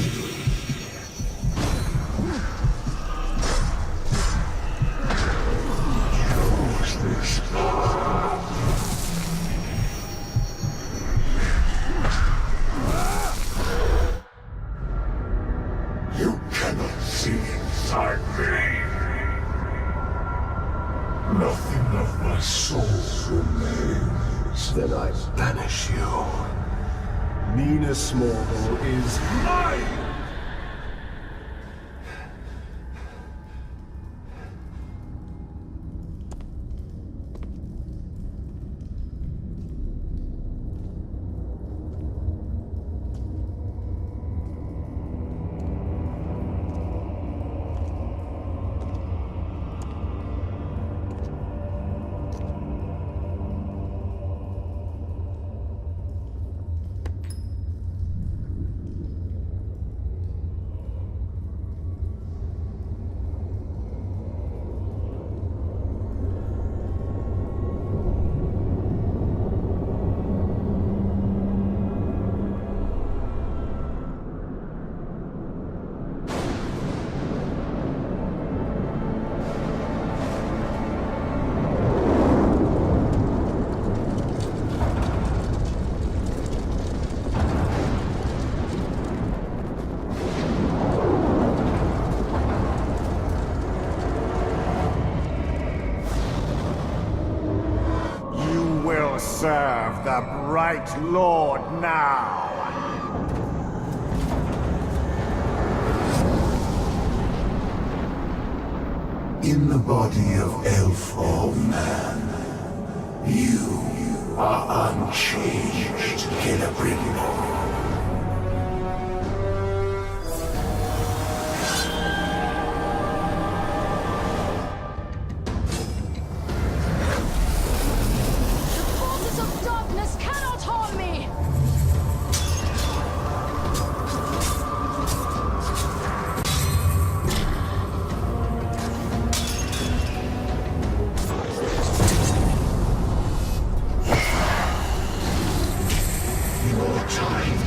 Use this path. You cannot see inside me. then I banish you. Minas Morgul is mine! Serve the Brightlord now! In the body of elf or man, you are unchanged, Brightlord. Time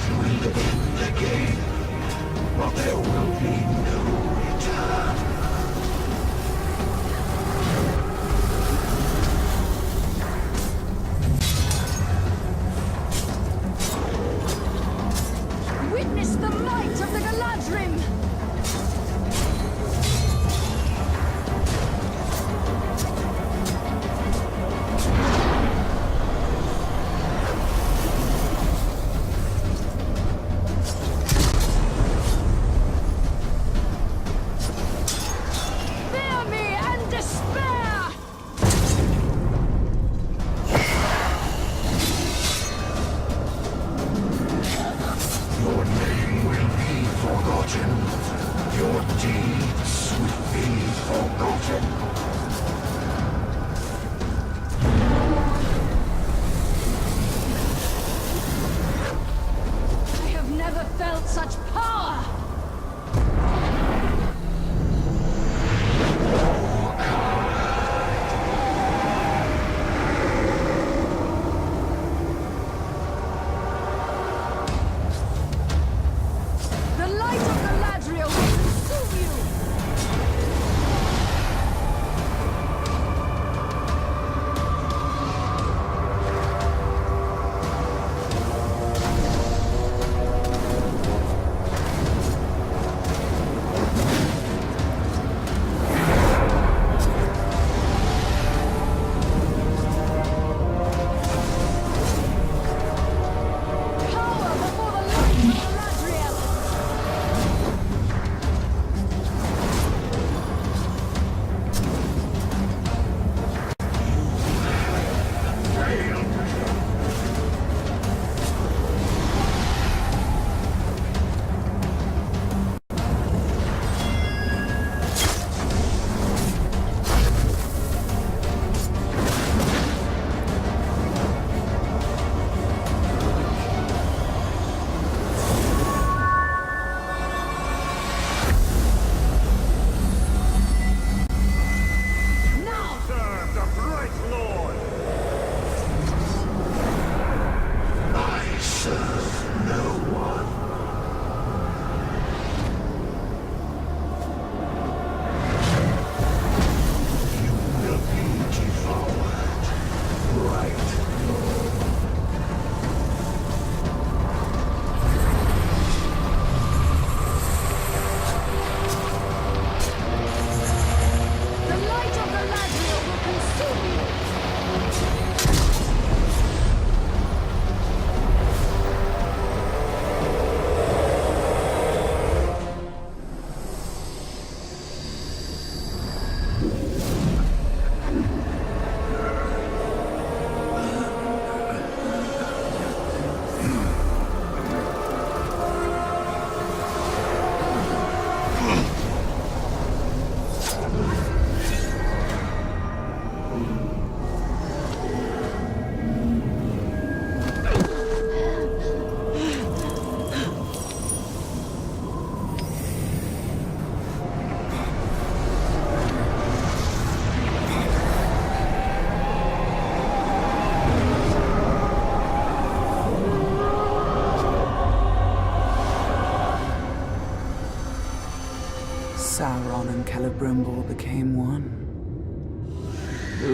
Celebrimbor became one,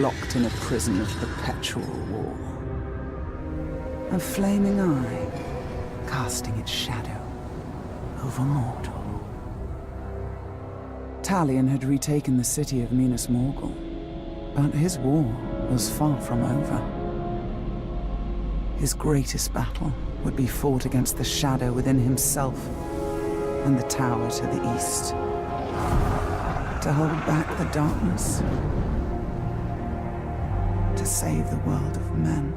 locked in a prison of perpetual war. A flaming eye, casting its shadow over mortal. Talion had retaken the city of Minas Morgul, but his war was far from over. His greatest battle would be fought against the shadow within himself and the tower to the east. To hold back the darkness. To save the world of men.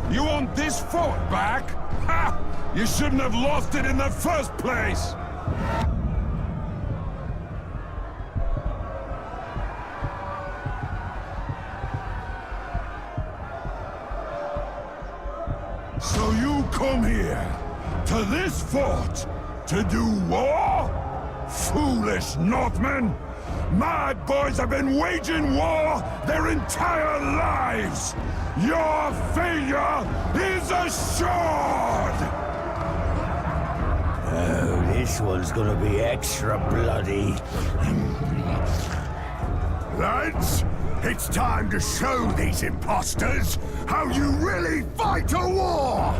You want this fort back? Ha! You shouldn't have lost it in the first place! So you come here, to this fort, to do war? Foolish Northmen! My boys have been waging war their entire lives! Your failure is assured! Oh, this one's gonna be extra bloody. Lads, it's time to show these imposters how you really fight a war!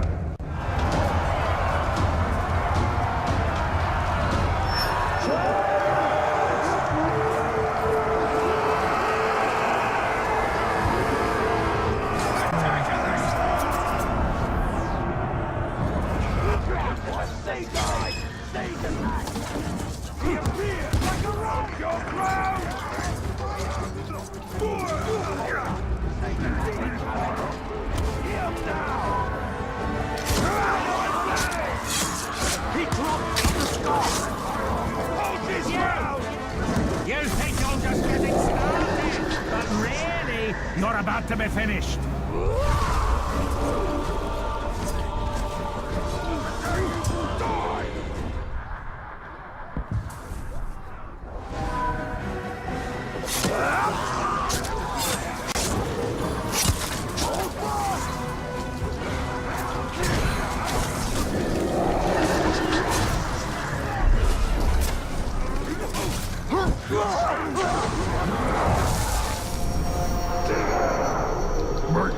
You're about to be finished.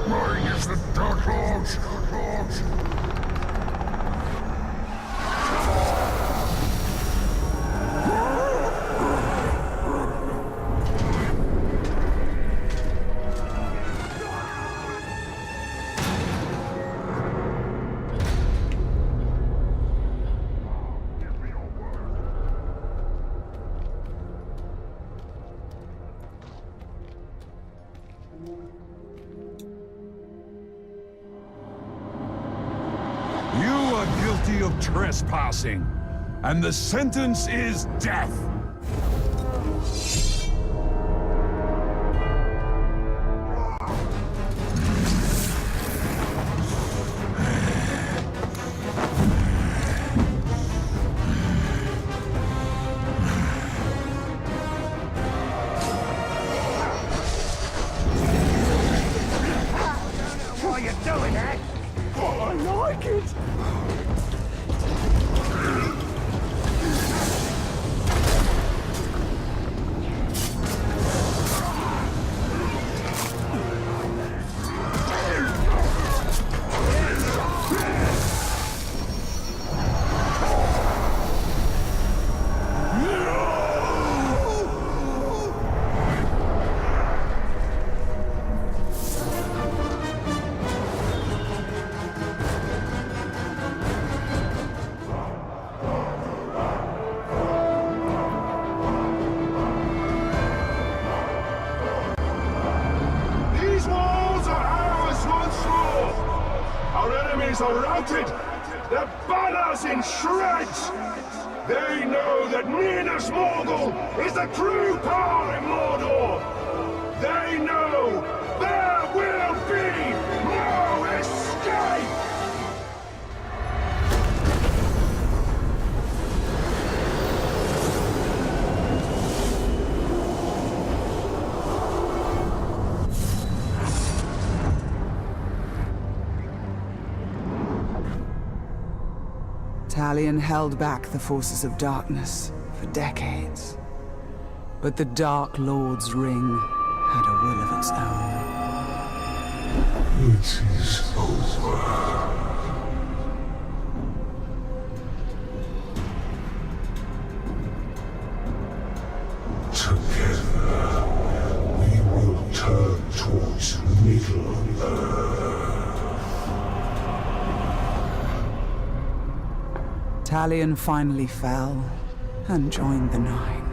Mine is the Dark Lords. You are guilty of trespassing, and the sentence is death. Why are you doing that? I like it! united, the banners in shreds. They know that Minas Morgul is the true power in Mordor. They know there will be no escape! Talion held back the forces of darkness for decades. But the Dark Lord's ring had a will of its own. It is over. Together, we will turn towards Middle-earth. Talion finally fell and joined the Nine.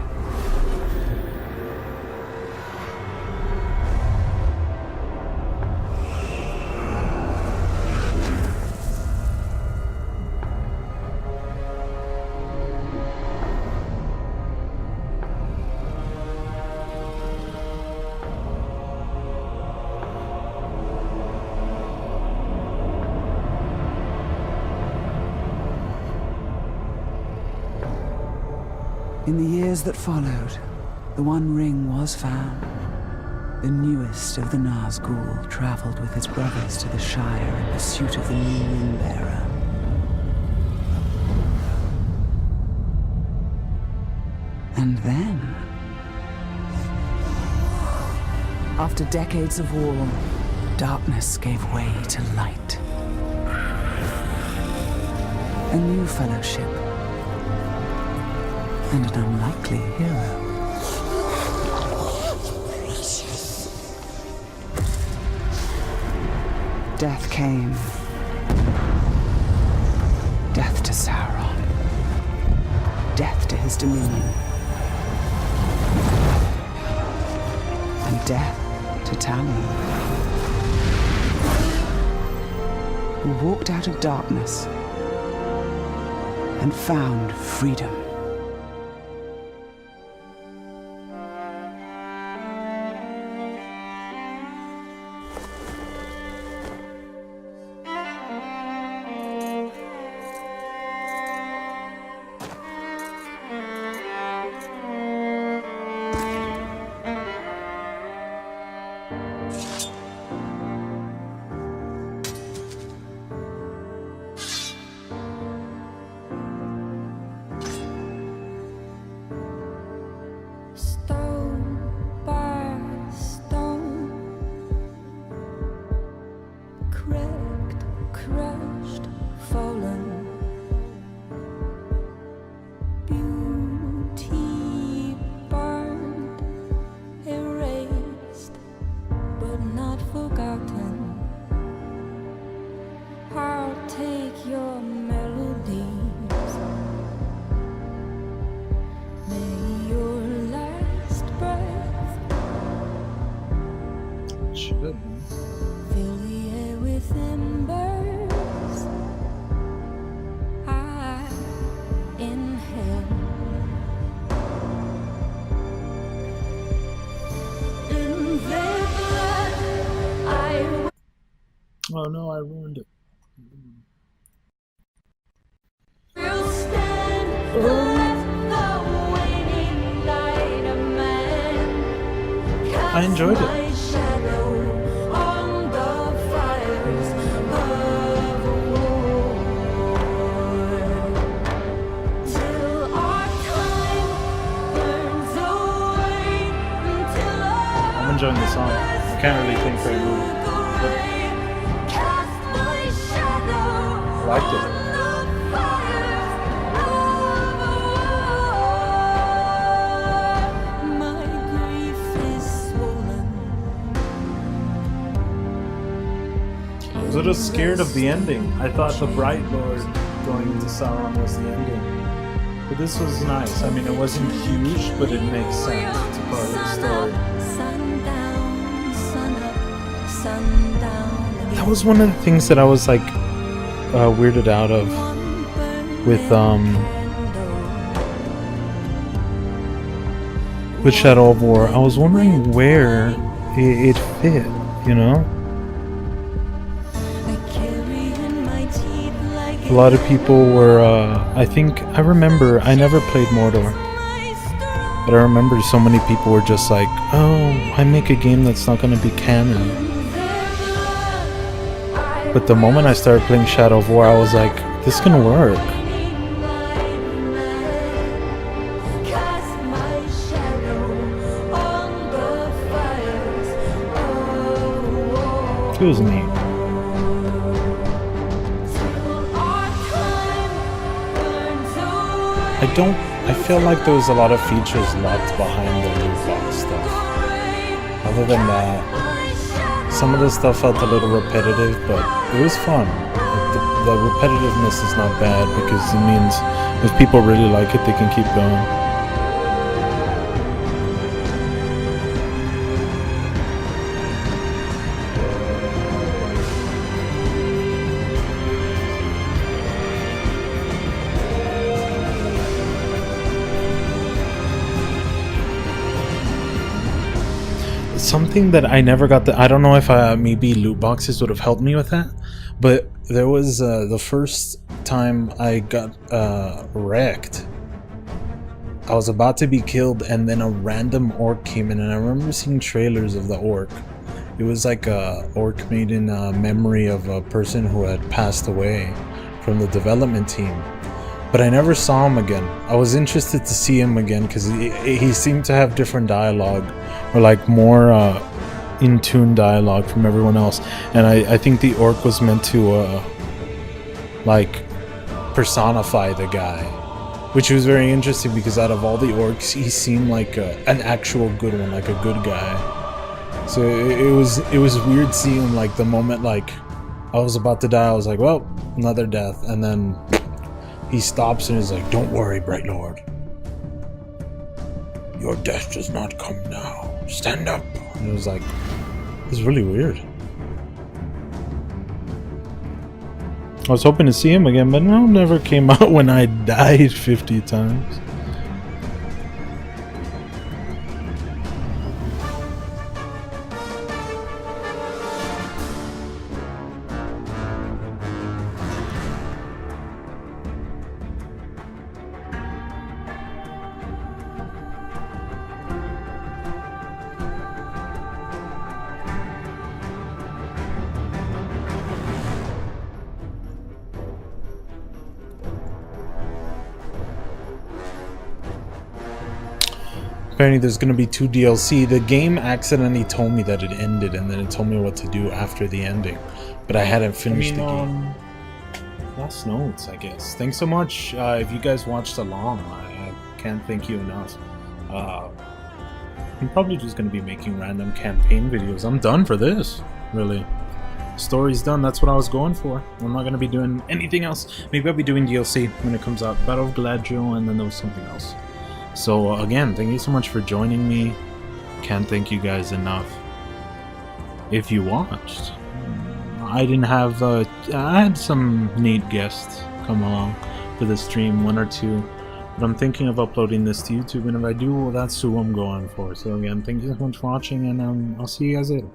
In the years that followed, the One Ring was found. The newest of the Nazgul traveled with his brothers to the Shire in pursuit of the new Ring-bearer. And then, after decades of war, darkness gave way to light. A new fellowship. And an unlikely hero. Death came. Death to Sauron. Death to his dominion. And death to Talion, who walked out of darkness and found freedom. Oh no, I ruined it. I enjoyed it. I'm enjoying the song. I can't really think very well. Liked it. I was a little scared of the ending. I thought the Brightlord going into Sauron was the ending. But this was nice. I mean, it wasn't huge, but it makes sense. It's a part of the story. That was one of the things that I was like, weirded out of with Shadow of War. I was wondering where it fit, you know? A lot of people were, I remember, I never played Mordor, but I remember so many people were just like, oh, I make a game that's not going to be canon. But the moment I started playing Shadow of War, I was like, this is going to work. It was neat. I feel like there was a lot of features locked behind the loot box stuff. Other than that, some of the stuff felt a little repetitive, but it was fun. Like the repetitiveness is not bad because it means if people really like it, they can keep going. Something that I never got I don't know if maybe loot boxes would have helped me with that, but there was the first time I got wrecked. I was about to be killed and then a random orc came in, and I remember seeing trailers of the orc. It was like a orc made in memory of a person who had passed away from the development team. But I never saw him again. I was interested to see him again because he seemed to have different dialogue, or like more in tune dialogue from everyone else. And I think the orc was meant to like personify the guy, which was very interesting because out of all the orcs, he seemed like an actual good one, like a good guy. So it was weird seeing like the moment like I was about to die, I was like, well, another death, and then he stops and is like, don't worry, Brightlord. Your death does not come now. Stand up. And it was like, it's really weird. I was hoping to see him again, but no, never came out when I died 50 times. Apparently there's going to be 2 DLC. The game accidentally told me that it ended, and then it told me what to do after the ending. But I hadn't finished the game. Last notes, I guess. Thanks so much if you guys watched along. I can't thank you enough. I'm probably just going to be making random campaign videos. I'm done for this, really. Story's done. That's what I was going for. I'm not going to be doing anything else. Maybe I'll be doing DLC when it comes out. Battle of Galadriel, and then there was something else. So again, thank you so much for joining me. Can't thank you guys enough. If you watched, I didn't have. I had some neat guests come along for the stream, 1 or 2. But I'm thinking of uploading this to YouTube, and if I do, well, that's who I'm going for. So again, thank you so much for watching, and I'll see you guys later.